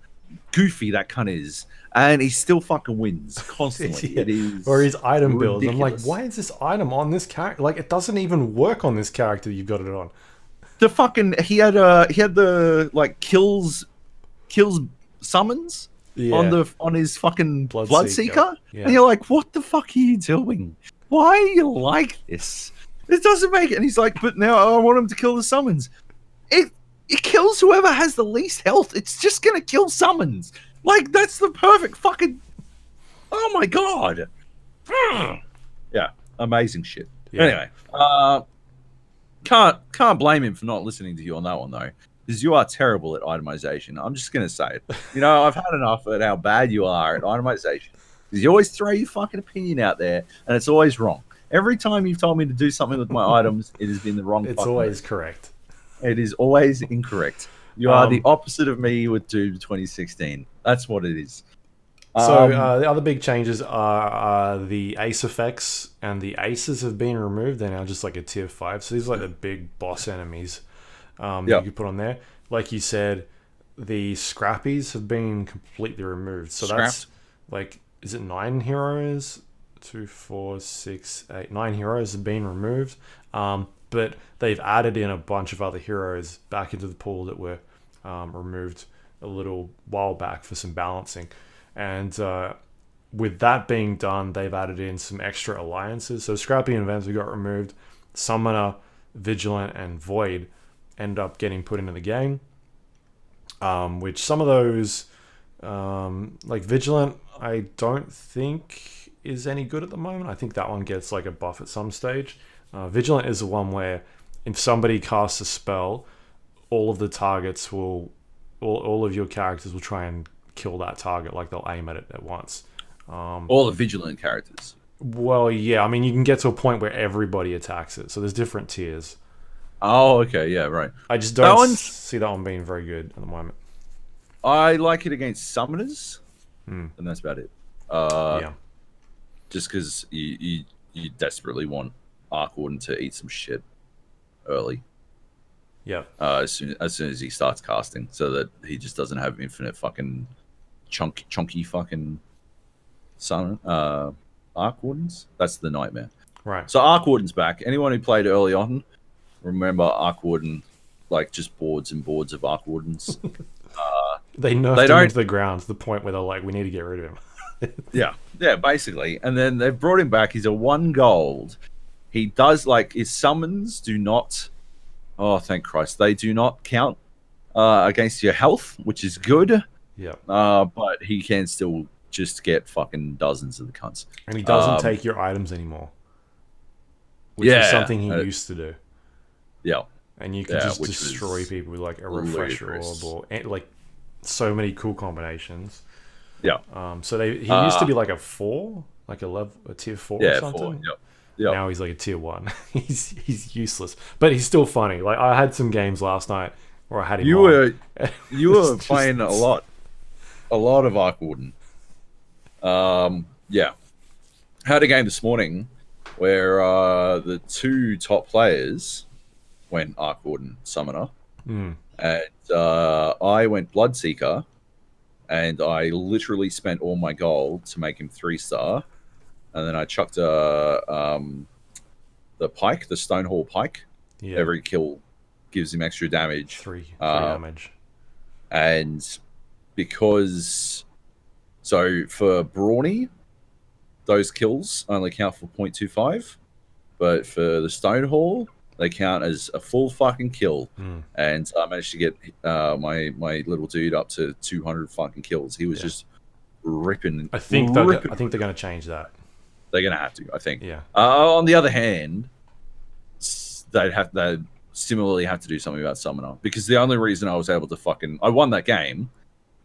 goofy that cunt is, and he still fucking wins constantly. Yeah. It is, or his item builds. I'm like, ridiculous. why is this item on this character? Like, it doesn't even work on this character you've got it on. The fucking he had the like kills summons on his fucking Bloodseeker. Yeah. And you're like, what the fuck are you doing? Why are you like this? It doesn't make it. And he's like, but now I want him to kill the summons. It kills whoever has the least health. It's just gonna kill summons. Like, that's the perfect fucking. Oh my god. Yeah, amazing shit. Yeah. Anyway, can't blame him for not listening to you on that one though, because you are terrible at itemization. I'm just gonna say it. You know, I've had enough at how bad you are at itemization. Because you always throw your fucking opinion out there, and it's always wrong. Every time you've told me to do something with my items, it has been the wrong. It's always correct. It is always incorrect. You are the opposite of me with Doom 2016. That's what it is. So the other big changes are the ace effects, and the aces have been removed. They're now just like a tier 5. So these are like the big boss enemies you could put on there. Like you said, the scrappies have been completely removed. So that's like, is it 9 heroes? 2, 4, 6, 8, 9 heroes have been removed. But they've added in a bunch of other heroes back into the pool that were removed a little while back for some balancing. And with that being done, they've added in some extra alliances. So Scrappy and Vamps got removed. Summoner, Vigilant, and Void end up getting put into the game. Which some of those, like Vigilant, I don't think is any good at the moment. I think that one gets like a buff at some stage. Vigilant is the one where if somebody casts a spell, all of the targets will, all of your characters will try and kill that target. Like they'll aim at it at once. All the Vigilant characters. Well, yeah. I mean, you can get to a point where everybody attacks it. So there's different tiers. Oh, okay. Yeah, right. I just don't see that one being very good at the moment. I like it against summoners, and that's about it. Yeah. Just because you desperately want Arc Warden to eat some shit early. Yeah. As soon as he starts casting, so that he just doesn't have infinite fucking chunky fucking summon Arc Wardens. That's the nightmare. Right. So Arc Warden's back. Anyone who played early on, remember Arc Warden, like just boards and boards of Arc Wardens. They nerfed him into the ground to the point where they're like, we need to get rid of him. Yeah, basically. And then they've brought him back. He's a 1 gold. he does like his summons do not. Oh, thank Christ, they do not count against your health, which is good. Yeah. But he can still just get fucking dozens of the cunts. And he doesn't take your items anymore, which is something he used to do. Yeah. And you can just destroy people with like a refresher orb or like so many cool combinations. Yeah. So he used to be like a 4, like a tier 4 or something. 4. Yep. Now he's like a tier 1. he's useless, but he's still funny. Like I had some games last night where I had him. You were playing a lot of Arc Warden. Yeah. Had a game this morning where the 2 top players went Arc Warden Summoner, and I went Bloodseeker, and I literally spent all my gold to make him 3-star, and then I chucked the pike, the Stonehall pike. Yeah. Every kill gives him extra damage. 3 damage. And because for Brawny, those kills only count for 0.25, but for the Stonehall, they count as a full fucking kill. And I managed to get my little dude up to 200 fucking kills. He was just ripping. I think they're going to change that. They're going to have to, I think. Yeah. On the other hand, they'd similarly have to do something about Summoner, because the only reason I was able to I won that game.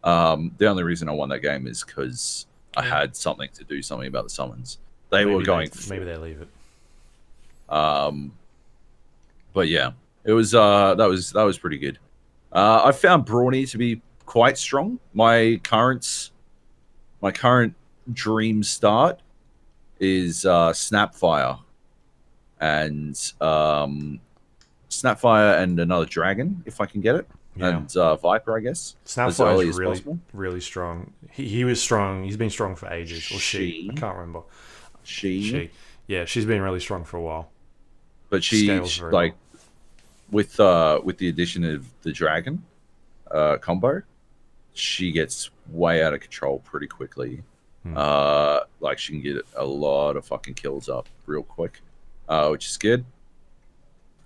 The only reason I won that game is because I had something to do something about the summons. Maybe they leave it. But yeah, it was that was pretty good. I found Brawny to be quite strong. My current dream start is Snapfire and Snapfire and another dragon if I can get it. Yeah. And Viper, I guess. Snapfire is really strong. He was strong. He's been strong for ages. Or she. I can't remember. She. Yeah, she's been really strong for a while. But like with the addition of the dragon combo, she gets way out of control pretty quickly. Like she can get a lot of fucking kills up real quick, which is good.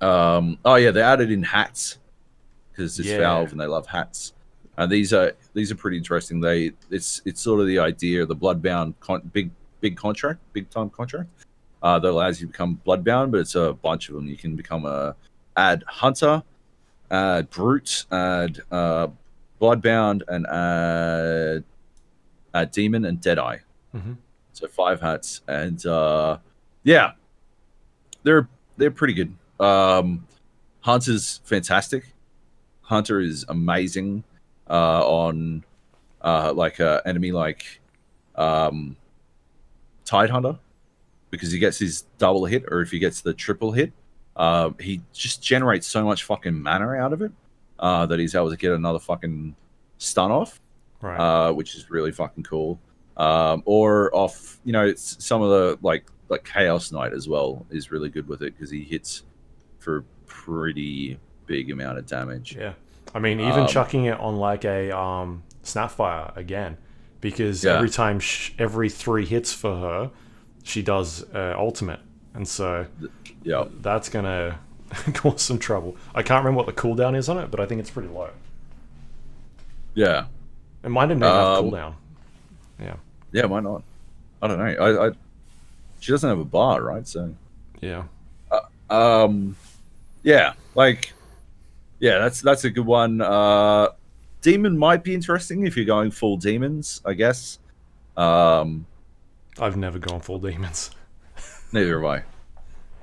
Oh yeah, they added in hats because it's Valve and they love hats, and these are pretty interesting. It's sort of the idea of the Bloodbound big time contract that allows you to become Bloodbound, but it's a bunch of them. You can become add Hunter, add Brute, add Bloodbound, and add Demon and Deadeye. So 5 hats, and yeah, they're pretty good. Hunter's fantastic. Hunter is amazing on like an enemy like Tidehunter, because he gets his double hit, or if he gets the triple hit, he just generates so much fucking mana out of it that he's able to get another fucking stun off, right? Which is really fucking cool. Or off, it's some of the like Chaos Knight as well is really good with it because he hits for a pretty big amount of damage. Yeah, I mean, even chucking it on like a Snapfire again, because every time every 3 hits for her, she does ultimate, and so that's gonna cause some trouble. I can't remember what the cooldown is on it, but I think it's pretty low. Yeah, it might not even have cooldown. Yeah, why not? I don't know. She doesn't have a bar, right? So yeah. Yeah, that's a good one. Demon might be interesting if you're going full demons, I guess. I've never gone full demons. Neither have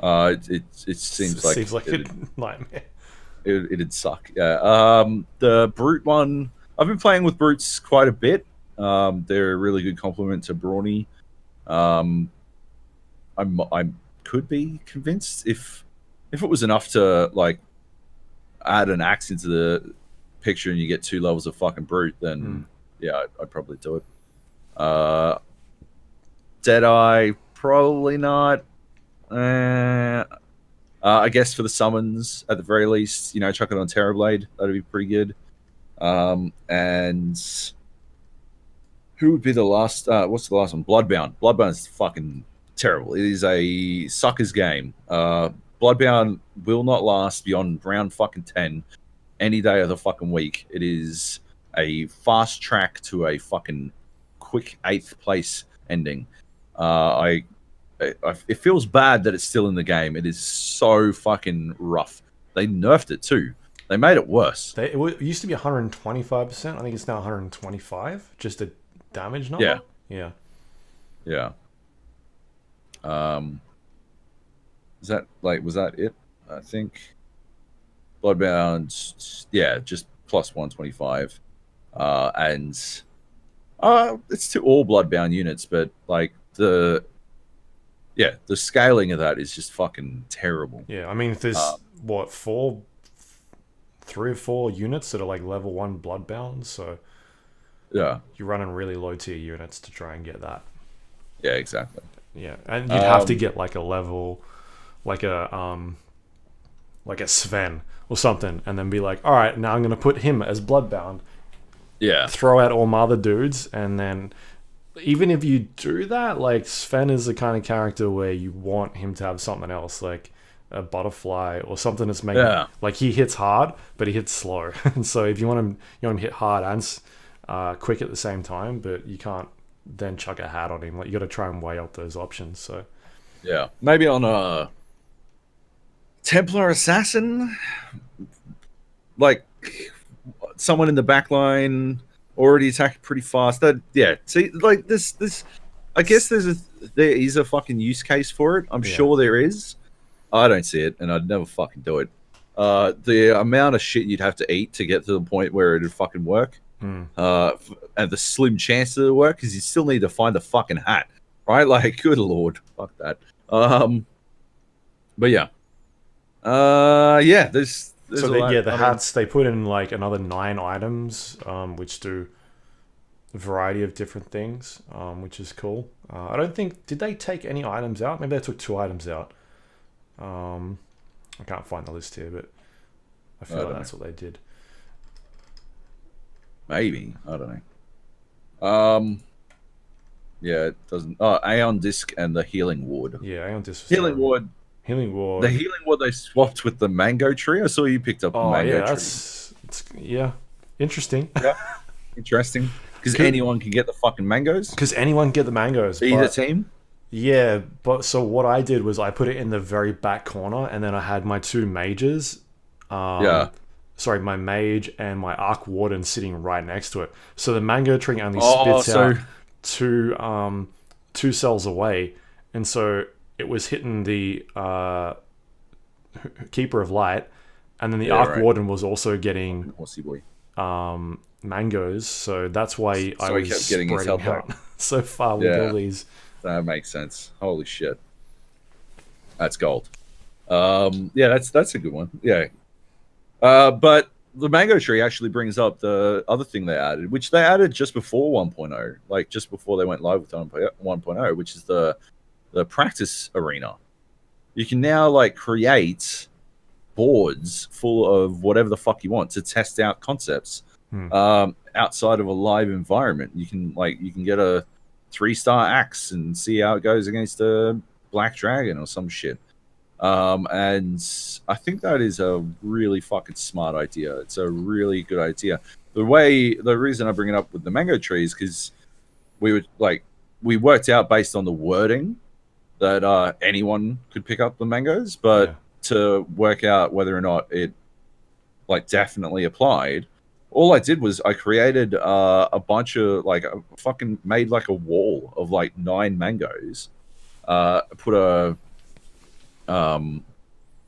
I. It seems like a nightmare. It'd suck. Yeah. The Brute one, I've been playing with Brutes quite a bit. They're a really good complement to Brawny. I could be convinced if it was enough to like add an axe into the picture and you get 2 levels of fucking Brute, then yeah, I'd probably do it. Deadeye, probably not. I guess for the summons, at the very least, chuck it on Terrorblade. That'd be pretty good. And who would be the last? What's the last one? Bloodbound. Bloodbound's fucking terrible. It is a sucker's game. Bloodbound will not last beyond round fucking 10 any day of the fucking week. It is a fast track to a fucking quick 8th place ending. It feels bad that it's still in the game. It is so fucking rough. They nerfed it too. They made it worse. It used to be 125%. I think it's now 125. Just a damage number. Yeah. Was that it? I think Bloodbound, just plus 125. And it's to all Bloodbound units, but like the scaling of that is just fucking terrible. Yeah, I mean, if there's 3 or 4 units that are like level 1 Bloodbound, so yeah, you're running really low tier units to try and get that. Yeah, exactly. Yeah, and you'd have to get like a level, like a Sven or something, and then be like, all right, now I'm gonna put him as Bloodbound. Yeah. Throw out all my other dudes, and then even if you do that, like Sven is the kind of character where you want him to have something else, like a butterfly or something that's making like he hits hard, but he hits slow. And so if you want him to hit hard and quick at the same time, but you can't then chuck a hat on him. Like you got to try and weigh up those options. So yeah, maybe on a Templar Assassin, like someone in the back line already attacking pretty fast. See, like this I guess there is a fucking use case for it. I'm sure there is. I don't see it, and I'd never fucking do it. The amount of shit you'd have to eat to get to the point where it'd fucking work, and the slim chance that it'll work, because you still need to find the fucking hat, right? Like, good lord, fuck that. But yeah, there's so the hats, they put in like another 9 items, which do a variety of different things, which is cool. I don't think, did they take any items out? Maybe they took 2 items out. I can't find the list here, but I feel like that's what they did. Maybe, I don't know. Yeah, it doesn't. Oh, Aeon Disc and the Healing Ward. Yeah, Aeon Disc. Healing Ward. The Healing Ward they swapped with the Mango Tree. I saw you picked up the Mango Tree. Interesting. Yeah, interesting. Because anyone can get the fucking mangoes. Because anyone can get the mangoes. Be the team. Yeah, but so what I did was I put it in the very back corner, and then I had my 2 mages. Sorry, my mage and my Arc Warden sitting right next to it. So the Mango Tree only spits out 2 cells away, and so it was hitting the Keeper of Light, and then the Arc Warden was also getting mangoes. So that's why I was kept getting his spreading health out so far with all these. That makes sense. Holy shit. That's gold. That's a good one. Yeah. But the Mango Tree actually brings up the other thing they added, which they added just before 1.0, like just before they went live with 1.0, which is the practice arena. You can now like create boards full of whatever the fuck you want to test out concepts outside of a live environment. You can get a 3-star axe and see how it goes against a black dragon or some shit. And I think that is a really fucking smart idea. It's a really good idea. The reason I bring it up with the Mango Tree is because we worked out based on the wording that anyone could pick up the mangoes, but to work out whether or not it definitely applied, all I did was I created a bunch of made a wall of 9 mangoes. Put a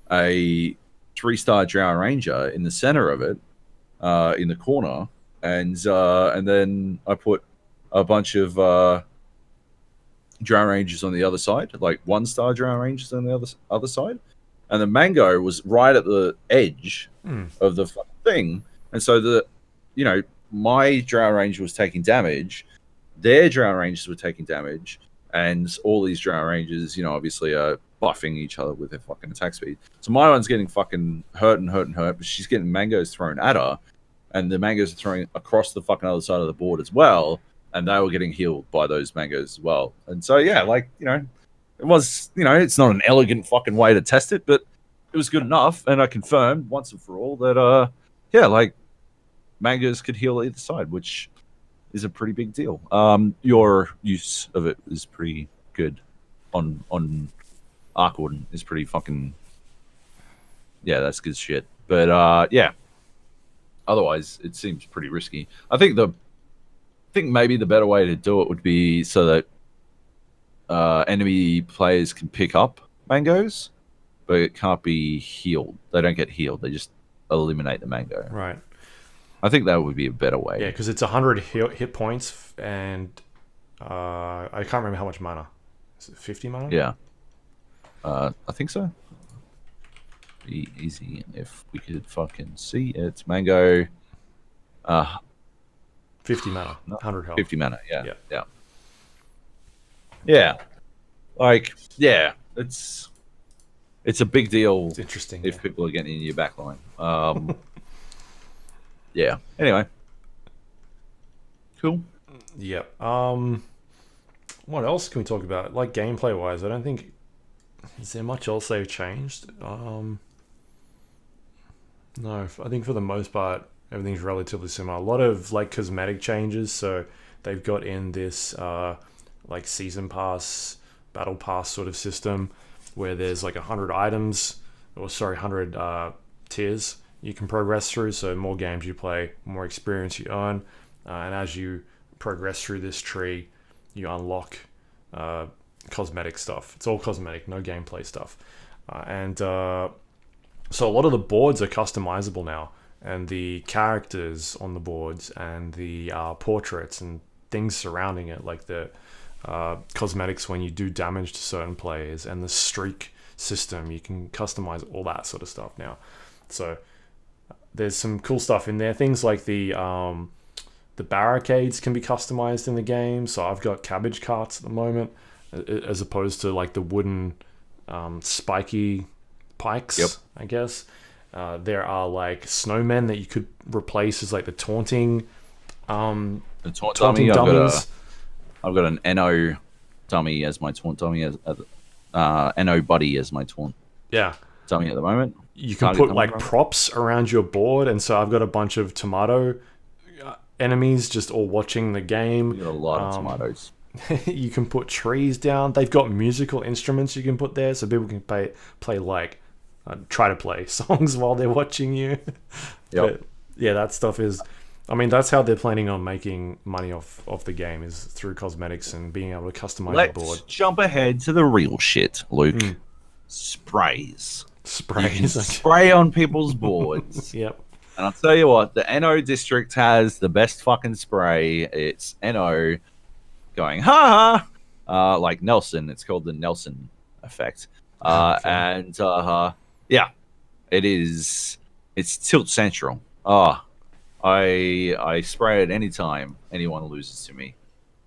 3-star Drow Ranger in the center of it, in the corner, and then I put a bunch of Drow Rangers on the other side, 1-star Drow Rangers on the other side, and the mango was right at the edge of the thing. And so my Drow Ranger was taking damage, their Drow Rangers were taking damage, and all these Drow Rangers, obviously are buffing each other with their fucking attack speed. So my one's getting fucking hurt, but she's getting mangoes thrown at her, and the mangoes are throwing across the fucking other side of the board as well, and they were getting healed by those mangoes as well. And so, It was, it's not an elegant fucking way to test it, but it was good enough. And I confirmed once and for all that, like mangoes could heal either side, which is a pretty big deal. Your use of it is pretty good on Arkwood is pretty fucking, yeah, that's good shit. But yeah, otherwise it seems pretty risky. I think maybe the better way to do it would be so that enemy players can pick up mangoes, but it can't be healed. They don't get healed. They just eliminate the mango. Right. I think that would be a better way. Yeah, because it's 100 hit points, and I can't remember how much mana. Is it 50 mana? Yeah. I think so. Be easy if we could fucking see it. Mango. 50 mana. 100 health. 50 mana. Yeah. Yeah. Yeah. Yeah. Like, yeah, it's a big deal. It's interesting if people are getting in your backline. Yeah. Anyway. Cool. Yep. What else can we talk about? Like gameplay wise, I don't think is there much else they've changed. No, I think for the most part everything's relatively similar. A lot of like cosmetic changes. So they've got in this like season pass, battle pass sort of system where there's like 100 items, 100 tiers you can progress through. So more games you play, more experience you earn, and as you progress through this tree, you unlock cosmetic stuff. It's all cosmetic, no gameplay stuff. So a lot of the boards are customizable now, and the characters on the boards and the portraits and things surrounding it, like the cosmetics when you do damage to certain players, and the streak system, you can customize all that sort of stuff now. So there's some cool stuff in there. Things like the barricades can be customized in the game. So I've got cabbage carts at the moment, as opposed to like the wooden spiky pikes. Yep. I guess there are like snowmen that you could replace as like the taunting Dummy. dummies. I've got an NO dummy as my taunt dummy, as NO buddy as my taunt dummy at the moment. You can put like props around your board, and so I've got a bunch of tomato enemies just all watching the game. You got a lot of tomatoes. You can put trees down. They've got musical instruments you can put there, so people can play like try to play songs while they're watching you. Yep. But yeah, that stuff is. I mean, that's how they're planning on making money off the game, is through cosmetics and being able to customize the board. Let's jump ahead to the real shit, Luke. Sprays. You can spray on people's boards. Yep. And I'll tell you what, the NO district has the best fucking spray. It's NO going, ha ha, like Nelson. It's called the Nelson effect. And yeah, it is. It's tilt central. I spray it anytime anyone loses to me,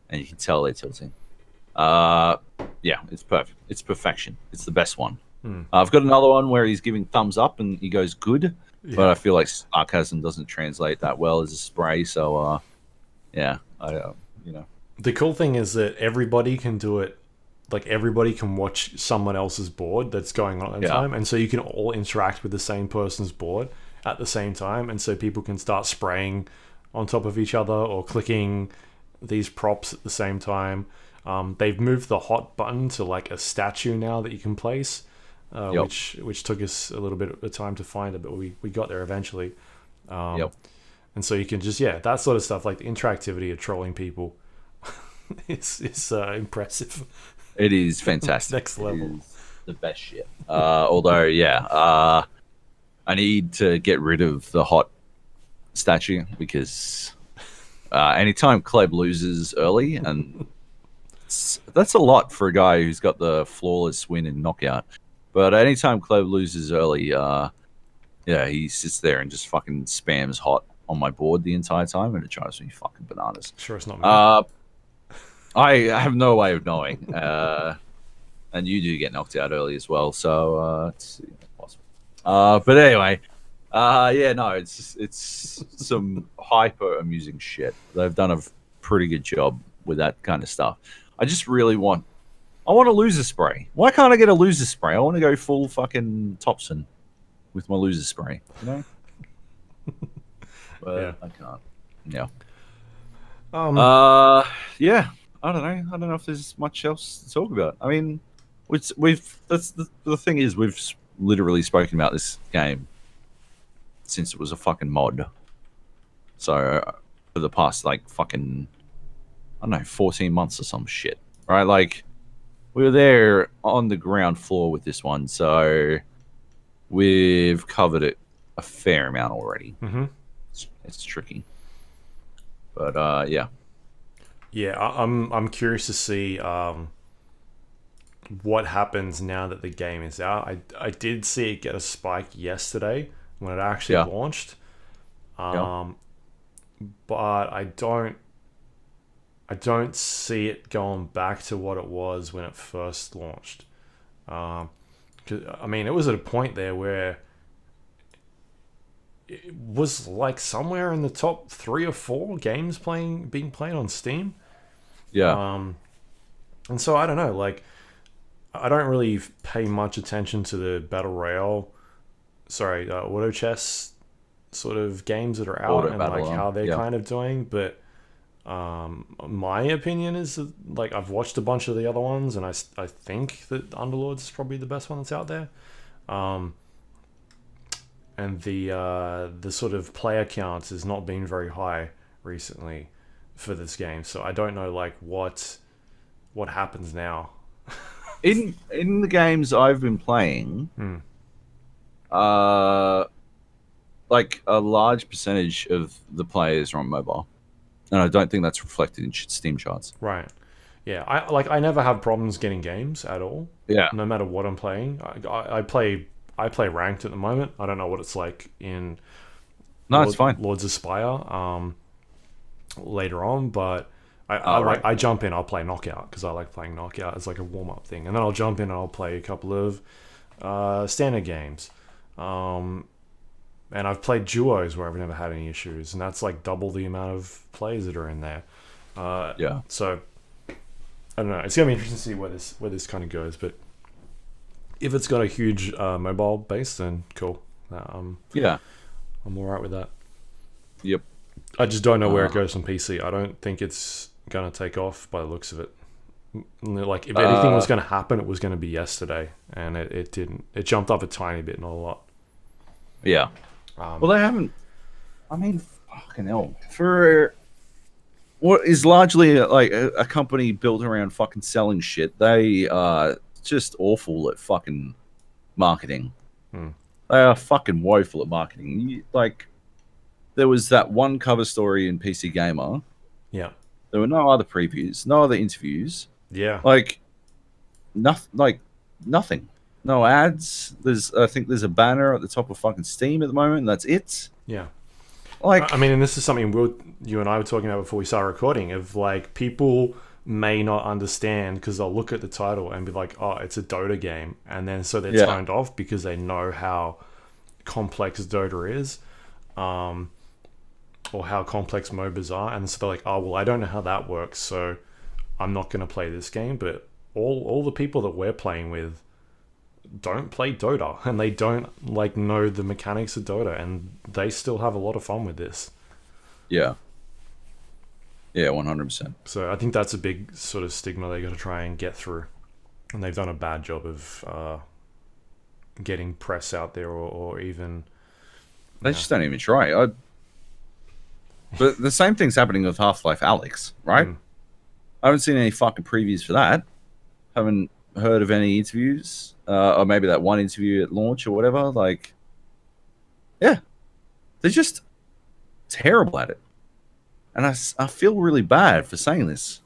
and you can tell they're tilting. Yeah, it's perfect. It's perfection. It's the best one. I've got another one where he's giving thumbs up and he goes good, but I feel like sarcasm doesn't translate that well as a spray. So, yeah, The cool thing is that everybody can do it. Like everybody can watch someone else's board that's going on at the time, and so you can all interact with the same person's board at the same time, and so people can start spraying on top of each other or clicking these props at the same time. They've moved the hot button to like a statue now that you can place, which took us a little bit of time to find it, but we got there eventually. And so you can just that sort of stuff, like the interactivity of trolling people is impressive. It is fantastic. Next level. It is the best shit. Although, I need to get rid of the hot statue because anytime Kleb loses early, and that's a lot for a guy who's got the flawless win and knockout. But anytime Kleb loses early, he sits there and just fucking spams hot on my board the entire time, and it drives me fucking bananas. Sure, it's not me. I have no way of knowing. And you do get knocked out early as well, so it's possible. But anyway, it's some hyper amusing shit. They've done a pretty good job with that kind of stuff. I just really want I want a loser spray. Why can't I get a loser spray? I want to go full fucking Thompson with my loser spray. You know. But Yeah. I can't. Yeah. Um, Yeah. I don't know. I don't know if there's much else to talk about. I mean, that's the thing is we've literally spoken about this game since it was a fucking mod. So for the past like fucking I don't know 14 months or some shit, right? Like we were there on the ground floor with this one, so we've covered it a fair amount already. Mm-hmm. It's tricky, but yeah. Yeah, I'm curious to see what happens now that the game is out. I did see it get a spike yesterday when it actually launched, but I don't see it going back to what it was when it first launched. 'Cause, I mean, it was at a point there where it was like somewhere in the top 3 or 4 games being played on Steam. Yeah. And so I don't know, like I don't really pay much attention to the battle royale, auto chess sort of games that are out and like how they're kind of doing. But my opinion is that, like I've watched a bunch of the other ones, and I think that Underlords is probably the best one that's out there. And the sort of player count has not been very high recently for this game, so I don't know like what happens now. In the games I've been playing, like a large percentage of the players are on mobile, and I don't think that's reflected in Steam charts. Right. Yeah. I never have problems getting games at all. Yeah. No matter what I'm playing, I play ranked at the moment. I don't know what it's like in it's fine. Lords of Spire later on, but I jump in. I'll play Knockout because I like playing Knockout as like a warm up thing, and then I'll jump in and I'll play a couple of standard games. And I've played duos where I've never had any issues, and that's like double the amount of players that are in there. So I don't know. It's gonna be interesting to see where this kind of goes, but if it's got a huge mobile base, then cool. Yeah, I'm all right with that. Yep. I just don't know where it goes on PC. I don't think it's gonna take off by the looks of it. Like if anything was gonna happen, it was gonna be yesterday, and it didn't. It jumped up a tiny bit, not a lot. Yeah. Well, they haven't. I mean, fucking hell. For what is largely like a company built around fucking selling shit, they are just awful at fucking marketing. They are fucking woeful at marketing. Like, there was that one cover story in PC Gamer. Yeah. There were no other previews, no other interviews. Yeah. Like, nothing. No ads. I think there's a banner at the top of fucking Steam at the moment, and that's it. Yeah. Like, I mean, and this is something you and I were talking about before we started recording, of like people may not understand because they'll look at the title and be like, oh, it's a Dota game, and then so they're turned off because they know how complex Dota is, or how complex MOBAs are, and so they're like, oh well, I don't know how that works, so I'm not going to play this game. But all the people that we're playing with don't play Dota, and they don't like know the mechanics of Dota, and they still have a lot of fun with this. Yeah, 100%. So I think that's a big sort of stigma they got to try and get through, and they've done a bad job of getting press out there, or even they just don't even try. But the same thing's happening with Half-Life Alyx, right? I haven't seen any fucking previews for that. Haven't heard of any interviews, or maybe that one interview at launch or whatever. Like, yeah, they're just terrible at it, and I feel really bad for saying this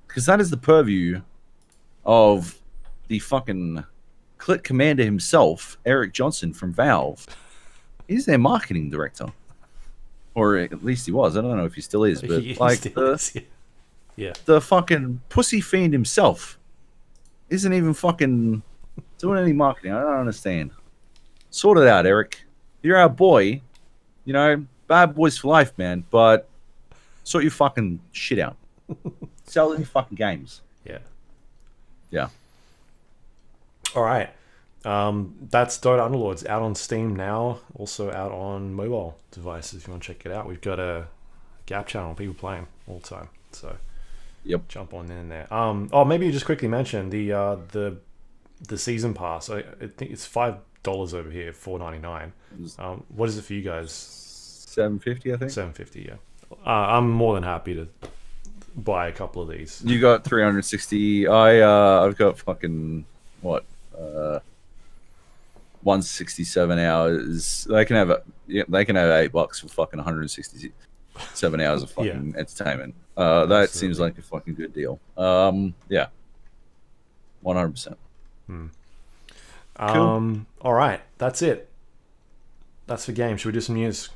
because that is the purview of the fucking Clit Commander himself, Eric Johnson from Valve. He's their marketing director, or at least he was. I don't know if he still is, but the fucking pussy fiend himself isn't even fucking doing any marketing. I don't understand. Sort it out, Eric. You're our boy. You know, bad boys for life, man. But sort your fucking shit out. Sell your fucking games. Yeah. All right. That's Dota Underlords out on Steam now, also out on mobile devices if you want to check it out. We've got a Gap channel, people playing all the time. So Yep. jump on in there. Oh, maybe you just quickly mention the season pass. I think it's $5 over here, $4.99. What is it for you guys? $7.50, I think. $7.50. Yeah. I'm more than happy to buy a couple of these. You got 360. I've got fucking what? 167 hours. They can have $8 for fucking 167 hours of fucking entertainment. That Absolutely. Seems like a fucking good deal. Yeah, 100%. Cool. All right, that's it. That's the game. Should we do some news?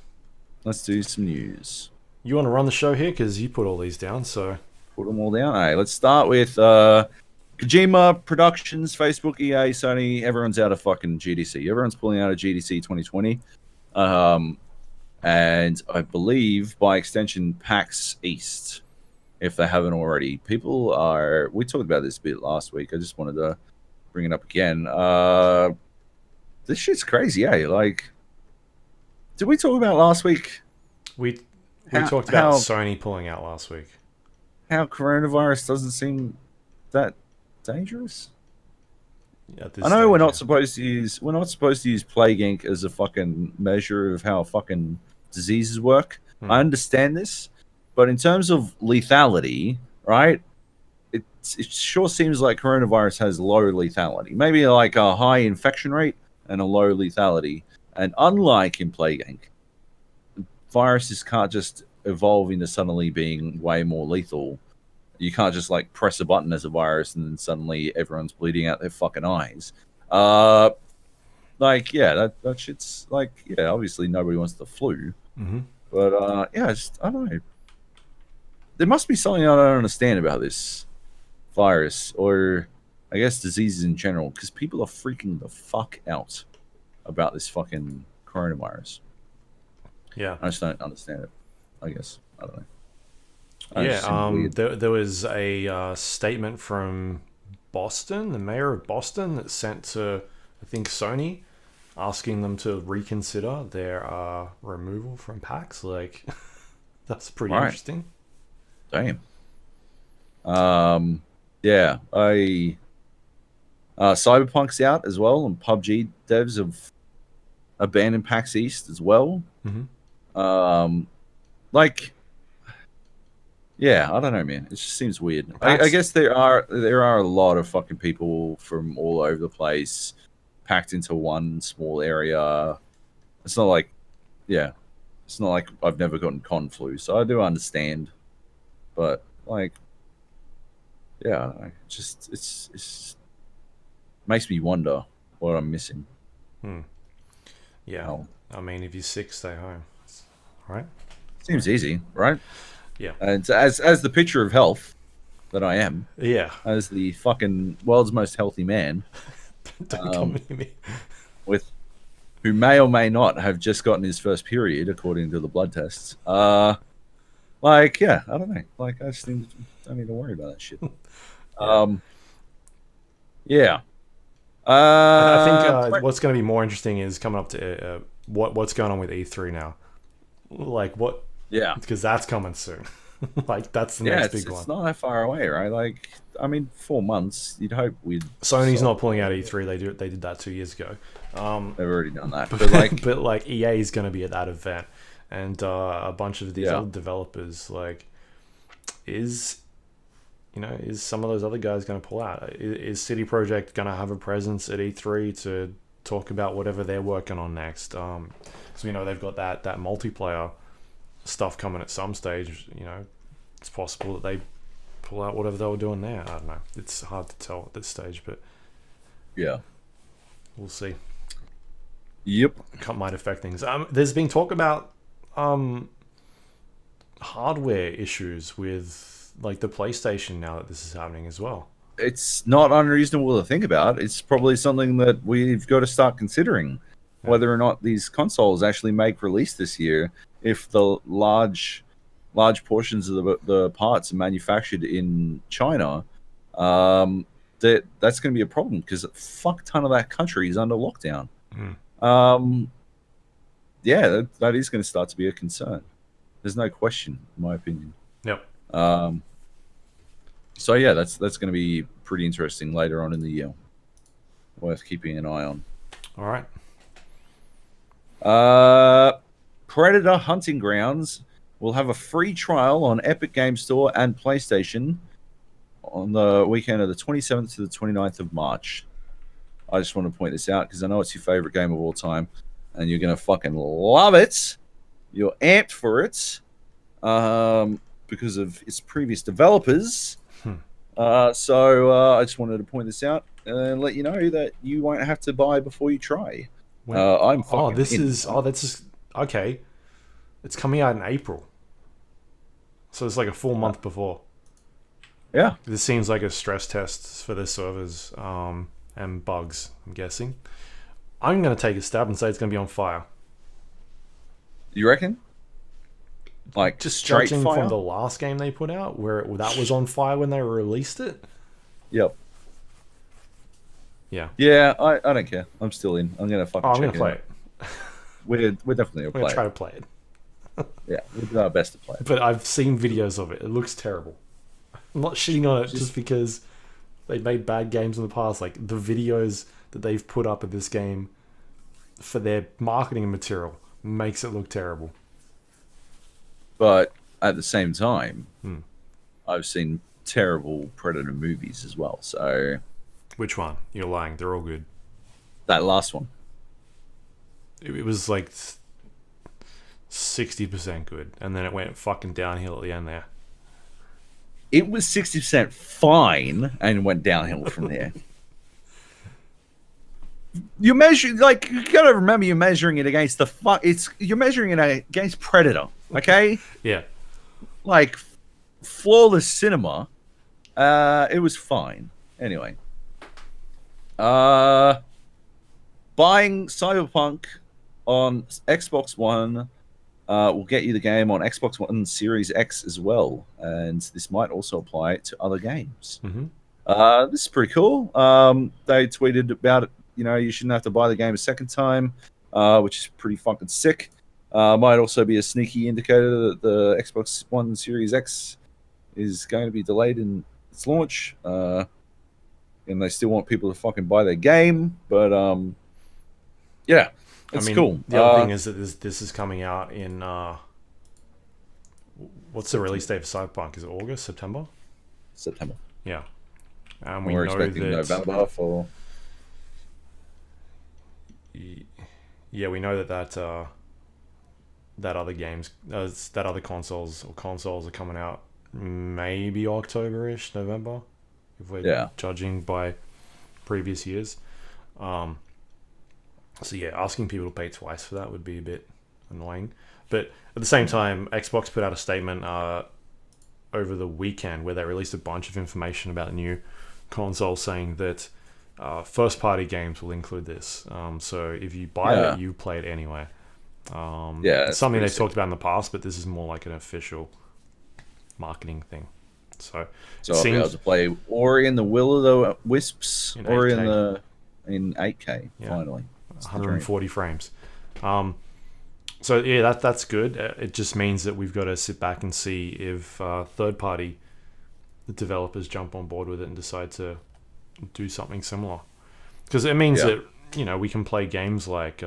Let's do some news. You want to run the show here because you put all these down. So put them all down. All right, let's start with Kojima Productions, Facebook, EA, Sony. Everyone's out of fucking GDC. Everyone's pulling out of GDC 2020. And I believe by extension PAX East, if they haven't already. People are. We talked about this a bit last week. I just wanted to bring it up again. This shit's crazy, eh? Like, did we talk about last week? We talked about Sony pulling out last week. How coronavirus doesn't seem that dangerous. I know we're not supposed to use Plague Inc. as a fucking measure of how fucking diseases work. I understand this, but in terms of lethality, right? It sure seems like coronavirus has low lethality. Maybe like a high infection rate and a low lethality. And unlike in Plague Inc., viruses can't just evolve into suddenly being way more lethal. You can't just like press a button as a virus and then suddenly everyone's bleeding out their fucking eyes. Like, yeah, that shit's like, yeah, obviously nobody wants the flu. But yeah, I don't know. There must be something I don't understand about this virus, or I guess diseases in general, because people are freaking the fuck out about this fucking coronavirus. Yeah. I just don't understand it, I guess. I don't know. There was a statement from Boston, the mayor of Boston, that sent to, I think, Sony, asking them to reconsider their removal from PAX. Like, that's pretty interesting. Damn. Yeah, Cyberpunk's out as well, and PUBG devs have abandoned PAX East as well. Like, yeah, I don't know, man. It just seems weird. I guess there are a lot of fucking people from all over the place packed into one small area. It's not like I've never gotten con flu, so I do understand. But like, yeah, it's makes me wonder what I'm missing. Yeah, I mean, if you're sick, stay home. Right? Seems easy, right? Yeah. And as the picture of health that I am, as the fucking world's most healthy man, don't come near me. Who may or may not have just gotten his first period according to the blood tests. Like, yeah, I don't know. Like, I just don't need to worry about that shit. Yeah. I think what's going to be more interesting is coming up to what's going on with E3 now. Like, what? Yeah. Because that's coming soon. Like, that's the next big one. It's not that far away, right? Like, I mean, 4 months. You'd hope we'd. Sony's not pulling out E3. They did that 2 years ago. They've already done that. But like EA is going to be at that event, and a bunch of these other developers. Like, is some of those other guys going to pull out? Is CD Projekt going to have a presence at E3 to talk about whatever they're working on next? So they've got that multiplayer stuff coming at some stage. It's possible that they pull out whatever they were doing there. I don't know. It's hard to tell at this stage, but yeah, we'll see. Yep, it might affect things. There's been talk about hardware issues with like the PlayStation now that this is happening as well. It's not unreasonable to think about. It's probably something that we've got to start considering, whether or not these consoles actually make release this year. If the large portions of the parts are manufactured in China, that's going to be a problem because a fuck ton of that country is under lockdown. Mm. Yeah, that is going to start to be a concern. There's no question, in my opinion. Yep. So yeah, that's going to be pretty interesting later on in the year. Worth keeping an eye on. All right. Predator Hunting Grounds will have a free trial on Epic Games Store and PlayStation on the weekend of the 27th to the 29th of March. I just want to point this out because I know it's your favorite game of all time, and you're going to fucking love it. You're amped for it because of its previous developers. So I just wanted to point this out and let you know that you won't have to buy before you try. I'm fucking that's just okay. It's coming out in April, so it's like a full month before. Yeah, this seems like a stress test for the servers and bugs. I'm guessing. I'm gonna take a stab and say it's gonna be on fire. You reckon? Like Just straight judging fire? from the last game they put out, where that was on fire when they released it. Yep. Yeah. Yeah, I don't care. I'm still in. I'm gonna fucking. I'm gonna play it. We're definitely I'm gonna try to play it. Yeah, we'll do our best to play it. But I've seen videos of it. It looks terrible. I'm not shitting on it just because they made bad games in the past. Like the videos that they've put up of this game for their marketing material makes it look terrible. But at the same time, I've seen terrible Predator movies as well. So which one? You're lying. They're all good. That last one. It was like 60% good, and then it went fucking downhill at the end there. It was 60% fine and went downhill from there. You measure, like, you gotta remember you're measuring it against you're measuring it against Predator, okay? Yeah. Like, flawless cinema. It was fine. Anyway. Buying Cyberpunk on Xbox One will get you the game on Xbox One Series X as well, and this might also apply to other games. This is pretty cool. They tweeted about it. You know, you shouldn't have to buy the game a second time, which is pretty fucking sick. Might also be a sneaky indicator that the Xbox One Series X is going to be delayed in its launch, and they still want people to fucking buy their game. But yeah, it's cool. The other thing is that this is coming out in what's the release date for Cyberpunk? Is it August, September? September. Yeah, and we're expecting November for. Yeah, we know that other games, that other consoles are coming out maybe October-ish, November, if we're judging by previous years. So yeah, asking people to pay twice for that would be a bit annoying. But at the same time, Xbox put out a statement over the weekend where they released a bunch of information about the new console, saying that first-party games will include this. So if you buy it, you play it anyway. It's something they've talked about in the past, but this is more like an official marketing thing. So I'll be able to play Ori and the Will of the Wisps, in 8K finally. 140 frames. So yeah, that's good. It just means that we've got to sit back and see if third-party developers jump on board with it and decide to do something similar, because it means that we can play games like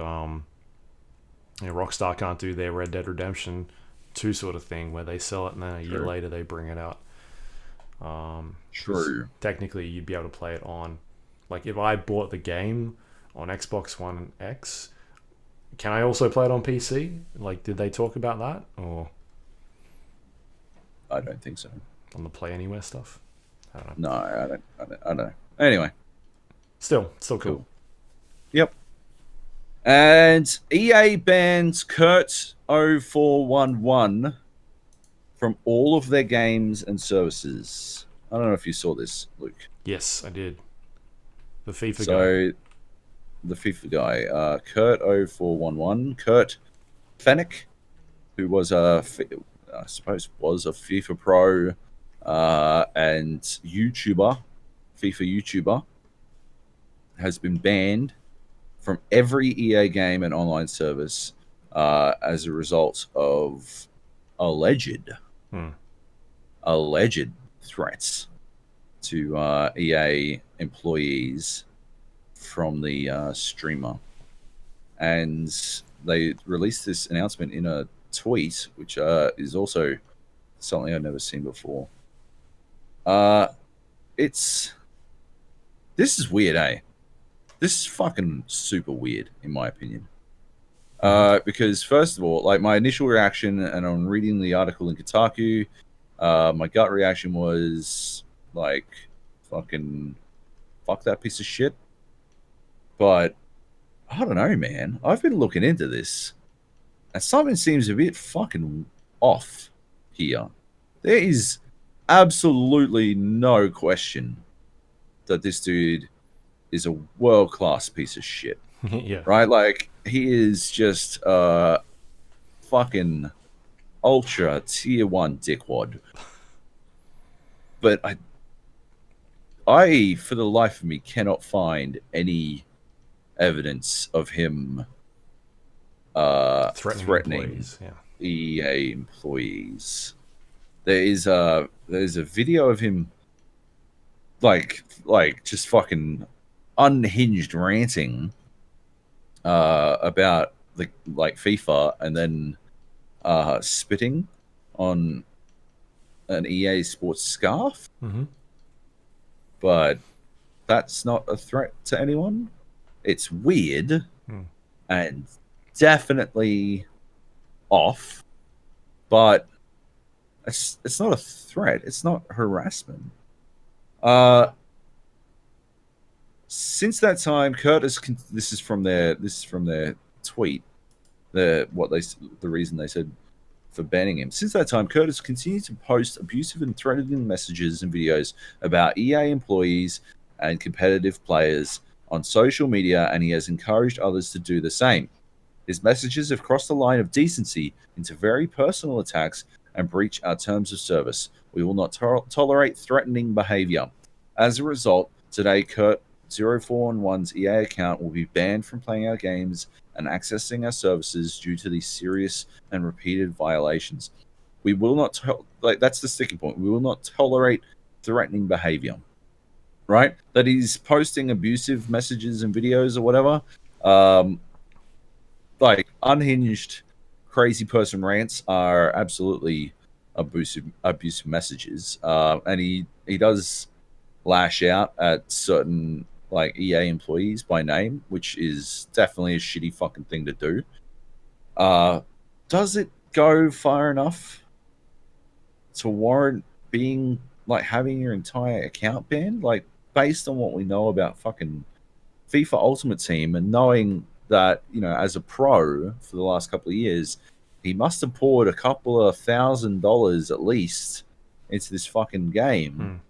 Rockstar can't do their Red Dead Redemption 2 sort of thing where they sell it and then a year later they bring it out. True. Technically, you'd be able to play it on, like, if I bought the game on Xbox One X, can I also play it on PC? Like, did they talk about that, or I don't think so. On the Play Anywhere stuff? I don't know. No, I don't know. Anyway. Still cool. Yep. And EA bans Kurt 0411 from all of their games and services. I don't know if you saw this, Luke. Yes, I did. The FIFA guy. So, the FIFA guy, Kurt 0411, Kurt Fennick, who was I suppose was a FIFA pro and YouTuber FIFA YouTuber has been banned from every EA game and online service as a result of alleged threats to EA employees from the streamer. And they released this announcement in a tweet, which is also something I've never seen before. This is weird, eh? This is fucking super weird, in my opinion. Because first of all, like my initial reaction, and on reading the article in Kotaku, my gut reaction was like, fucking, fuck that piece of shit. But I don't know, man. I've been looking into this, and something seems a bit fucking off here. There is absolutely no question that this dude is a world-class piece of shit. Yeah. Right? Like, he is just fucking ultra tier 1 dickwad. But I, for the life of me, cannot find any evidence of him threatening EA employees. There's a video of him like just fucking unhinged ranting about the FIFA, and then spitting on an EA Sports scarf. But that's not a threat to anyone. It's weird and definitely off, but it's not a threat. It's not harassment. Since that time, Curtis. This is from their tweet. The reason they said for banning him. Since that time, Curtis continued to post abusive and threatening messages and videos about EA employees and competitive players on social media, and he has encouraged others to do the same. His messages have crossed the line of decency into very personal attacks and breach our terms of service. We will not tolerate threatening behavior. As a result, today, Kurt 0411's EA account will be banned from playing our games and accessing our services due to these serious and repeated violations. We will not that's the sticking point. We will not tolerate threatening behavior. Right? That he's posting abusive messages and videos or whatever. Like unhinged crazy person rants are absolutely abusive messages. And he does lash out at certain like EA employees by name, which is definitely a shitty fucking thing to do. Does it go far enough to warrant being like having your entire account banned? Like, based on what we know about fucking FIFA Ultimate Team, and knowing that, you know, as a pro for the last couple of years, he must have poured a couple of $1,000 at least into this fucking game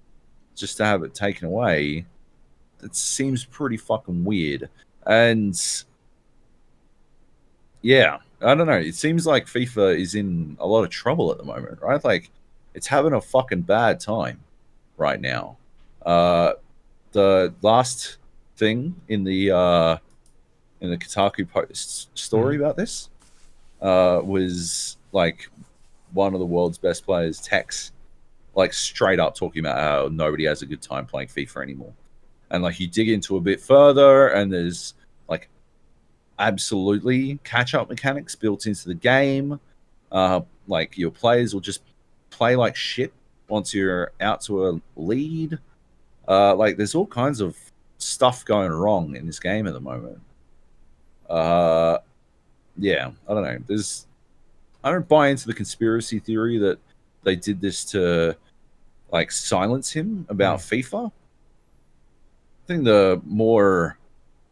just to have it taken away. That seems pretty fucking weird. And yeah, I don't know. It seems like FIFA is in a lot of trouble at the moment, right? Like, it's having a fucking bad time right now. The last thing in the Kotaku post story about this was like one of the world's best players, Tex, like straight up talking about how nobody has a good time playing FIFA anymore. And like you dig into a bit further, and there's like absolutely catch-up mechanics built into the game. Like your players will just play like shit once you're out to a lead. Like there's all kinds of stuff going wrong in this game at the moment. Yeah, I don't know. I don't buy into the conspiracy theory that they did this to like silence him about FIFA. I think the more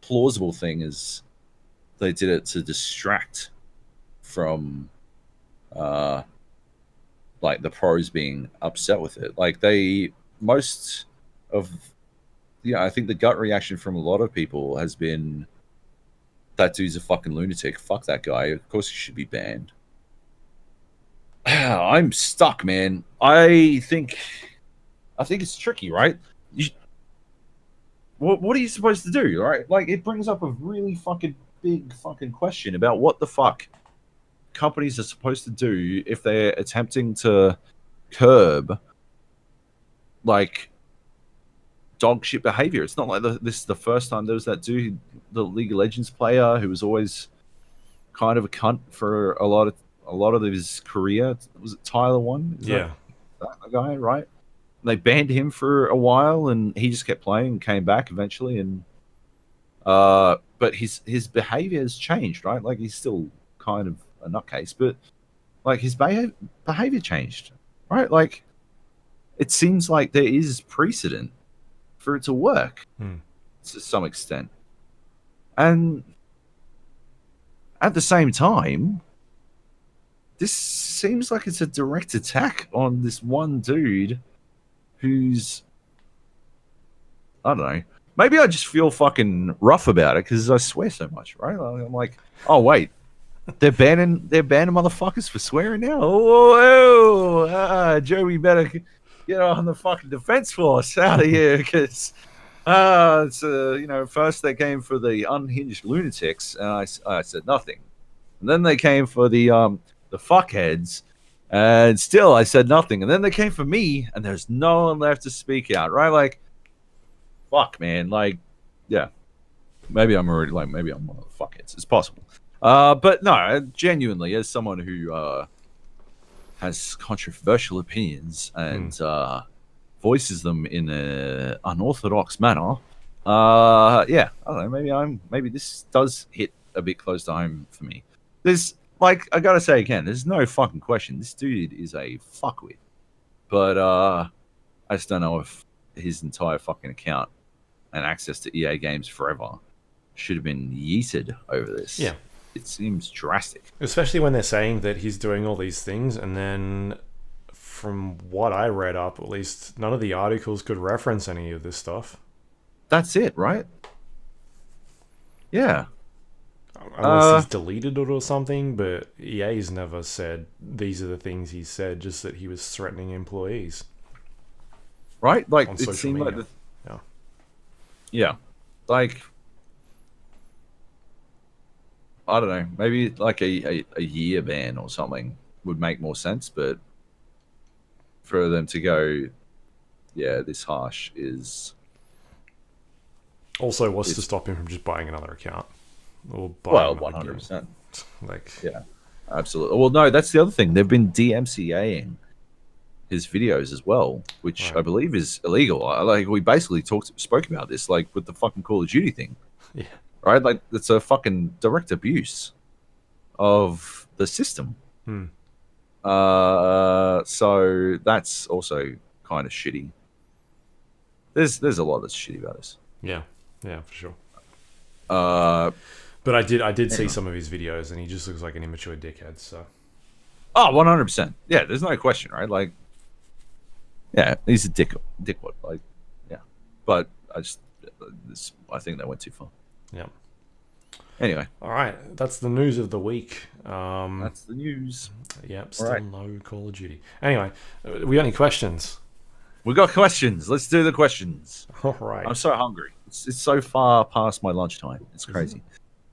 plausible thing is they did it to distract from like the pros being upset with it. Like I think the gut reaction from a lot of people has been, that dude's a fucking lunatic. Fuck that guy. Of course he should be banned. I'm stuck, man. I think it's tricky, right? what are you supposed to do, right? Like, it brings up a really fucking big fucking question about what the fuck companies are supposed to do if they're attempting to curb, like, dog shit behavior. It's not like this is the first time there was that dude, the League of Legends player, who was always kind of a cunt for a lot of his career. Was it Tyler One? Yeah. That guy, right? They banned him for a while, and he just kept playing and came back eventually. And but his behavior has changed, right? Like, he's still kind of a nutcase, but like, his behavior changed, right? Like, it seems like there is precedent for it to work to some extent, and at the same time, this seems like it's a direct attack on this one dude who's, I don't know. Maybe I just feel fucking rough about it because I swear so much, right? I'm like, oh wait, they're banning motherfuckers for swearing now. Joe, we better get on the fucking defense force out of here, because first they came for the unhinged lunatics, and I said nothing, and then they came for the fuckheads. And still, I said nothing. And then they came for me, and there's no one left to speak out, right? Like, fuck, man. Like, yeah. Maybe I'm one of the fuckheads. It's possible. But no, genuinely, as someone who has controversial opinions and voices them in an unorthodox manner, yeah, I don't know. Maybe this does hit a bit close to home for me. Like, I gotta say again, there's no fucking question. This dude is a fuckwit. But I just don't know if his entire fucking account and access to EA games forever should have been yeeted over this. Yeah. It seems drastic. Especially when they're saying that he's doing all these things, and then from what I read up, at least, none of the articles could reference any of this stuff. That's it, right? Yeah. Unless he's deleted it or something, but EA's never said these are the things he said, just that he was threatening employees. Right? Like, on it social seemed media. like... Yeah. Yeah. Like, I don't know. Maybe like a year ban or something would make more sense, but for them to go, yeah, this harsh is... Also, what's to stop him from just buying another account? Or buying 100%. Like, yeah, absolutely. Well, no, that's the other thing. They've been DMCAing his videos as well, which right. I believe is illegal. Like, we basically spoke about this, like, with the fucking Call of Duty thing. Yeah. Right? Like, it's a fucking direct abuse of the system. So that's also kind of shitty. There's a lot that's shitty about this. Yeah, for sure. But I did see some of his videos, and he just looks like an immature dickhead. So, 100%. Yeah, there's no question, right? Like, yeah, he's a dickwad. Like, yeah, but I think that went too far. Yeah. Anyway, all right, that's the news of the week. That's the news. Yep, still no Call of Duty. Anyway, we got any questions? We got questions. Let's do the questions. All right. I'm so hungry. It's so far past my lunchtime. It's crazy.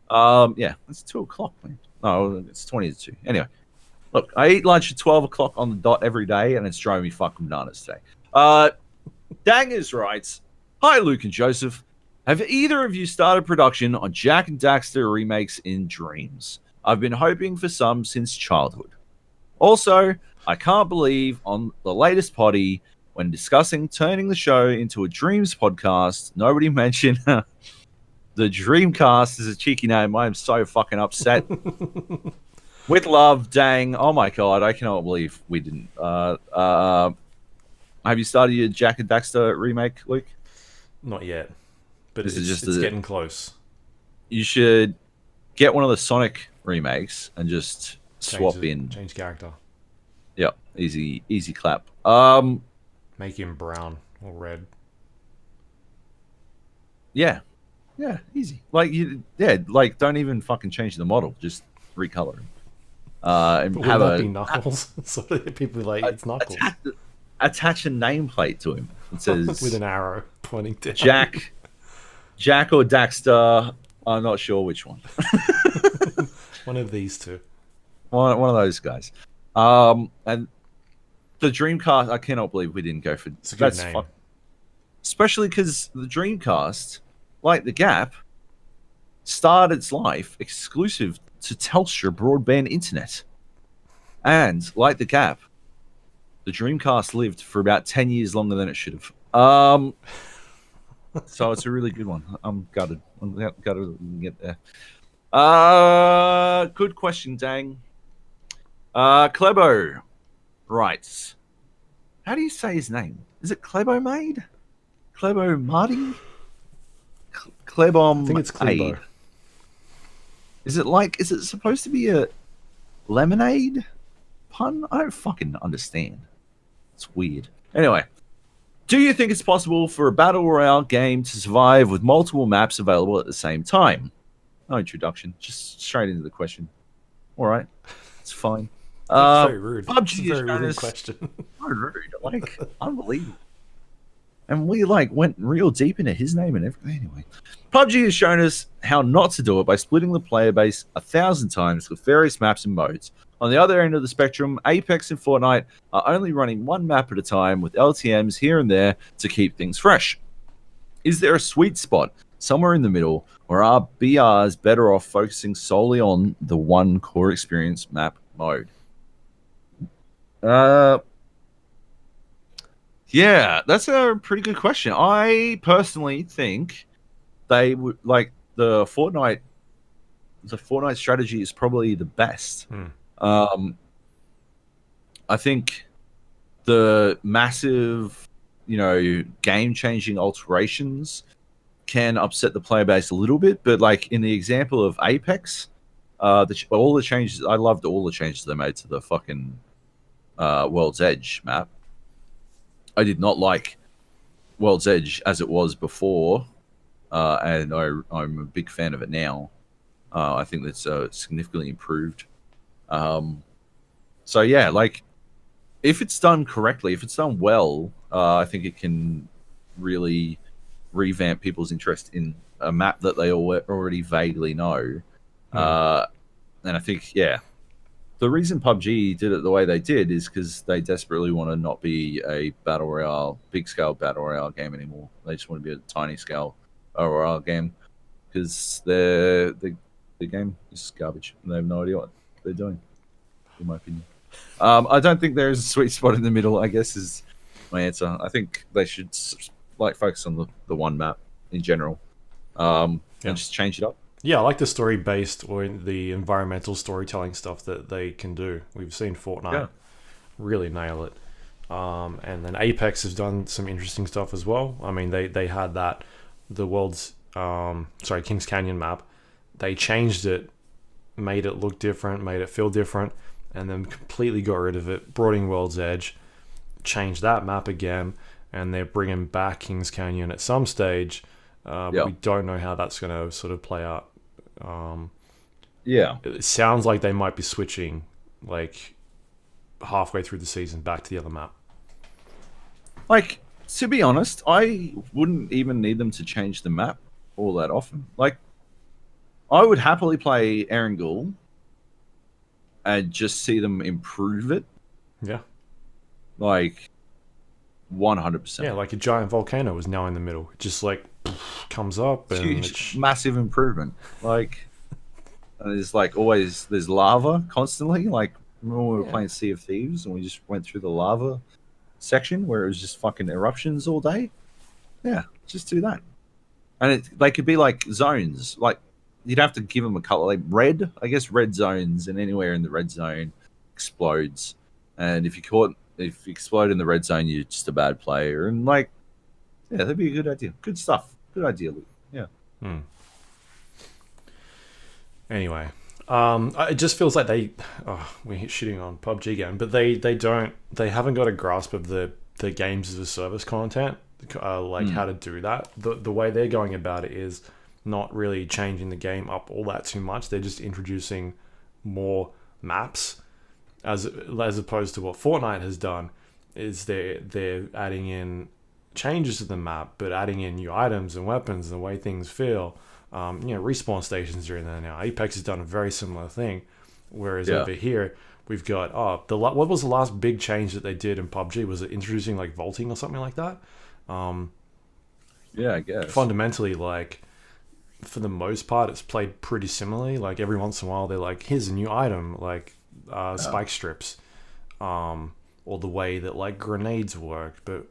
Yeah, it's 2:00, man. No, it's 20 to 2. Anyway, look, I eat lunch at 12 o'clock on the dot every day, and it's driving me fucking bananas today. Dangers writes, "Hi, Luke and Joseph. Have either of you started production on Jak and Daxter remakes in Dreams? I've been hoping for some since childhood. Also, I can't believe on the latest potty, when discussing turning the show into a Dreams podcast, nobody mentioned the Dreamcast is a cheeky name. I am so fucking upset. With love, dang. Oh my god, I cannot believe we didn't. Have you started your Jak and Daxter remake, Luke? Not yet, but it's getting close. You should get one of the Sonic remakes and just change character. Yep, easy clap. Make him brown or red. Yeah, easy. Like don't even fucking change the model. Just recolor him. And but have would that be Knuckles? So people like it's Knuckles. Attach a nameplate to him. It says with an arrow pointing down. Jak Jack or Daxter. I'm not sure which one. One of these two. One of those guys. And the Dreamcast. I cannot believe we didn't go for. It's a good name. Especially because the Dreamcast, like the Gap, started its life exclusive to Telstra broadband internet, and like the Gap, the Dreamcast lived for about 10 years longer than it should have. So it's a really good one. I'm gutted. I'm gutted we can get there. Good question, Dang. Klebo writes, how do you say his name? Is it Klebo Maid? Klebo Marty? Klebom. I think it's Klebo. Is it supposed to be a lemonade pun? I don't fucking understand. It's weird. Anyway, do you think it's possible for a battle royale game to survive with multiple maps available at the same time? No introduction, just straight into the question. All right, it's fine. That's very rude. PUBG It's a very is rude question. so rude, like unbelievable. And we went real deep into his name and everything. Anyway, PUBG has shown us how not to do it by splitting the player base 1,000 times with various maps and modes. On the other end of the spectrum, Apex and Fortnite are only running one map at a time with LTMs here and there to keep things fresh. Is there a sweet spot somewhere in the middle, or are BRs better off focusing solely on the one core experience map mode? Yeah, that's a pretty good question. I personally think they would like the Fortnite strategy is probably the best. I think the massive, game-changing alterations can upset the player base a little bit, but like in the example of Apex, all the changes, I loved all the changes they made to the fucking World's Edge map. I did not like World's Edge as it was before, and I'm a big fan of it now. I think that's significantly improved. So yeah, like if it's done correctly, if it's done well, I think it can really revamp people's interest in a map that they already vaguely know. And I think, yeah, the reason PUBG did it the way they did is because they desperately want to not be a battle royale, big scale battle royale game anymore. They just want to be a tiny scale battle royale game because the game is garbage and they have no idea what they're doing, in my opinion. I don't think there is a sweet spot in the middle, I guess, is my answer. I think they should focus on the one map in general and just change it up. Yeah, I like the story-based or the environmental storytelling stuff that they can do. We've seen Fortnite really nail it. And then Apex has done some interesting stuff as well. I mean, they had the world's, Kings Canyon map. They changed it, made it look different, made it feel different, and then completely got rid of it, brought in World's Edge, changed that map again, and they're bringing back Kings Canyon at some stage. We don't know how that's going to sort of play out. It sounds like they might be switching like halfway through the season back to the other map. Like, to be honest, I wouldn't even need them to change the map all that often. Like, I would happily play Erangel and just see them improve it. Yeah. Like, 100%. Yeah, like a giant volcano is now in the middle. It just like comes up and huge, massive improvement. Like, there's like always there's lava constantly. Like, remember when we were playing Sea of Thieves and we just went through the lava section where it was just fucking eruptions all day? Yeah, just do that. And they could be like zones. Like, you'd have to give them a color, like red. I guess red zones, and anywhere in the red zone explodes. And if you explode in the red zone, you're just a bad player. And like, yeah, that'd be a good idea. Good stuff. Good idea, Luke. Yeah. Anyway, it just feels like we're shitting on PUBG again, but they haven't got a grasp of the games as a service content, how to do that. The way they're going about it is not really changing the game up all that too much. They're just introducing more maps, as opposed to what Fortnite has done. Is they're adding in changes to the map, but adding in new items and weapons and the way things feel. Respawn stations are in there now. Apex has done a very similar thing, whereas over here we've got what was the last big change that they did in PUBG? Was it introducing like vaulting or something like that? I guess fundamentally, like, for the most part, it's played pretty similarly. Like, every once in a while, they're like, here's a new item, like spike strips, or the way that like grenades work, but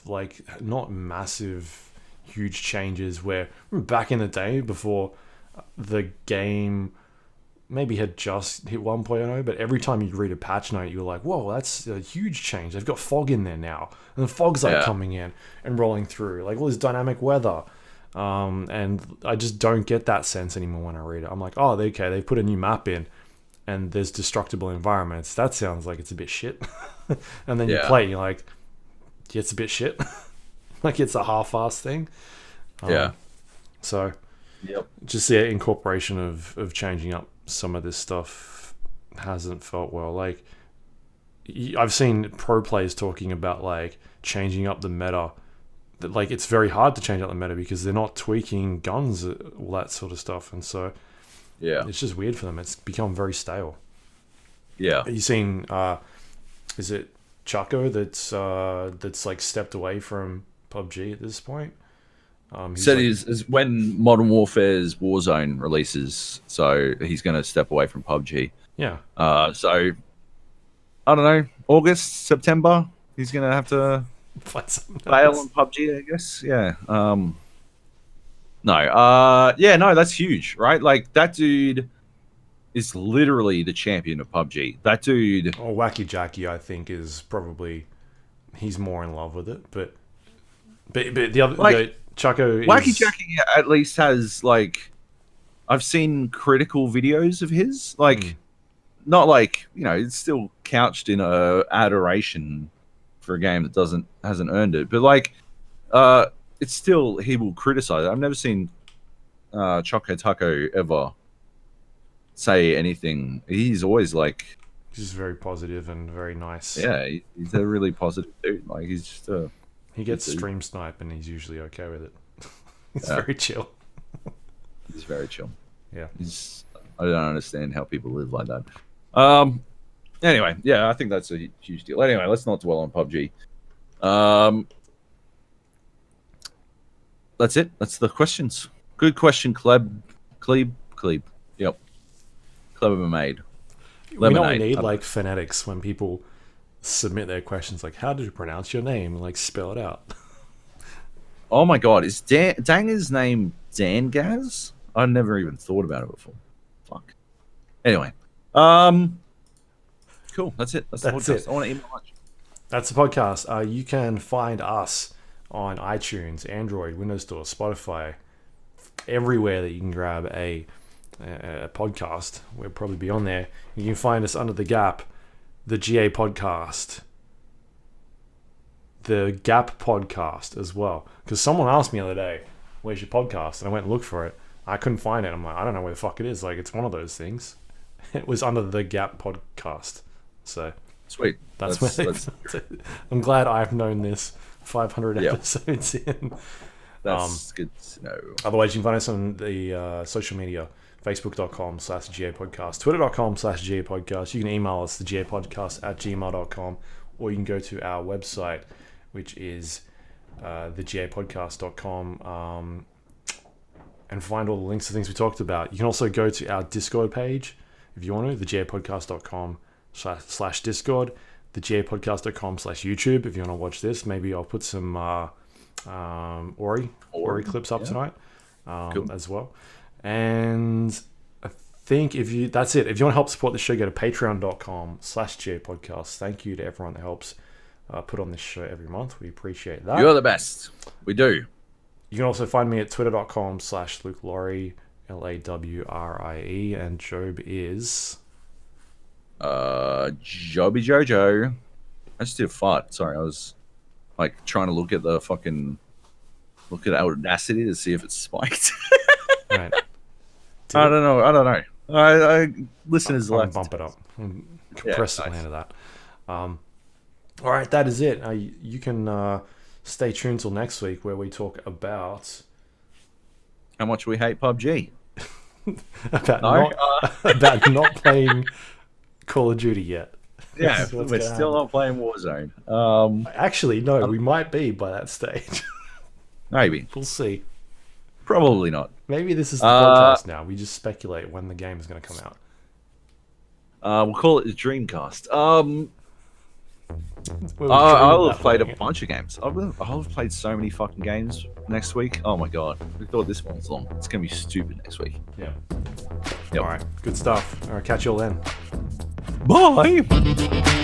like not massive, huge changes. Where back in the day, before the game maybe had just hit 1.0, but every time you read a patch note, you're like, whoa, that's a huge change. They've got fog in there now, and the fog's like coming in and rolling through, like all this dynamic weather. And I just don't get that sense anymore when I read it. I'm like, oh, okay, they put a new map in, and there's destructible environments. That sounds like it's a bit shit. And then you play, and you're like, yeah, it's a bit shit. Like, it's a half-assed thing. So, just the incorporation of changing up some of this stuff hasn't felt well. Like, I've seen pro players talking about like changing up the meta. That, like, it's very hard to change up the meta because they're not tweaking guns, all that sort of stuff, and so it's just weird for them. It's become very stale. Are you seeing? Is it Chaco that's like stepped away from PUBG at this point? Said is when Modern Warfare's Warzone releases, so he's going to step away from PUBG. Yeah. So I don't know, August, September, he's going to have to fail on PUBG, I guess. Yeah. No, that's huge, right? Like, that dude is literally the champion of PUBG. That dude. Oh, Wacky Jackie, I think, is probably, he's more in love with it, but the other, like, Chaco Wacky Jackie at least has, like, I've seen critical videos of his, like, not like, it's still couched in a adoration for a game that hasn't earned it, but like, it's still, he will criticize it. I've never seen Choco Taco ever say anything. He's always like, he's very positive and very nice. Yeah, he's a really positive dude. Like, he's just he gets stream snipe and he's usually okay with it. He's very chill. He's very chill. Yeah. I don't understand how people live like that. Anyway, I think that's a huge deal. Anyway, let's not dwell on PUBG. That's it. That's the questions. Good question, Kleb. Yep. Clever made. We need like phonetics when people submit their questions, like, how did you pronounce your name? Like, spell it out. Oh my god, is Danger's name Dangaz? I never even thought about it before. Fuck. Anyway. Cool. That's it. That's the podcast. I want to eat my lunch. That's the podcast. You can find us on iTunes, Android, Windows Store, Spotify, everywhere that you can grab a podcast. We'll probably be on there. You can find us under the Gap, the GA podcast, the Gap podcast as well. Because someone asked me the other day, where's your podcast? And I went and looked for it. I couldn't find it. I'm like, I don't know where the fuck it is. Like, it's one of those things. It was under the Gap podcast. So sweet. That's where I'm glad I've known this 500 episodes in. That's good to know. Otherwise, you can find us on the social media, facebook.com/GA podcast, twitter.com/GA podcast. You can email us, thegapodcast@gmail.com, or you can go to our website, which is thegapodcast.com, and find all the links to things we talked about. You can also go to our Discord page if you want to, thegapodcast.com/Discord, thegapodcast.com/YouTube if you want to watch this. Maybe I'll put some Ori clips up tonight as well. And I think that's it. If you want to help support the show, go to patreon.com/GA podcast. Thank you to everyone that helps put on this show every month. We appreciate that. You're the best. We do. You can also find me at twitter.com/Luke Lawrie, Lawrie, and Joab is Joby Jojo. I just did a fart. Sorry, I was like trying to look at Audacity to see if it's spiked. Right. I don't know. I listeners left. Bump it up. Compress the land of that. All right, that is it. You can stay tuned till next week where we talk about How much we hate PUBG. about not playing Call of Duty yet. Yeah, we're still not playing Warzone. Actually, no, we might be by that stage. Maybe. We'll see. Probably not. Maybe this is the podcast now. We just speculate when the game is going to come out. We'll call it the Dreamcast. I'll have played a bunch of games. I'll have played so many fucking games next week. Oh my god. We thought this one was long. It's going to be stupid next week. Yeah. Yep. All right. Good stuff. All right. Catch you all then. Bye.